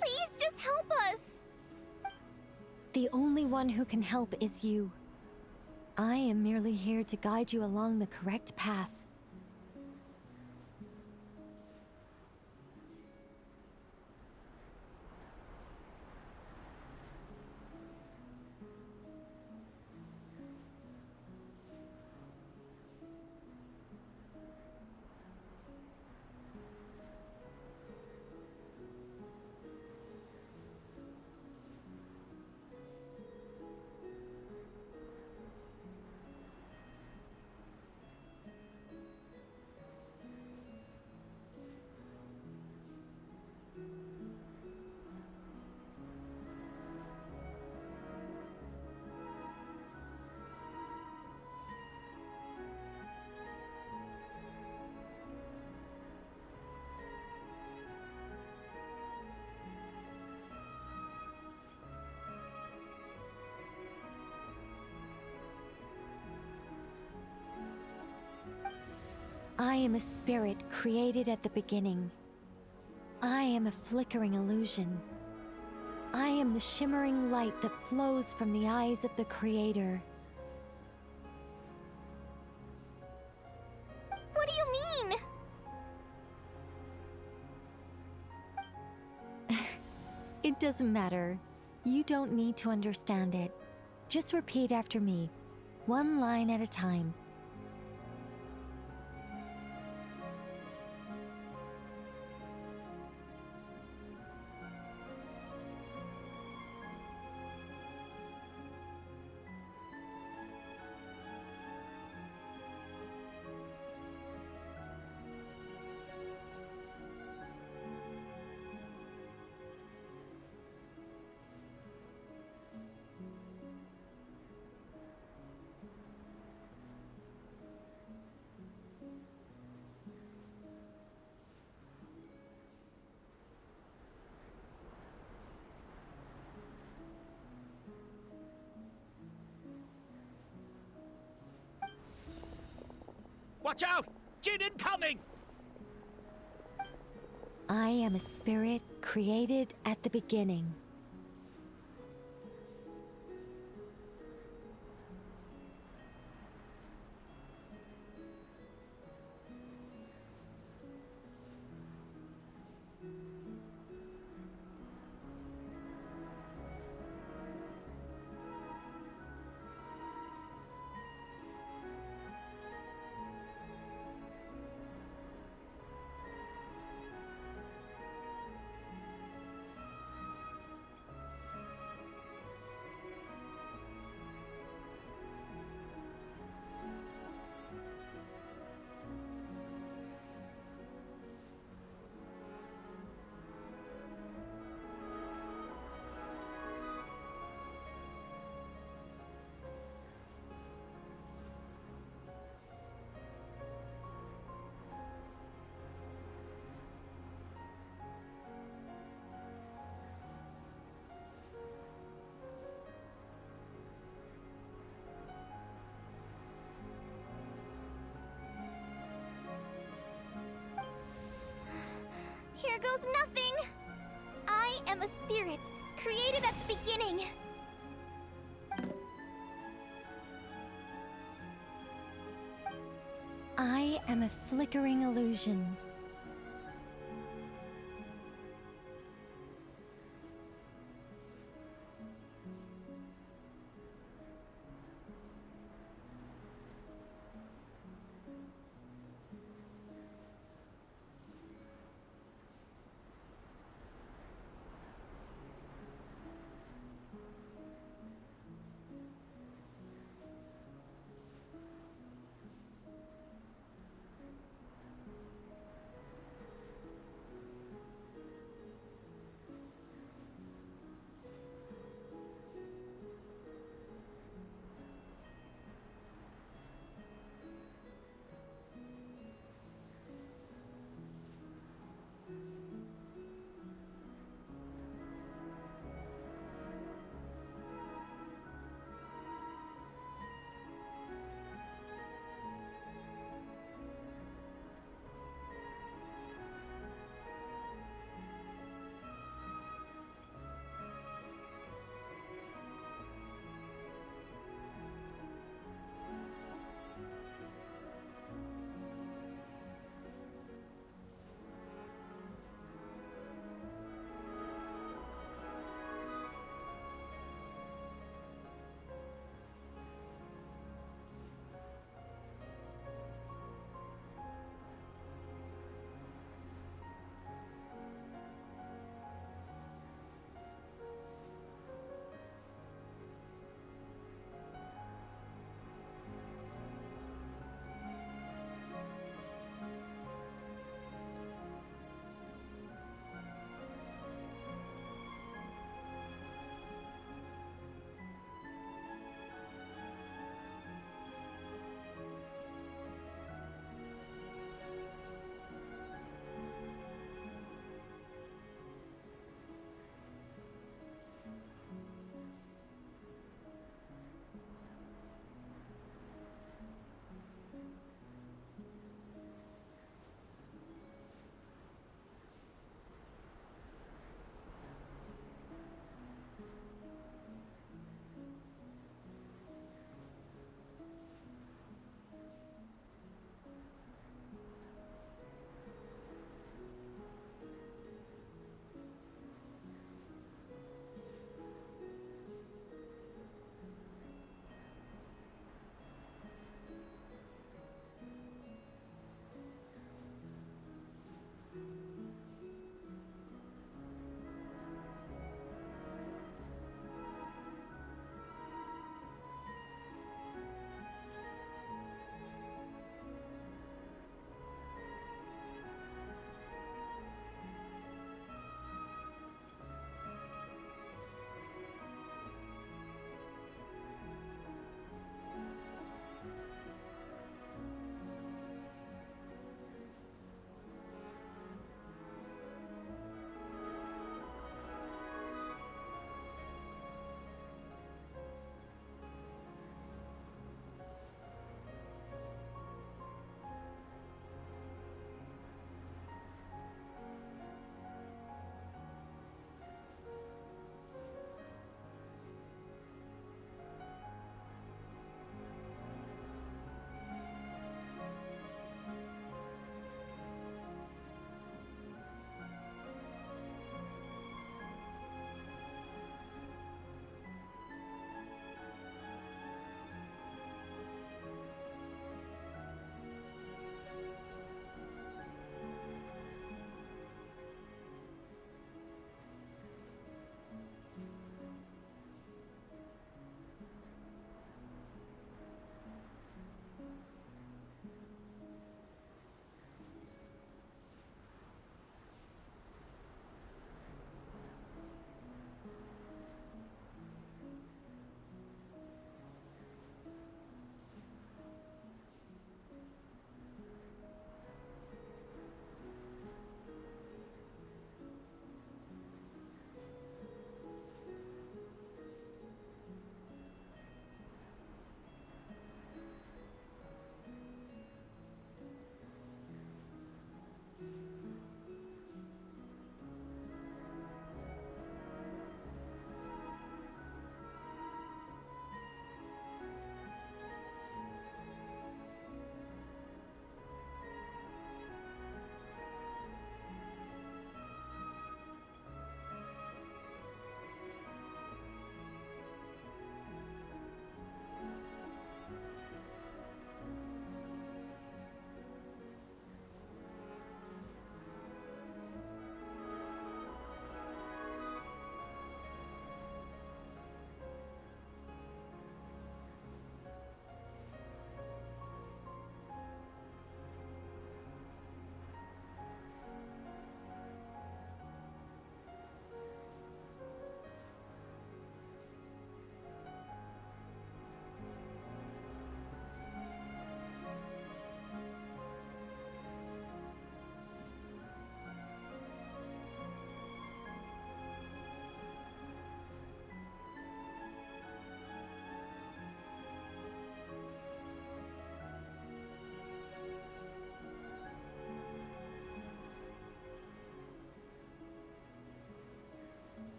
Please just help us. The only one who can help is you. I am merely here to guide you along the correct path. I am a spirit created at the beginning. I am a flickering illusion. I am the shimmering light that flows from the eyes of the Creator. What do you mean? It doesn't matter. You don't need to understand it. Just repeat after me, one line at a time. Watch out! Jin incoming! I am a spirit created at the beginning. Here goes nothing! I am a spirit, created at the beginning. I am a flickering illusion.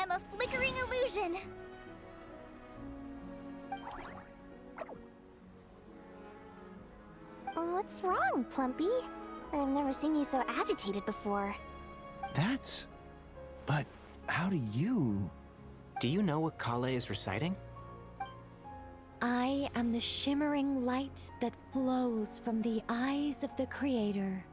am a flickering illusion. What's wrong, Plumpy? I've never seen you so agitated before. But how do you... Do you know what Kale is reciting? I am the shimmering light that flows from the eyes of the Creator.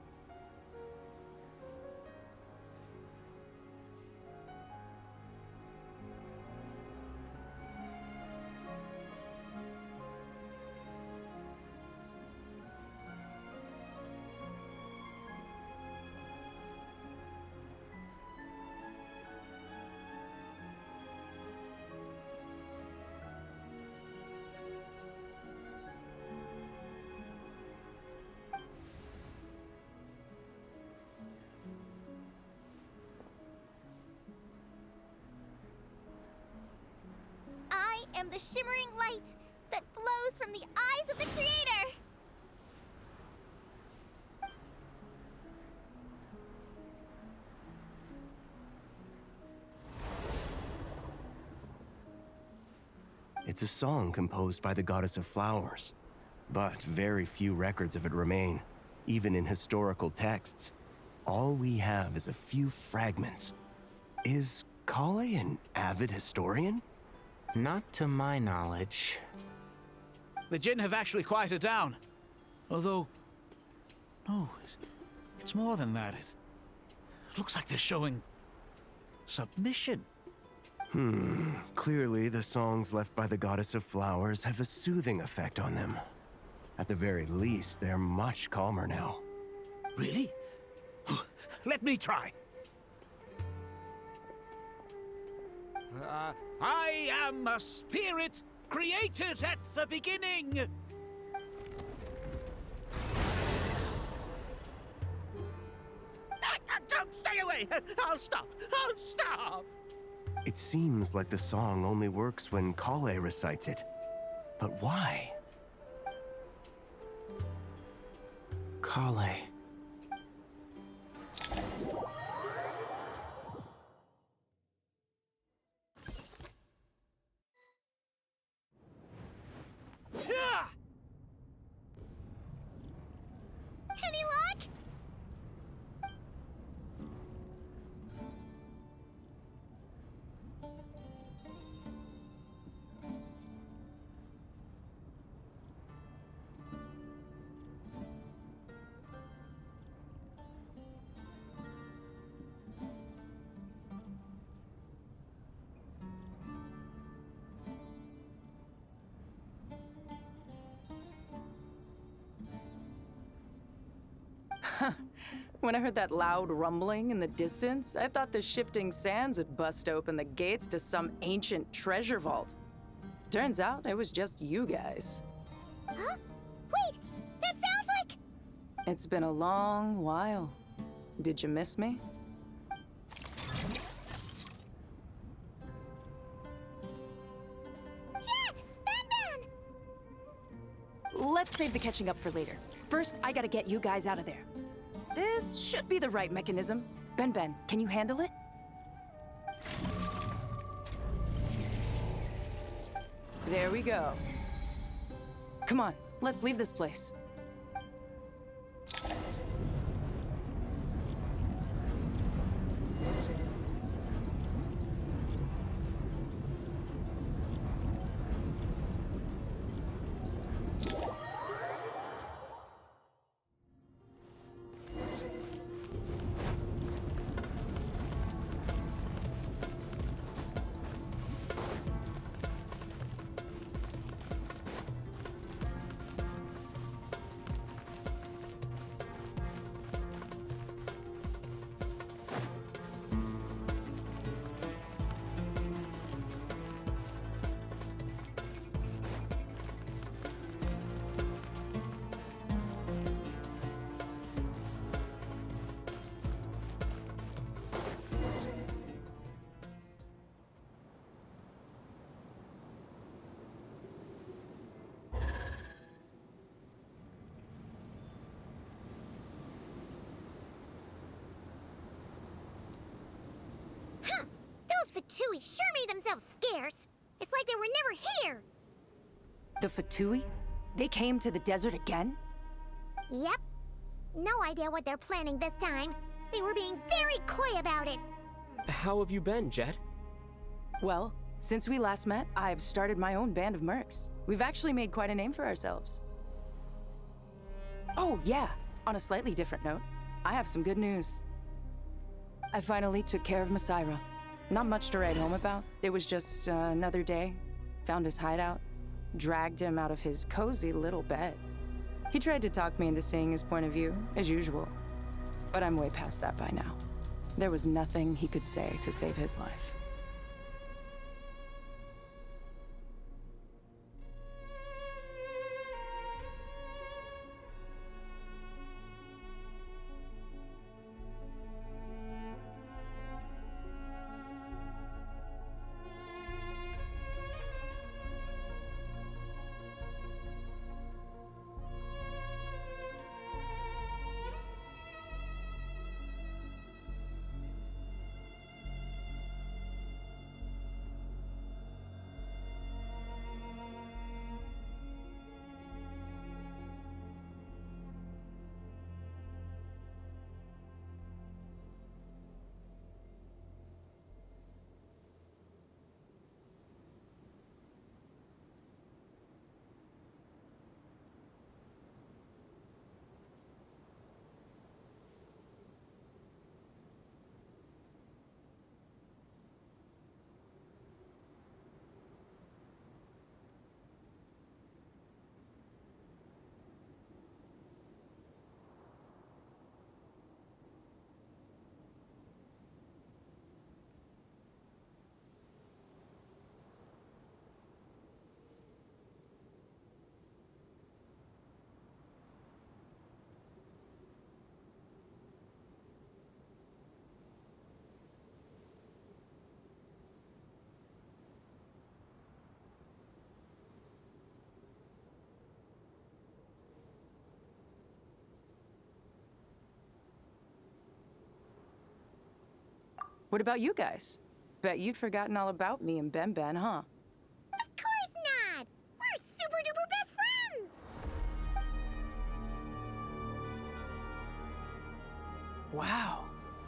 I am the shimmering light that flows from the eyes of the Creator! It's a song composed by the goddess of flowers, but very few records of it remain, even in historical texts. All we have is a few fragments. Is Kale an avid historian? Not to my knowledge. The Jinn have actually quieted down. Although... No, it's more than that. It looks like they're showing... submission. Clearly the songs left by the goddess of flowers have a soothing effect on them. At the very least, they're much calmer now. Really? Let me try. I am a spirit created at the beginning. Don't stay away. I'll stop. I'll stop. It seems like the song only works when Kale recites it. But why? Kale. Any luck? When I heard that loud rumbling in the distance, I thought the shifting sands had bust open the gates to some ancient treasure vault. Turns out it was just you guys. Huh? Wait, that sounds like... It's been a long while. Did you miss me? Jet! Ben! Let's save the catching up for later. First, I gotta get you guys out of there. This should be the right mechanism. Ben, can you handle it? There we go. Come on, let's leave this place. Fatui sure made themselves scarce. It's like they were never here. The Fatui? They came to the desert again? Yep. No idea what they're planning this time. They were being very coy about it. How have you been, Jet? Well, since we last met, I've started my own band of mercs. We've actually made quite a name for ourselves. Oh, yeah. On a slightly different note, I have some good news. I finally took care of Masaira. Not much to write home about. It was just another day. Found his hideout. Dragged him out of his cozy little bed. He tried to talk me into seeing his point of view, as usual. But I'm way past that by now. There was nothing he could say to save his life. What about you guys? Bet you'd forgotten all about me and Ben Ben, huh? Of course not! We're super duper best friends! Wow.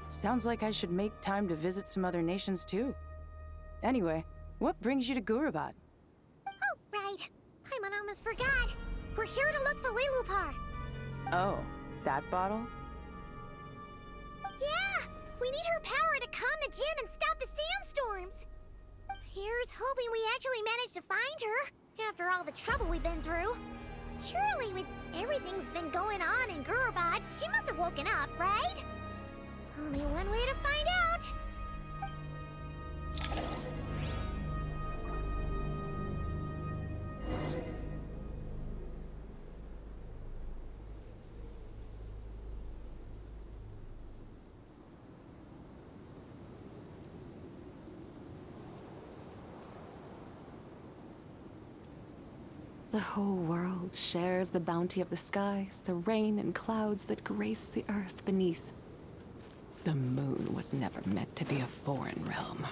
Sounds like I should make time to visit some other nations too. Anyway, what brings you to Gurabad? Oh, right. I almost forgot. We're here to look for Lilupar. Oh, that bottle? Yeah! We need her power to calm the Jinn and stop the sandstorms. Here's hoping we actually manage to find her, after all the trouble we've been through. Surely with everything's been going on in Gurabad, she must have woken up, right? Only one way to find out. The whole world shares the bounty of the skies, the rain and clouds that grace the earth beneath. The moon was never meant to be a foreign realm.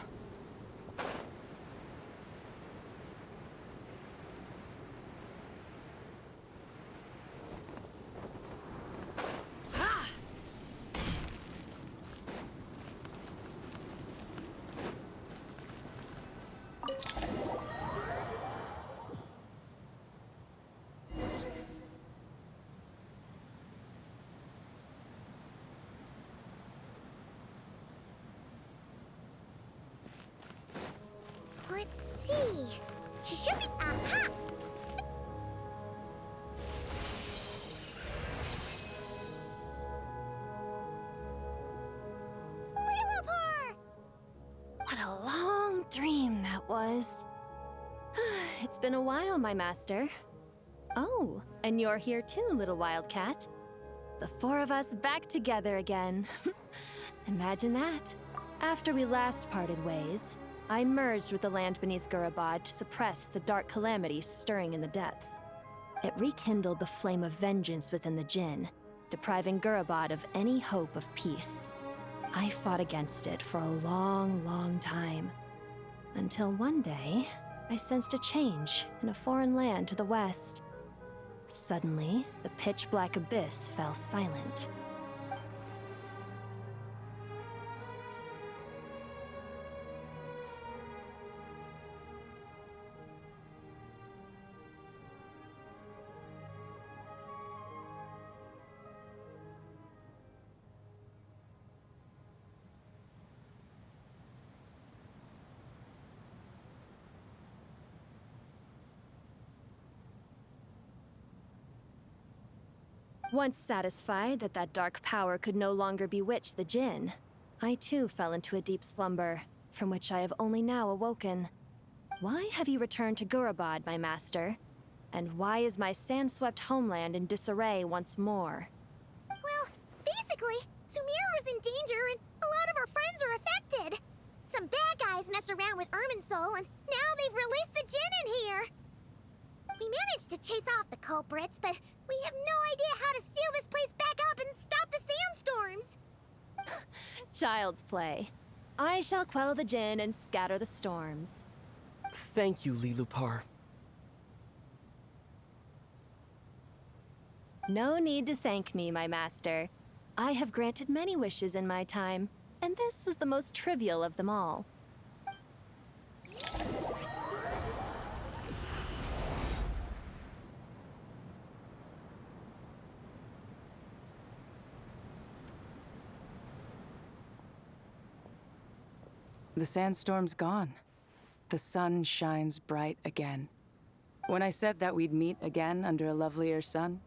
Let's see. She should be. Aha! Lilupar! What a long dream that was. It's been a while, my master. Oh, and you're here too, little wildcat. The four of us back together again. Imagine that. After we last parted ways, I merged with the land beneath Gurabad to suppress the dark calamity stirring in the depths. It rekindled the flame of vengeance within the Jinn, depriving Gurabad of any hope of peace. I fought against it for a long, long time, Until one day, I sensed a change in a foreign land to the west. Suddenly, the pitch-black abyss fell silent. Once satisfied that that dark power could no longer bewitch the Jinn, I too fell into a deep slumber, from which I have only now awoken. Why have you returned to Gurabad, my master? And why is my sand-swept homeland in disarray once more? Well, basically, Sumeru's in danger and a lot of our friends are affected. Some bad guys messed around with Irmin's soul and now they've released the Jinn in here. We managed to chase off the culprits, but we have no idea how to seal this place back up and stop the sandstorms. Child's play. I shall quell the Jinn and scatter the storms. Thank you, Lilupar. No need to thank me, my master. I have granted many wishes in my time, and this was the most trivial of them all. The sandstorm's gone. The sun shines bright again. When I said that we'd meet again under a lovelier sun,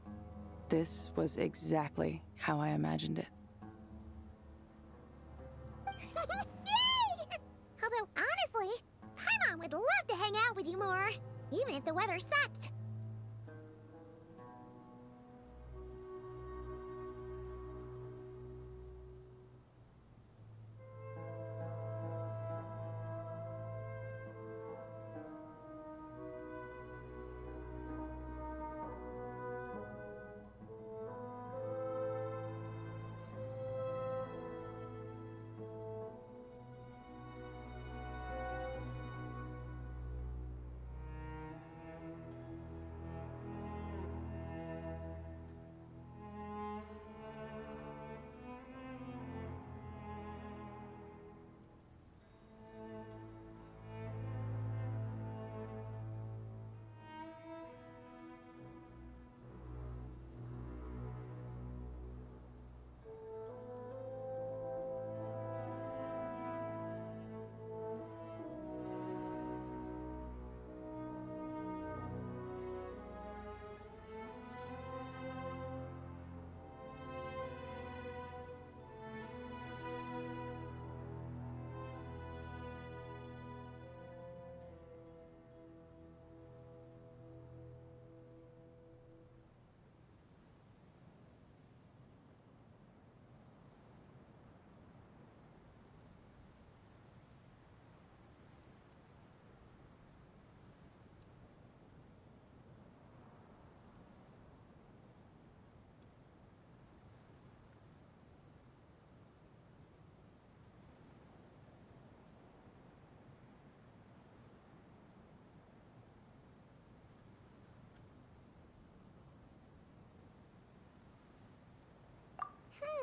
this was exactly how I imagined it. Yay! Although, honestly, Paimon would love to hang out with you more, even if the weather sucked.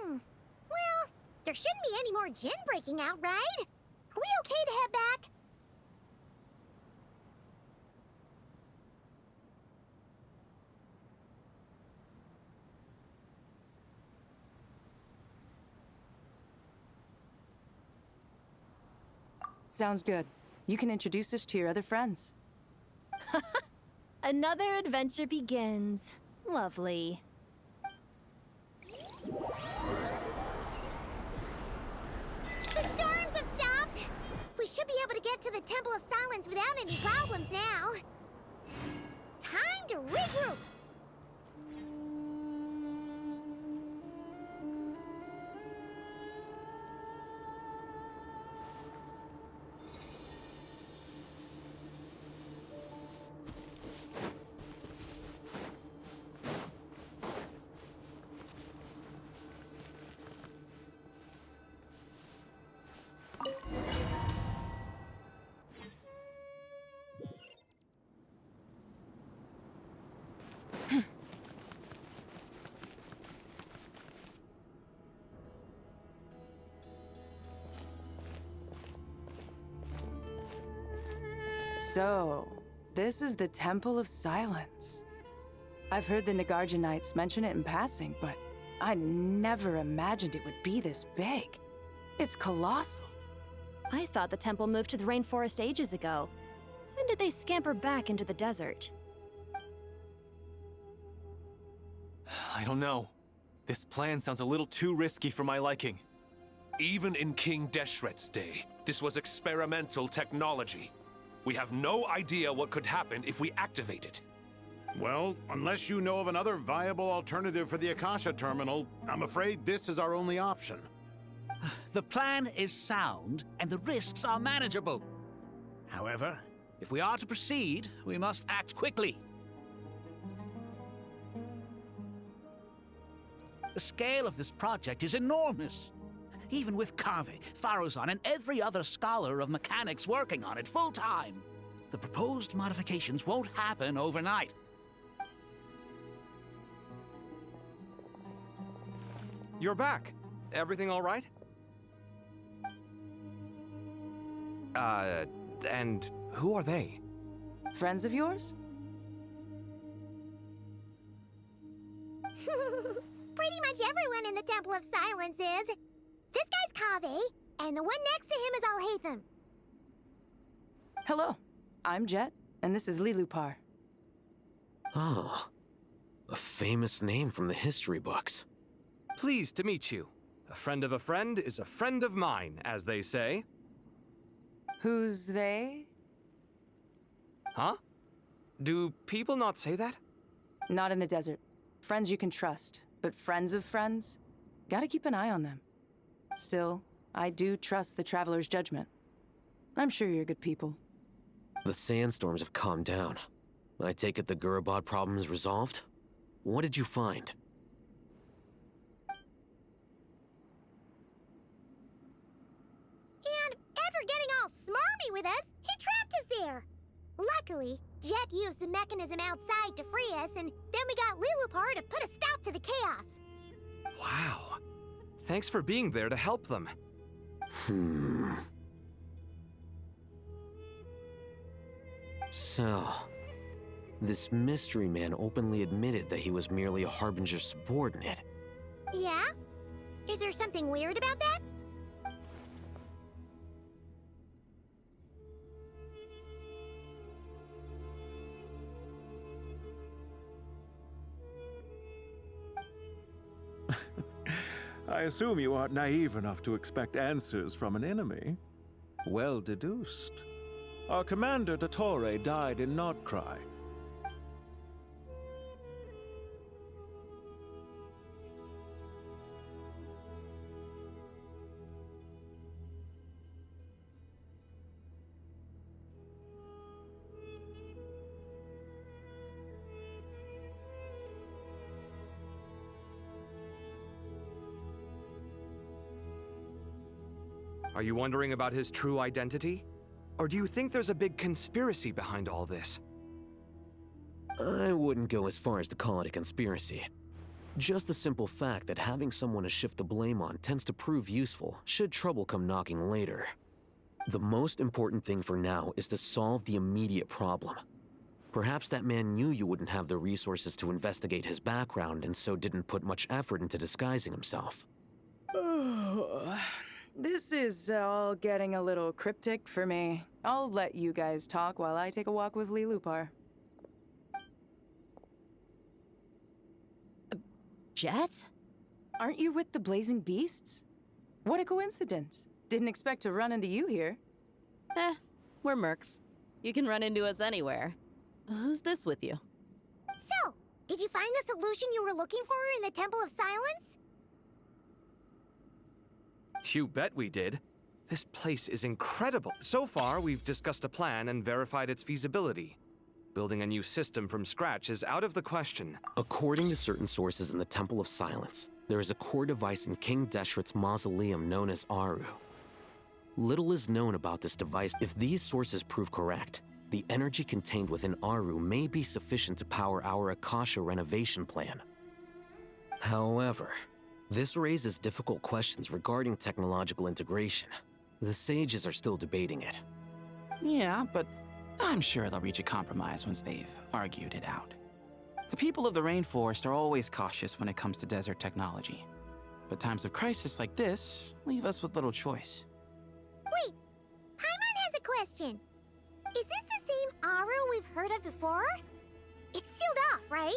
Well, there shouldn't be any more Jinn breaking out, right? Are we okay to head back? Sounds good. You can introduce us to your other friends. Another adventure begins. Lovely. The storms have stopped! We should be able to get to the Temple of Silence without any problems now. Time to regroup! So, this is the Temple of Silence. I've heard the Nagarjanites mention it in passing, but I never imagined it would be this big. It's colossal. I thought the temple moved to the rainforest ages ago. When did they scamper back into the desert? I don't know. This plan sounds a little too risky for my liking. Even in King Deshret's day, this was experimental technology. We have no idea what could happen if we activate it. Well, unless you know of another viable alternative for the Akasha terminal, I'm afraid this is our only option. The plan is sound, and the risks are manageable. However, if we are to proceed, we must act quickly. The scale of this project is enormous. Even with Kaveh, Faruzan, and every other scholar of mechanics working on it full-time, the proposed modifications won't happen overnight. You're back. Everything all right? And who are they? Friends of yours? Pretty much everyone in the Temple of Silence is. This guy's Kaveh, and the one next to him is Alhaitham. Hello, I'm Jet, and this is Lilupar. Oh, a famous name from the history books. Pleased to meet you. A friend of a friend is a friend of mine, as they say. Who's they? Huh? Do people not say that? Not in the desert. Friends you can trust, but friends of friends? Gotta keep an eye on them. Still, I do trust the Traveler's judgment. I'm sure you're good people. The sandstorms have calmed down. I take it the Gurabad problem is resolved? What did you find? And after getting all smarmy with us, he trapped us there. Luckily, Jet used the mechanism outside to free us, and then we got Lilupar to put a stop to the chaos. Wow. Thanks for being there to help them. So, this mystery man openly admitted that he was merely a Harbinger subordinate. Yeah? Is there something weird about that? I assume you aren't naive enough to expect answers from an enemy. Well deduced. Our commander, Dottore, died in Nordcry. Are you wondering about his true identity? Or do you think there's a big conspiracy behind all this? I wouldn't go as far as to call it a conspiracy. Just the simple fact that having someone to shift the blame on tends to prove useful should trouble come knocking later. The most important thing for now is to solve the immediate problem. Perhaps that man knew you wouldn't have the resources to investigate his background and so didn't put much effort into disguising himself. This is all getting a little cryptic for me. I'll let you guys talk while I take a walk with Lilupar. Jet? Aren't you with the Blazing Beasts? What a coincidence. Didn't expect to run into you here. We're mercs. You can run into us anywhere. Who's this with you? So, did you find the solution you were looking for in the Temple of Silence? You bet we did. This place is incredible. So far, we've discussed a plan and verified its feasibility. Building a new system from scratch is out of the question. According to certain sources in the Temple of Silence, there is a core device in King Deshret's mausoleum known as Aru. Little is known about this device. If these sources prove correct, the energy contained within Aru may be sufficient to power our Akasha renovation plan. However, this raises difficult questions regarding technological integration. The sages are still debating it. Yeah, but I'm sure they'll reach a compromise once they've argued it out. The people of the rainforest are always cautious when it comes to desert technology. But times of crisis like this leave us with little choice. Wait, Paimon has a question. Is this the same Aru we've heard of before? It's sealed off, right?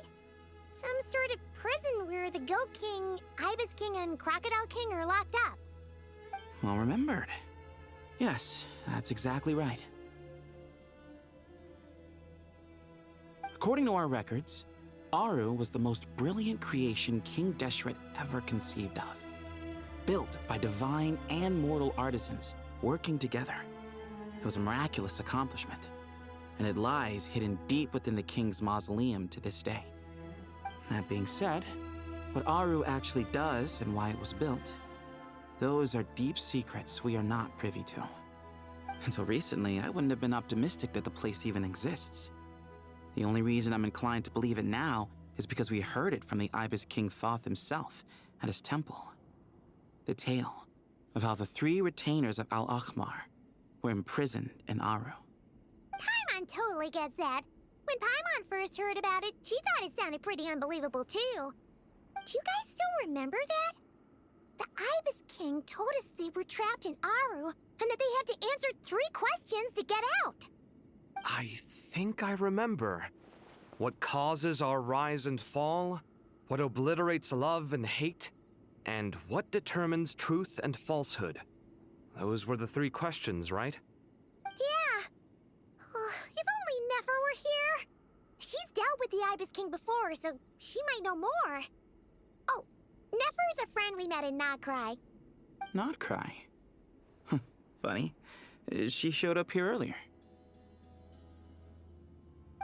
Some sort of prison where the Goat King, Ibis King, and Crocodile King are locked up. Well remembered. Yes, that's exactly right. According to our records, Aru was the most brilliant creation King Deshret ever conceived of. Built by divine and mortal artisans working together. It was a miraculous accomplishment, and it lies hidden deep within the king's mausoleum to this day. That being said, what Aru actually does and why it was built, those are deep secrets we are not privy to. Until recently, I wouldn't have been optimistic that the place even exists. The only reason I'm inclined to believe it now is because we heard it from the Ibis King Thoth himself at his temple. The tale of how the 3 retainers of Al-Akhmar were imprisoned in Aru. Paimon totally gets that. When Paimon first heard about it, she thought it sounded pretty unbelievable too. Do you guys still remember that? The Ibis King told us they were trapped in Aru and that they had to answer 3 questions to get out. I think I remember. What causes our rise and fall? What obliterates love and hate? And what determines truth and falsehood? Those were the 3 questions, right? Yeah. If only Nefer were here. She's dealt with the Ibis King before, so she might know more. Oh, Nefer's a friend we met in Nodcry. Nodcry? Funny. She showed up here earlier.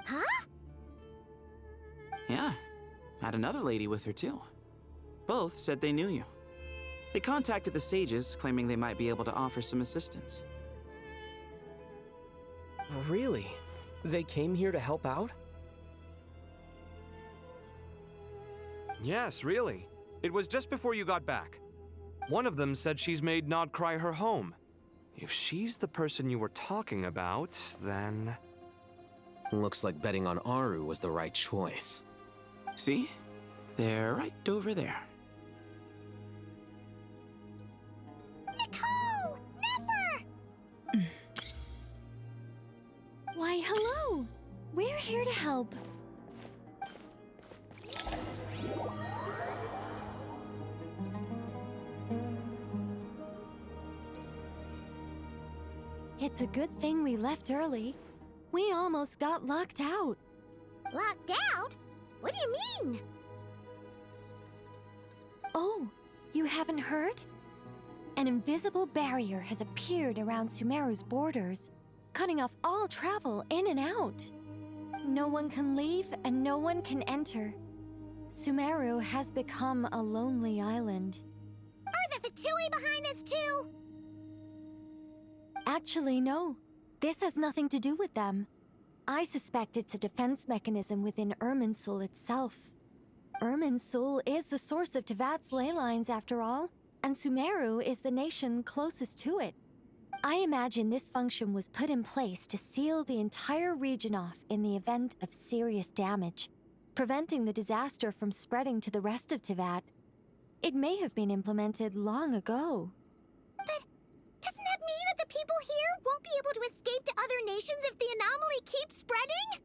Huh? Yeah. Had another lady with her too. Both said they knew you. They contacted the sages, claiming they might be able to offer some assistance. Really? They came here to help out? Yes, really. It was just before you got back. One of them said she's made Nodcry her home. If she's the person you were talking about, then... Looks like betting on Aru was the right choice. See? They're right over there. Nicole! Nefer! Why, hello! We're here to help. It's a good thing we left early. We almost got locked out. Locked out? What do you mean? Oh, you haven't heard? An invisible barrier has appeared around Sumeru's borders, cutting off all travel in and out. No one can leave and no one can enter. Sumeru has become a lonely island. Are the Fatui behind this too? Actually, no. This has nothing to do with them. I suspect it's a defense mechanism within Irminsul itself. Irminsul is the source of Tevat's ley lines, after all, and Sumeru is the nation closest to it. I imagine this function was put in place to seal the entire region off in the event of serious damage, preventing the disaster from spreading to the rest of Tevat. It may have been implemented long ago. But doesn't that mean that the people here won't be able to escape to other nations if the anomaly keeps spreading?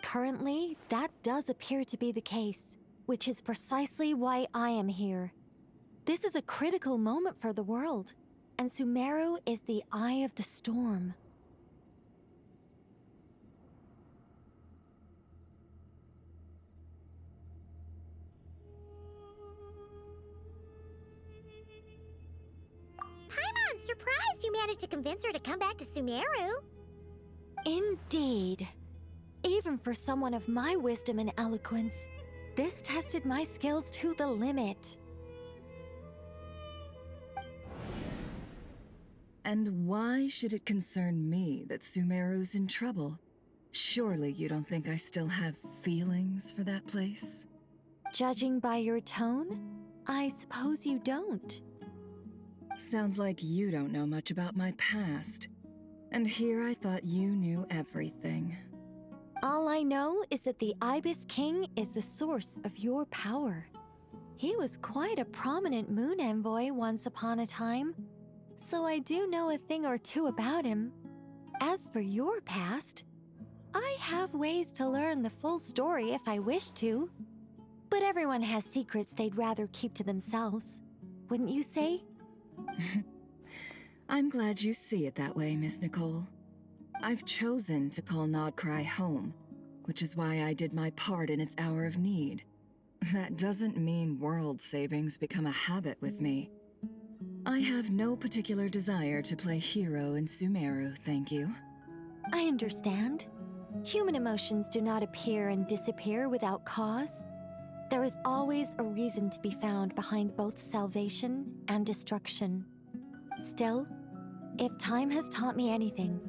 Currently, that does appear to be the case, which is precisely why I am here. This is a critical moment for the world, and Sumeru is the eye of the storm. Paimon's surprised you managed to convince her to come back to Sumeru. Indeed. Even for someone of my wisdom and eloquence, this tested my skills to the limit. And why should it concern me that Sumeru's in trouble? Surely you don't think I still have feelings for that place? Judging by your tone, I suppose you don't. Sounds like you don't know much about my past. And here I thought you knew everything. All I know is that the Ibis King is the source of your power. He was quite a prominent moon envoy once upon a time, so I do know a thing or two about him. As for your past, I have ways to learn the full story if I wish to. But everyone has secrets they'd rather keep to themselves, wouldn't you say? I'm glad you see it that way, Miss Nicole. I've chosen to call Nodcry home, which is why I did my part in its hour of need. That doesn't mean world savings become a habit with me. I have no particular desire to play hero in Sumeru, thank you. I understand. Human emotions do not appear and disappear without cause. There is always a reason to be found behind both salvation and destruction. Still, if time has taught me anything,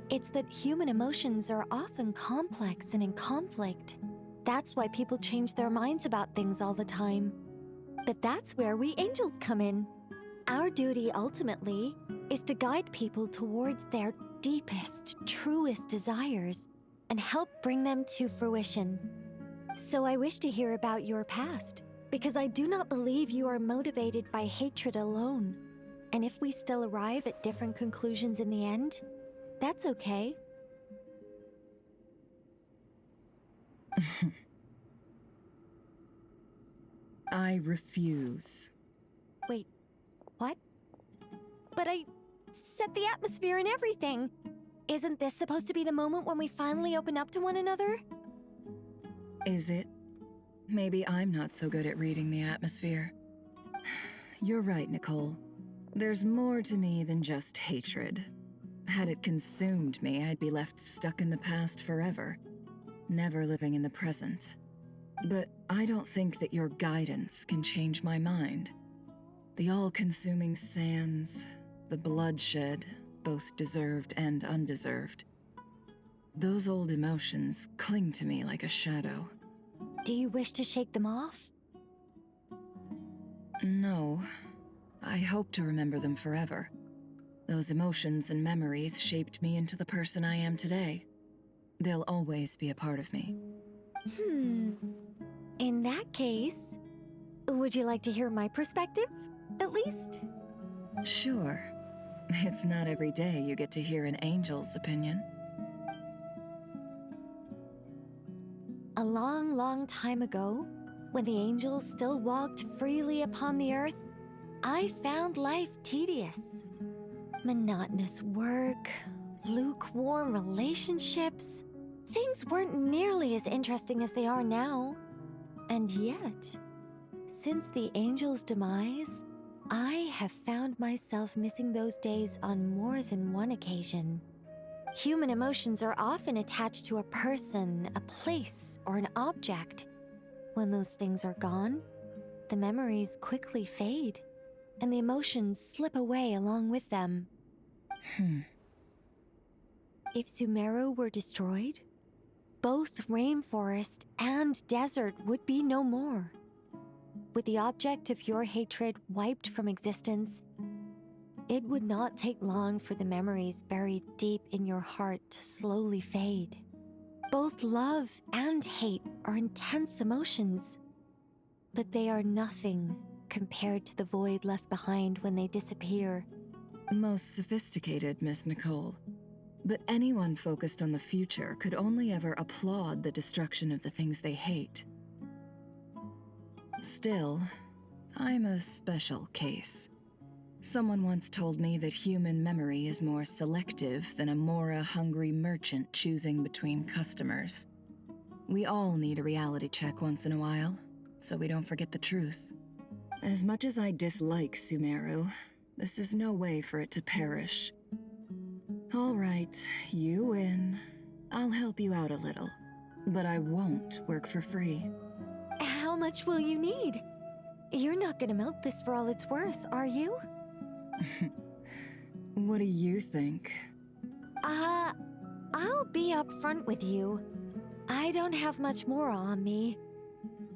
it's that human emotions are often complex and in conflict. That's why people change their minds about things all the time. But that's where we angels come in. Our duty, ultimately, is to guide people towards their deepest, truest desires and help bring them to fruition. So I wish to hear about your past, because I do not believe you are motivated by hatred alone. And if we still arrive at different conclusions in the end, that's okay. I refuse. Wait, what? But I set the atmosphere and everything. Isn't this supposed to be the moment when we finally open up to one another? Is it? Maybe I'm not so good at reading the atmosphere. You're right, Nicole. There's more to me than just hatred. Had it consumed me, I'd be left stuck in the past forever, never living in the present. But I don't think that your guidance can change my mind. The all-consuming sands, the bloodshed, both deserved and undeserved. Those old emotions cling to me like a shadow. Do you wish to shake them off? No. I hope to remember them forever. Those emotions and memories shaped me into the person I am today. They'll always be a part of me. In that case, would you like to hear my perspective, at least? Sure. It's not every day you get to hear an angel's opinion. A long, long time ago, when the angels still walked freely upon the earth, I found life tedious. Monotonous work, lukewarm relationships. Things weren't nearly as interesting as they are now. And yet, since the angels' demise, I have found myself missing those days on more than one occasion. Human emotions are often attached to a person, a place, or an object. When those things are gone, the memories quickly fade, and the emotions slip away along with them. If Sumeru were destroyed, both rainforest and desert would be no more. With the object of your hatred wiped from existence, it would not take long for the memories buried deep in your heart to slowly fade. Both love and hate are intense emotions, but they are nothing compared to the void left behind when they disappear. Most sophisticated, Miss Nicole. But anyone focused on the future could only ever applaud the destruction of the things they hate. Still, I'm a special case. Someone once told me that human memory is more selective than a Mora-hungry merchant choosing between customers. We all need a reality check once in a while, so we don't forget the truth. As much as I dislike Sumeru, this is no way for it to perish. All right, you win. I'll help you out a little, but I won't work for free. How much will you need? You're not gonna milk this for all it's worth, are you? What do you think? I'll be upfront with you. I don't have much more on me.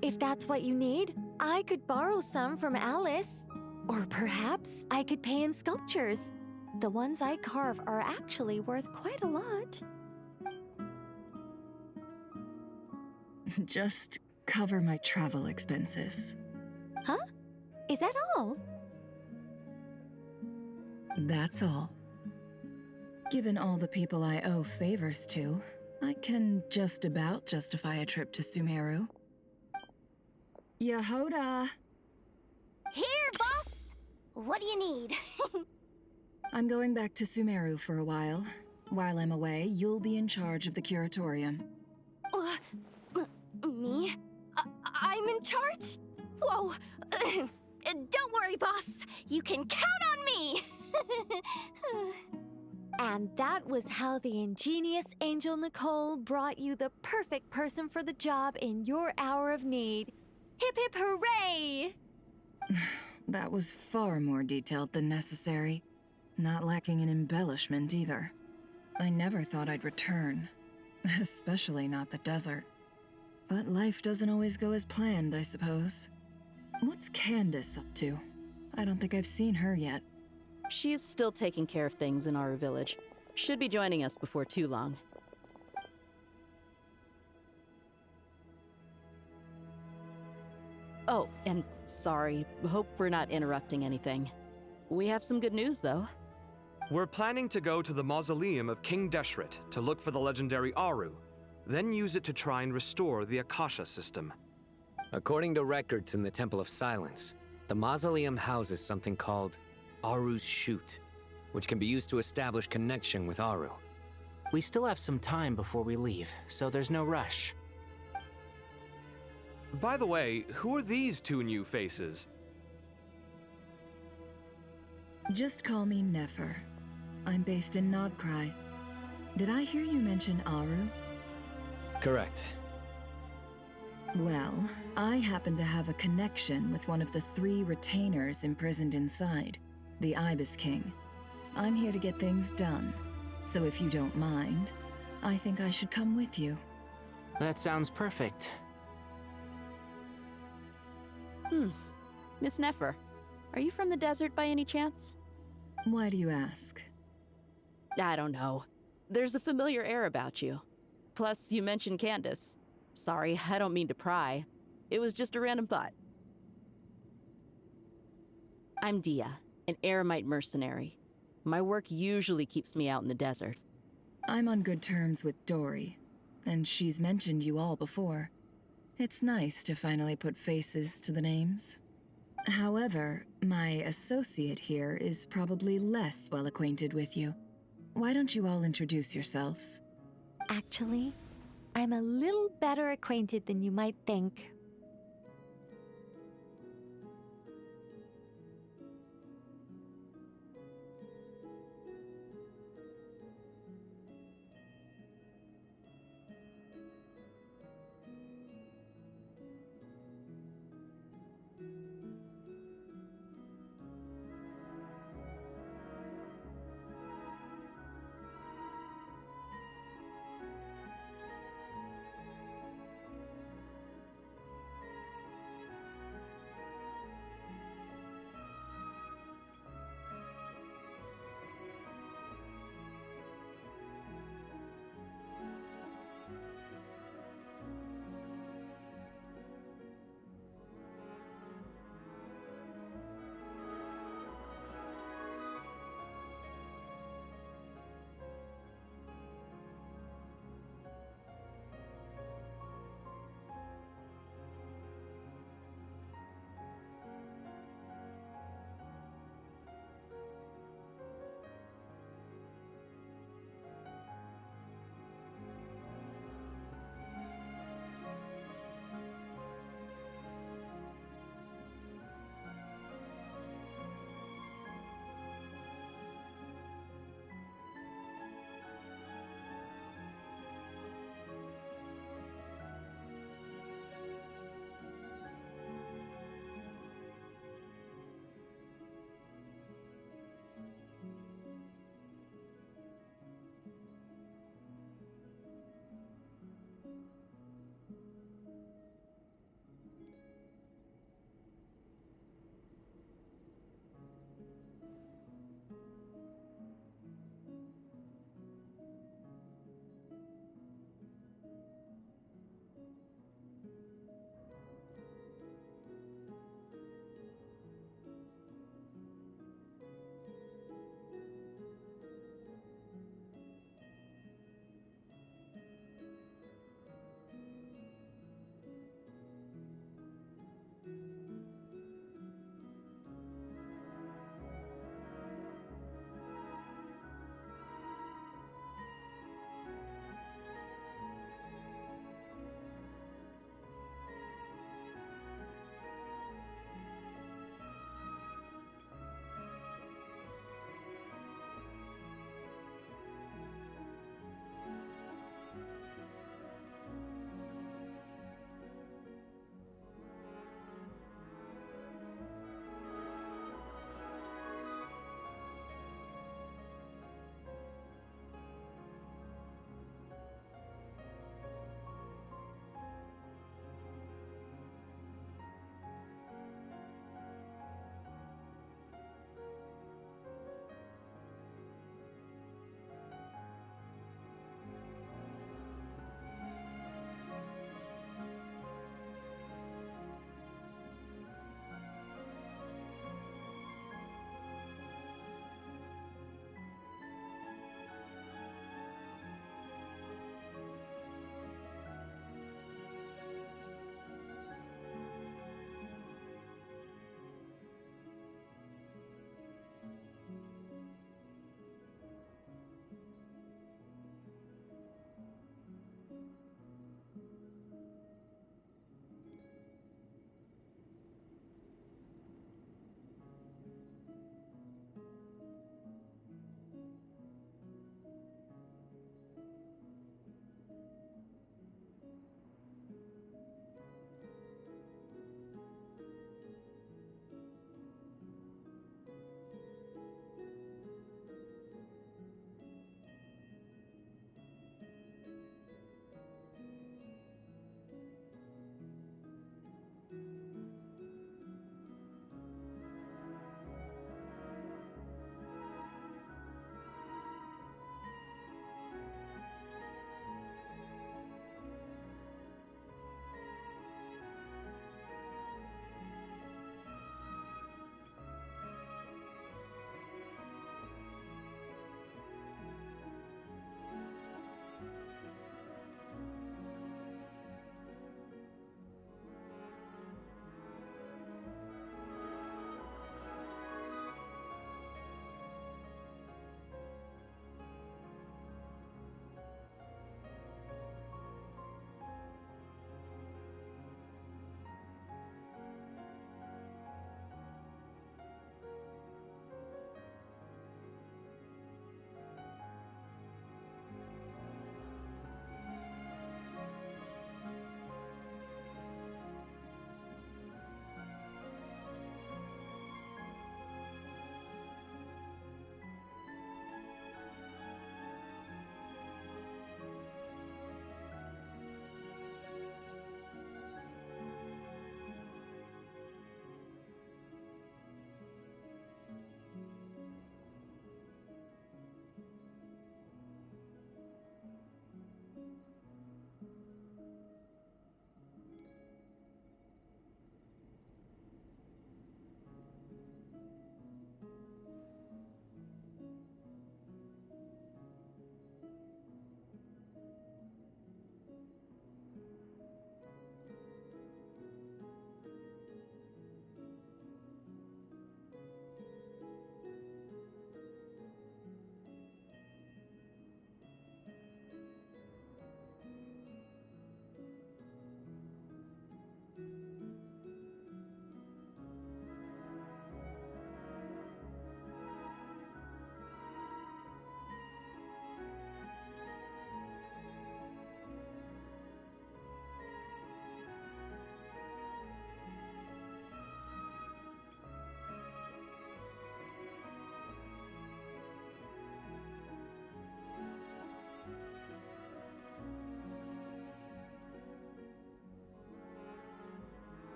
If that's what you need, I could borrow some from Alice. Or perhaps I could pay in sculptures. The ones I carve are actually worth quite a lot. Just cover my travel expenses. Huh? Is that all? That's all. Given all the people I owe favors to, I can just about justify a trip to Sumeru. Yehoda! Here, boss! What do you need? I'm going back to Sumeru for a while. While I'm away, you'll be in charge of the curatorium. Me? I'm in charge? Whoa. Don't worry, boss. You can count on me. And that was how the ingenious Angel Nicole brought you the perfect person for the job in your hour of need. Hip hip hooray! That was far more detailed than necessary. Not lacking in embellishment either. I never thought I'd return. Especially not the desert. But life doesn't always go as planned, I suppose. What's Candace up to? I don't think I've seen her yet. She is still taking care of things in our village. Should be joining us before too long. Oh, and sorry. Hope we're not interrupting anything. We have some good news, though. We're planning to go to the mausoleum of King Deshret to look for the legendary Aru, then use it to try and restore the Akasha system. According to records in the Temple of Silence, the mausoleum houses something called Aru's Chute, which can be used to establish connection with Aru. We still have some time before we leave, so there's no rush. By the way, who are these two new faces? Just call me Nefer. I'm based in Nodcry. Did I hear you mention Aru? Correct. Well, I happen to have a connection with one of the 3 retainers imprisoned inside, the Ibis King. I'm here to get things done, so if you don't mind, I think I should come with you. That sounds perfect. Miss Nefer, are you from the desert by any chance? Why do you ask? I don't know. There's a familiar air about you. Plus, you mentioned Candace. Sorry, I don't mean to pry. It was just a random thought. I'm Dia, an eremite mercenary. My work usually keeps me out in the desert. I'm on good terms with Dory, and she's mentioned you all before. It's nice to finally put faces to the names. However, my associate here is probably less well acquainted with you. Why don't you all introduce yourselves? Actually, I'm a little better acquainted than you might think.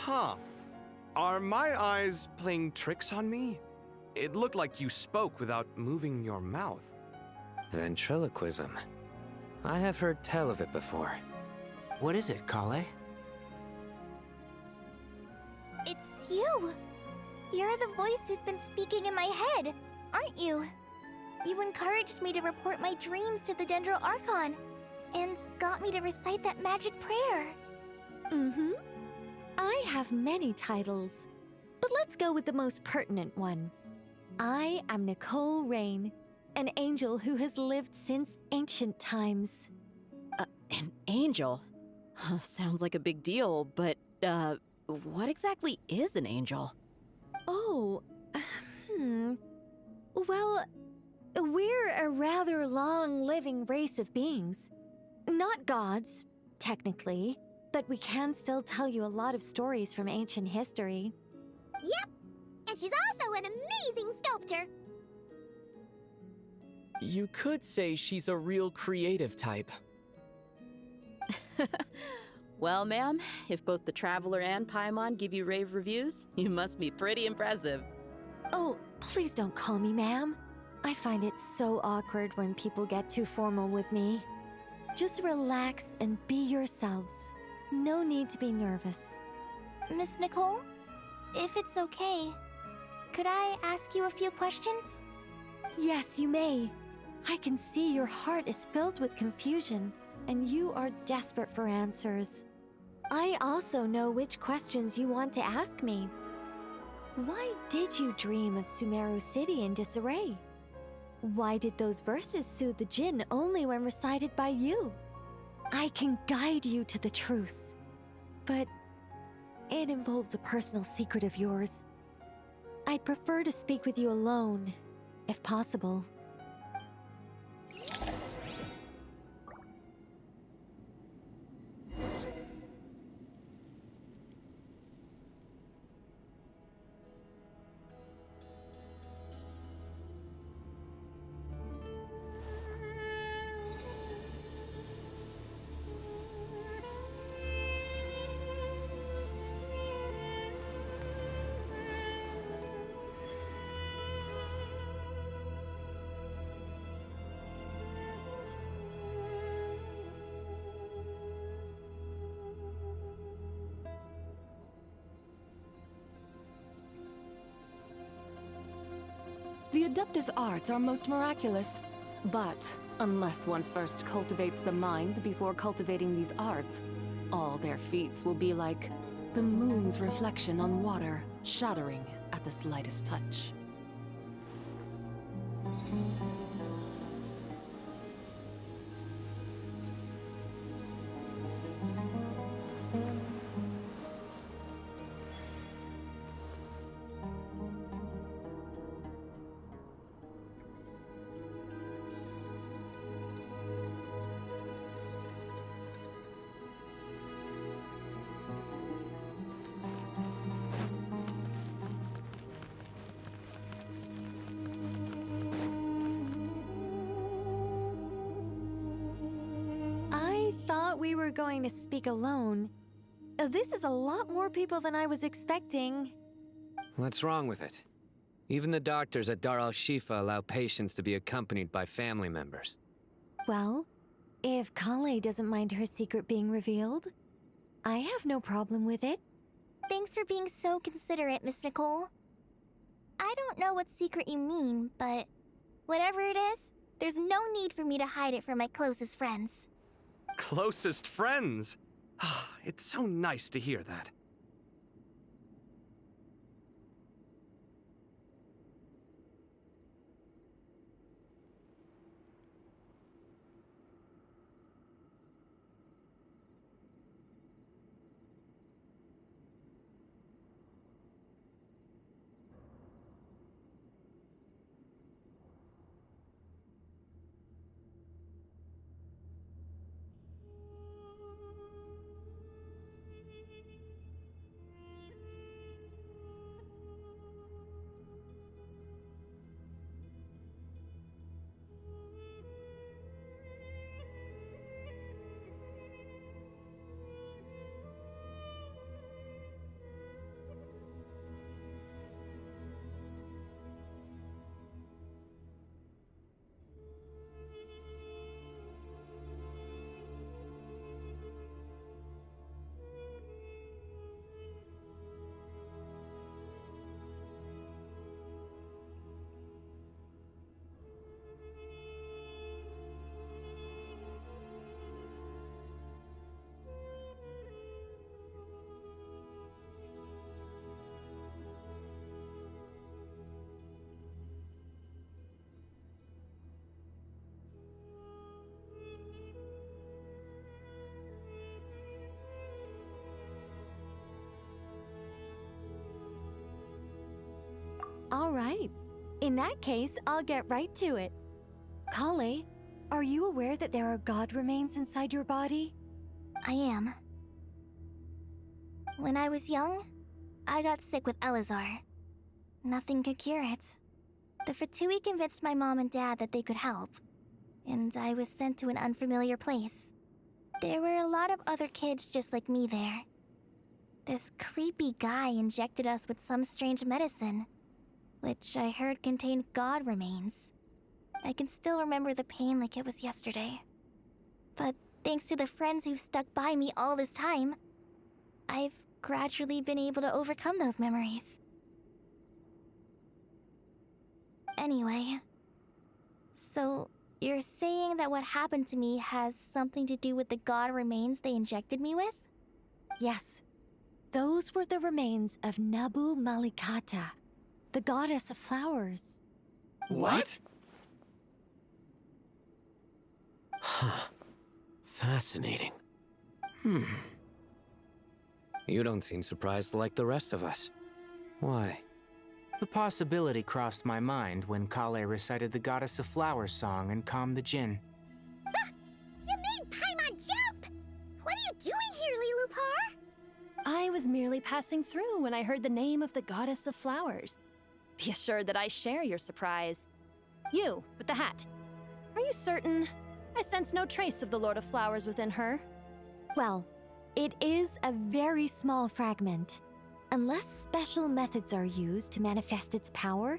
Huh. Are my eyes playing tricks on me? It looked like you spoke without moving your mouth. Ventriloquism. I have heard tell of it before. What is it, Kale? It's you! You're the voice who's been speaking in my head, aren't you? You encouraged me to report my dreams to the Dendro Archon, and got me to recite that magic prayer. Mm-hmm. I have many titles, but let's go with the most pertinent one. I am Nicole Rain, an angel who has lived since ancient times. An angel? Sounds like a big deal, but, what exactly is an angel? Oh, Well, we're a rather long-living race of beings. Not gods, technically, but we can still tell you a lot of stories from ancient history. Yep! And she's also an amazing sculptor! You could say she's a real creative type. Well, ma'am, if both the Traveler and Paimon give you rave reviews, you must be pretty impressive. Oh, please don't call me ma'am. I find it so awkward when people get too formal with me. Just relax and be yourselves. No need to be nervous. Miss Nicole, if it's okay, could I ask you a few questions? Yes, you may. I can see your heart is filled with confusion, and you are desperate for answers. I also know which questions you want to ask me. Why did you dream of Sumeru City in disarray? Why did those verses soothe the Jinn only when recited by you? I can guide you to the truth, but it involves a personal secret of yours. I'd prefer to speak with you alone, if possible. The Adeptus arts are most miraculous, but unless one first cultivates the mind before cultivating these arts, all their feats will be like the moon's reflection on water, shattering at the slightest touch. We were going to speak alone. This is a lot more people than I was expecting. What's wrong with it? Even the doctors at Dar al-Shifa allow patients to be accompanied by family members. Well, if Kale doesn't mind her secret being revealed, I have no problem with it. Thanks for being so considerate, Miss Nicole. I don't know what secret you mean, but whatever it is, there's no need for me to hide it from my closest friends. Closest friends? It's so nice to hear that. All right. In that case, I'll get right to it. Kale, are you aware that there are god remains inside your body? I am. When I was young, I got sick with Elazar. Nothing could cure it. The Fatui convinced my mom and dad that they could help, and I was sent to an unfamiliar place. There were a lot of other kids just like me there. This creepy guy injected us with some strange medicine, which I heard contained god remains. I can still remember the pain like it was yesterday. But thanks to the friends who've stuck by me all this time, I've gradually been able to overcome those memories. Anyway, so you're saying that what happened to me has something to do with the god remains they injected me with? Yes. Those were the remains of Nabu Malikata, the goddess of flowers. What? Huh. Fascinating. You don't seem surprised like the rest of us. Why? The possibility crossed my mind when Kale recited the Goddess of Flowers song and calmed the Jinn. You made Paimon jump! What are you doing here, Lilupar? I was merely passing through when I heard the name of the Goddess of Flowers. Be assured that I share your surprise. You, with the hat. Are you certain? I sense no trace of the Lord of Flowers within her. Well, it is a very small fragment. Unless special methods are used to manifest its power,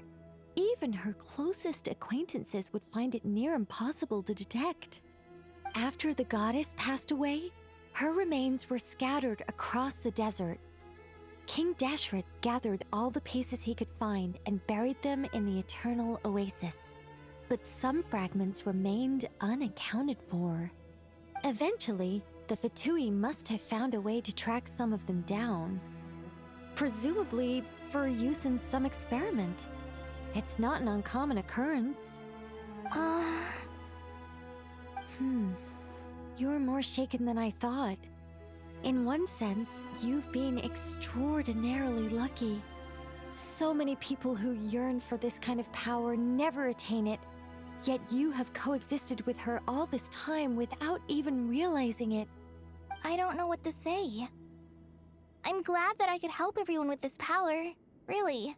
even her closest acquaintances would find it near impossible to detect. After the goddess passed away, her remains were scattered across the desert. King Deshret gathered all the pieces he could find and buried them in the eternal oasis. But some fragments remained unaccounted for. Eventually, the Fatui must have found a way to track some of them down. Presumably for use in some experiment. It's not an uncommon occurrence. You're more shaken than I thought. In one sense, you've been extraordinarily lucky. So many people who yearn for this kind of power never attain it, yet you have coexisted with her all this time without even realizing it. I don't know what to say. I'm glad that I could help everyone with this power, really.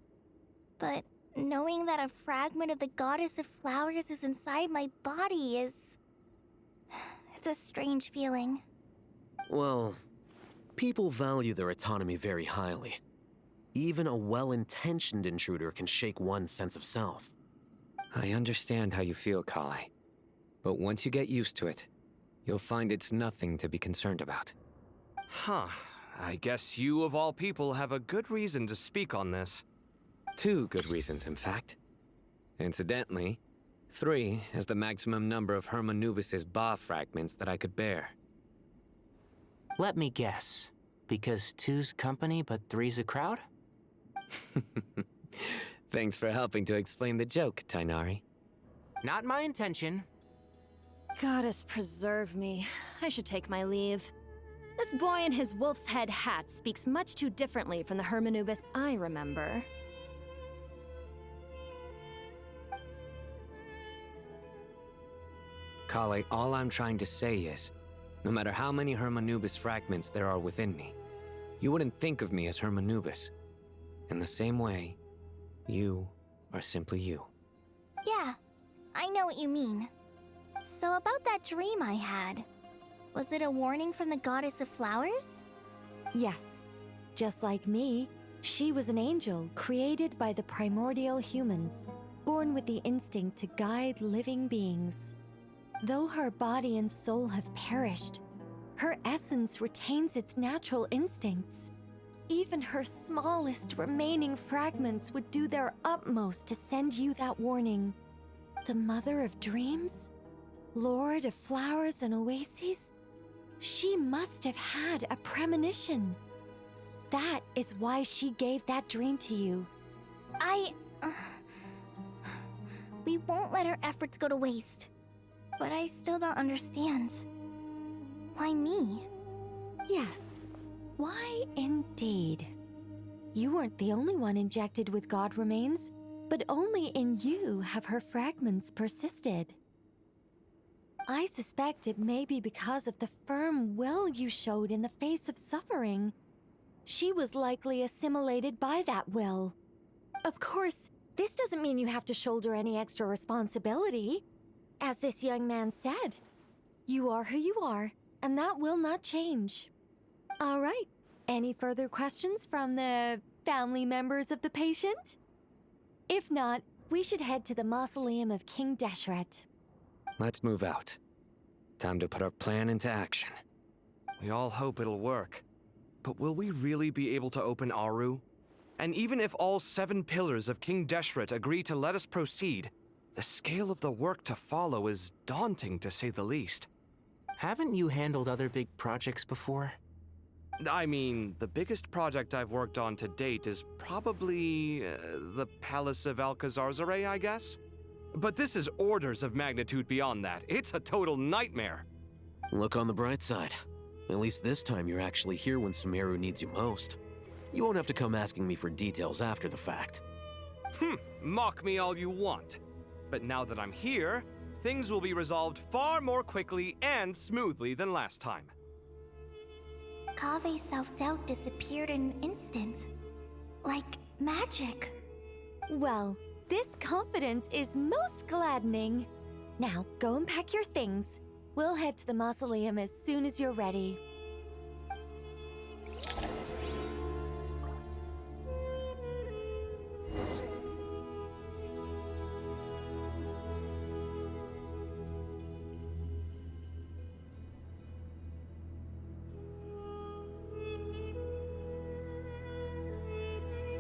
But knowing that a fragment of the Goddess of Flowers is inside my body is... it's a strange feeling. Well, people value their autonomy very highly. Even a well-intentioned intruder can shake one's sense of self. I understand how you feel, Kale. But once you get used to it, you'll find it's nothing to be concerned about. Huh. I guess you, of all people, have a good reason to speak on this. 2 good reasons, in fact. Incidentally, 3 is the maximum number of Hermanubis' Ba fragments that I could bear. Let me guess. Because 2's company, but 3's a crowd? Thanks for helping to explain the joke, Tainari. Not my intention. Goddess preserve me. I should take my leave. This boy in his wolf's head hat speaks much too differently from the Hermanubis I remember. Kale, all I'm trying to say is, no matter how many Hermanubis fragments there are within me, you wouldn't think of me as Hermanubis. In the same way, you are simply you. Yeah, I know what you mean. So about that dream I had, was it a warning from the Goddess of Flowers? Yes. Just like me, she was an angel created by the primordial humans, born with the instinct to guide living beings. Though her body and soul have perished, her essence retains its natural instincts. Even her smallest remaining fragments would do their utmost to send you that warning. The Mother of Dreams? Lord of Flowers and Oases? She must have had a premonition. That is why she gave that dream to you. We won't let our efforts go to waste. But I still don't understand. Why me? Yes. Why indeed? You weren't the only one injected with god remains. but only in you have her fragments persisted. I suspect it may be because of the firm will you showed in the face of suffering. She was likely assimilated by that will. Of course, this doesn't mean you have to shoulder any extra responsibility. As this young man said, you are who you are, and that will not change. All right, any further questions from the family members of the patient? If not, we should head to the mausoleum of King Deshret. Let's move out. Time to put our plan into action. We all hope it'll work. But will we really be able to open Aru? And even if all 7 pillars of King Deshret agree to let us proceed, the scale of the work to follow is daunting to say the least. Haven't you handled other big projects before? I mean, the biggest project I've worked on to date is probably the Palace of Alcazarzaray, I guess? But this is orders of magnitude beyond that. It's a total nightmare. Look on the bright side. At least this time you're actually here when Sumeru needs you most. You won't have to come asking me for details after the fact. Mock me all you want. But now that I'm here, things will be resolved far more quickly and smoothly than last time. Kave's self-doubt disappeared in an instant. Like magic. Well, this confidence is most gladdening. Now, go and pack your things. We'll head to the mausoleum as soon as you're ready.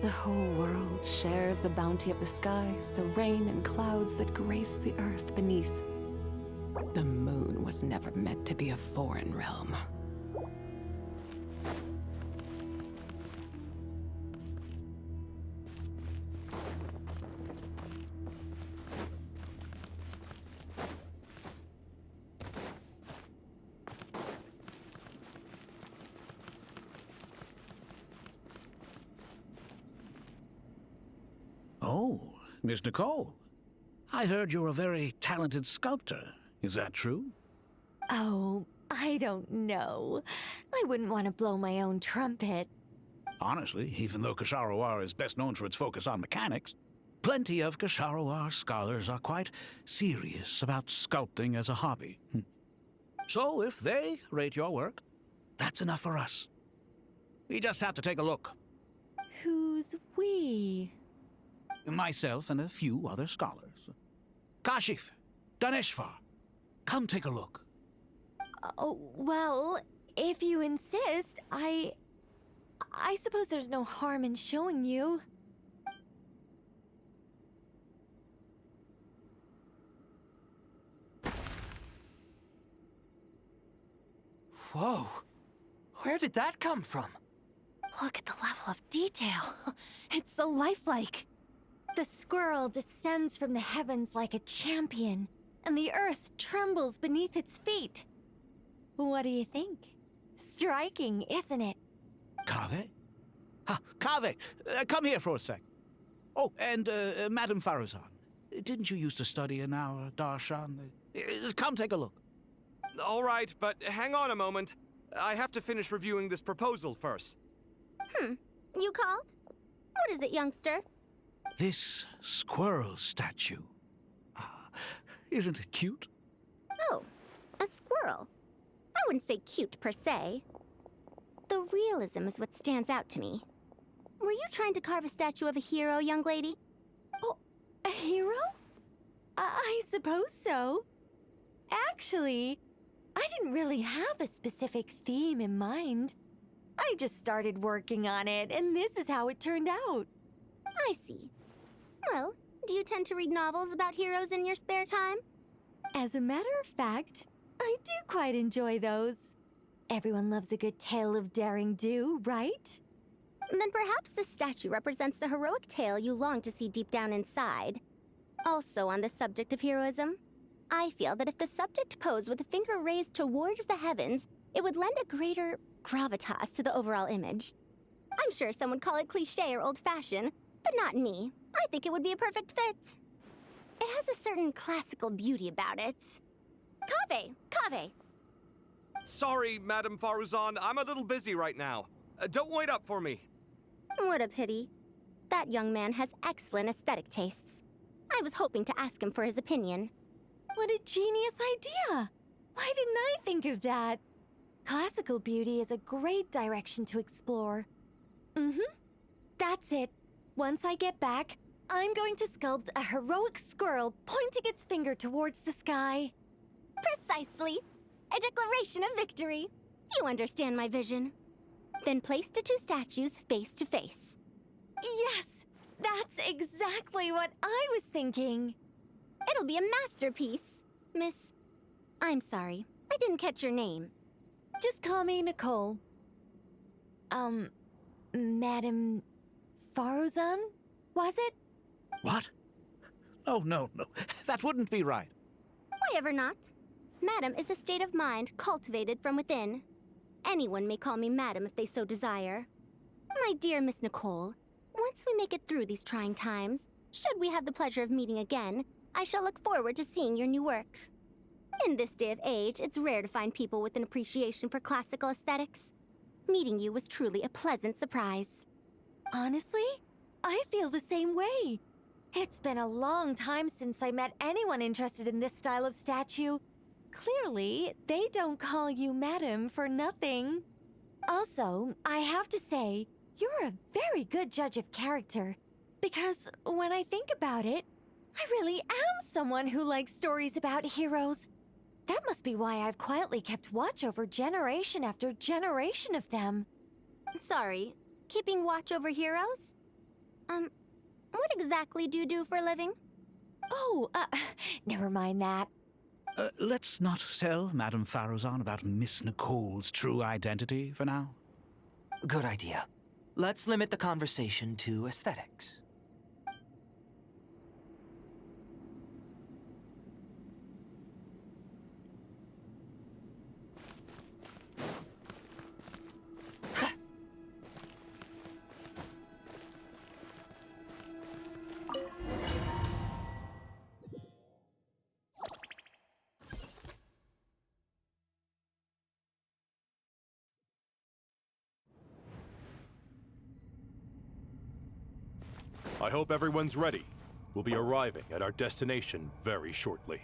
The whole world shares the bounty of the skies, the rain and clouds that grace the earth beneath. The moon was never meant to be a foreign realm. Oh, Miss Nicole. I heard you're a very talented sculptor. Is that true? Oh, I don't know. I wouldn't want to blow my own trumpet. Honestly, even though Kasharawar is best known for its focus on mechanics, plenty of Kasharawar scholars are quite serious about sculpting as a hobby. So if they rate your work, that's enough for us. We just have to take a look. Who's we? Myself and a few other scholars. Kashif, Daneshvar, come take a look. Oh, well, if you insist, I suppose there's no harm in showing you. Whoa! Where did that come from? Look at the level of detail. It's so lifelike. The squirrel descends from the heavens like a champion, and the earth trembles beneath its feet. What do you think? Striking, isn't it? Kaveh? Kaveh, come here for a sec. Oh, and Madam Faruzan, didn't you used to study in our darshan? Come take a look. All right, but hang on a moment. I have to finish reviewing this proposal first. You called? What is it, youngster? This squirrel statue. Isn't it cute? Oh, a squirrel. I wouldn't say cute per se. The realism is what stands out to me. Were you trying to carve a statue of a hero, young lady? Oh, a hero? I suppose so. Actually, I didn't really have a specific theme in mind. I just started working on it, and this is how it turned out. I see. Well, do you tend to read novels about heroes in your spare time? As a matter of fact, I do quite enjoy those. Everyone loves a good tale of daring do, right? Then perhaps the statue represents the heroic tale you long to see deep down inside. Also on the subject of heroism, I feel that if the subject posed with a finger raised towards the heavens, it would lend a greater gravitas to the overall image. I'm sure some would call it cliché or old-fashioned, but not me. I think it would be a perfect fit. It has a certain classical beauty about it. Kaveh! Sorry, Madame Faruzan, I'm a little busy right now. Don't wait up for me. What a pity. That young man has excellent aesthetic tastes. I was hoping to ask him for his opinion. What a genius idea! Why didn't I think of that? Classical beauty is a great direction to explore. That's it. Once I get back, I'm going to sculpt a heroic squirrel pointing its finger towards the sky. Precisely. A declaration of victory. You understand my vision. Then place the two statues face to face. Yes! That's exactly what I was thinking. It'll be a masterpiece, Miss... I'm sorry, I didn't catch your name. Just call me Nicole. Madame Faruzan? Was it? What? Oh, no. That wouldn't be right. Why ever not? Madam is a state of mind cultivated from within. Anyone may call me Madam if they so desire. My dear Miss Nicole, once we make it through these trying times, should we have the pleasure of meeting again, I shall look forward to seeing your new work. In this day of age, it's rare to find people with an appreciation for classical aesthetics. Meeting you was truly a pleasant surprise. Honestly, I feel the same way. It's been a long time since I met anyone interested in this style of statue. Clearly, they don't call you Madam for nothing. Also, I have to say, you're a very good judge of character. Because when I think about it, I really am someone who likes stories about heroes. That must be why I've quietly kept watch over generation after generation of them. Sorry, keeping watch over heroes? What exactly do you do for a living? Oh, never mind that. Let's not tell Madame Faruzan about Miss Nicole's true identity for now. Good idea. Let's limit the conversation to aesthetics. I hope everyone's ready. We'll be arriving at our destination very shortly.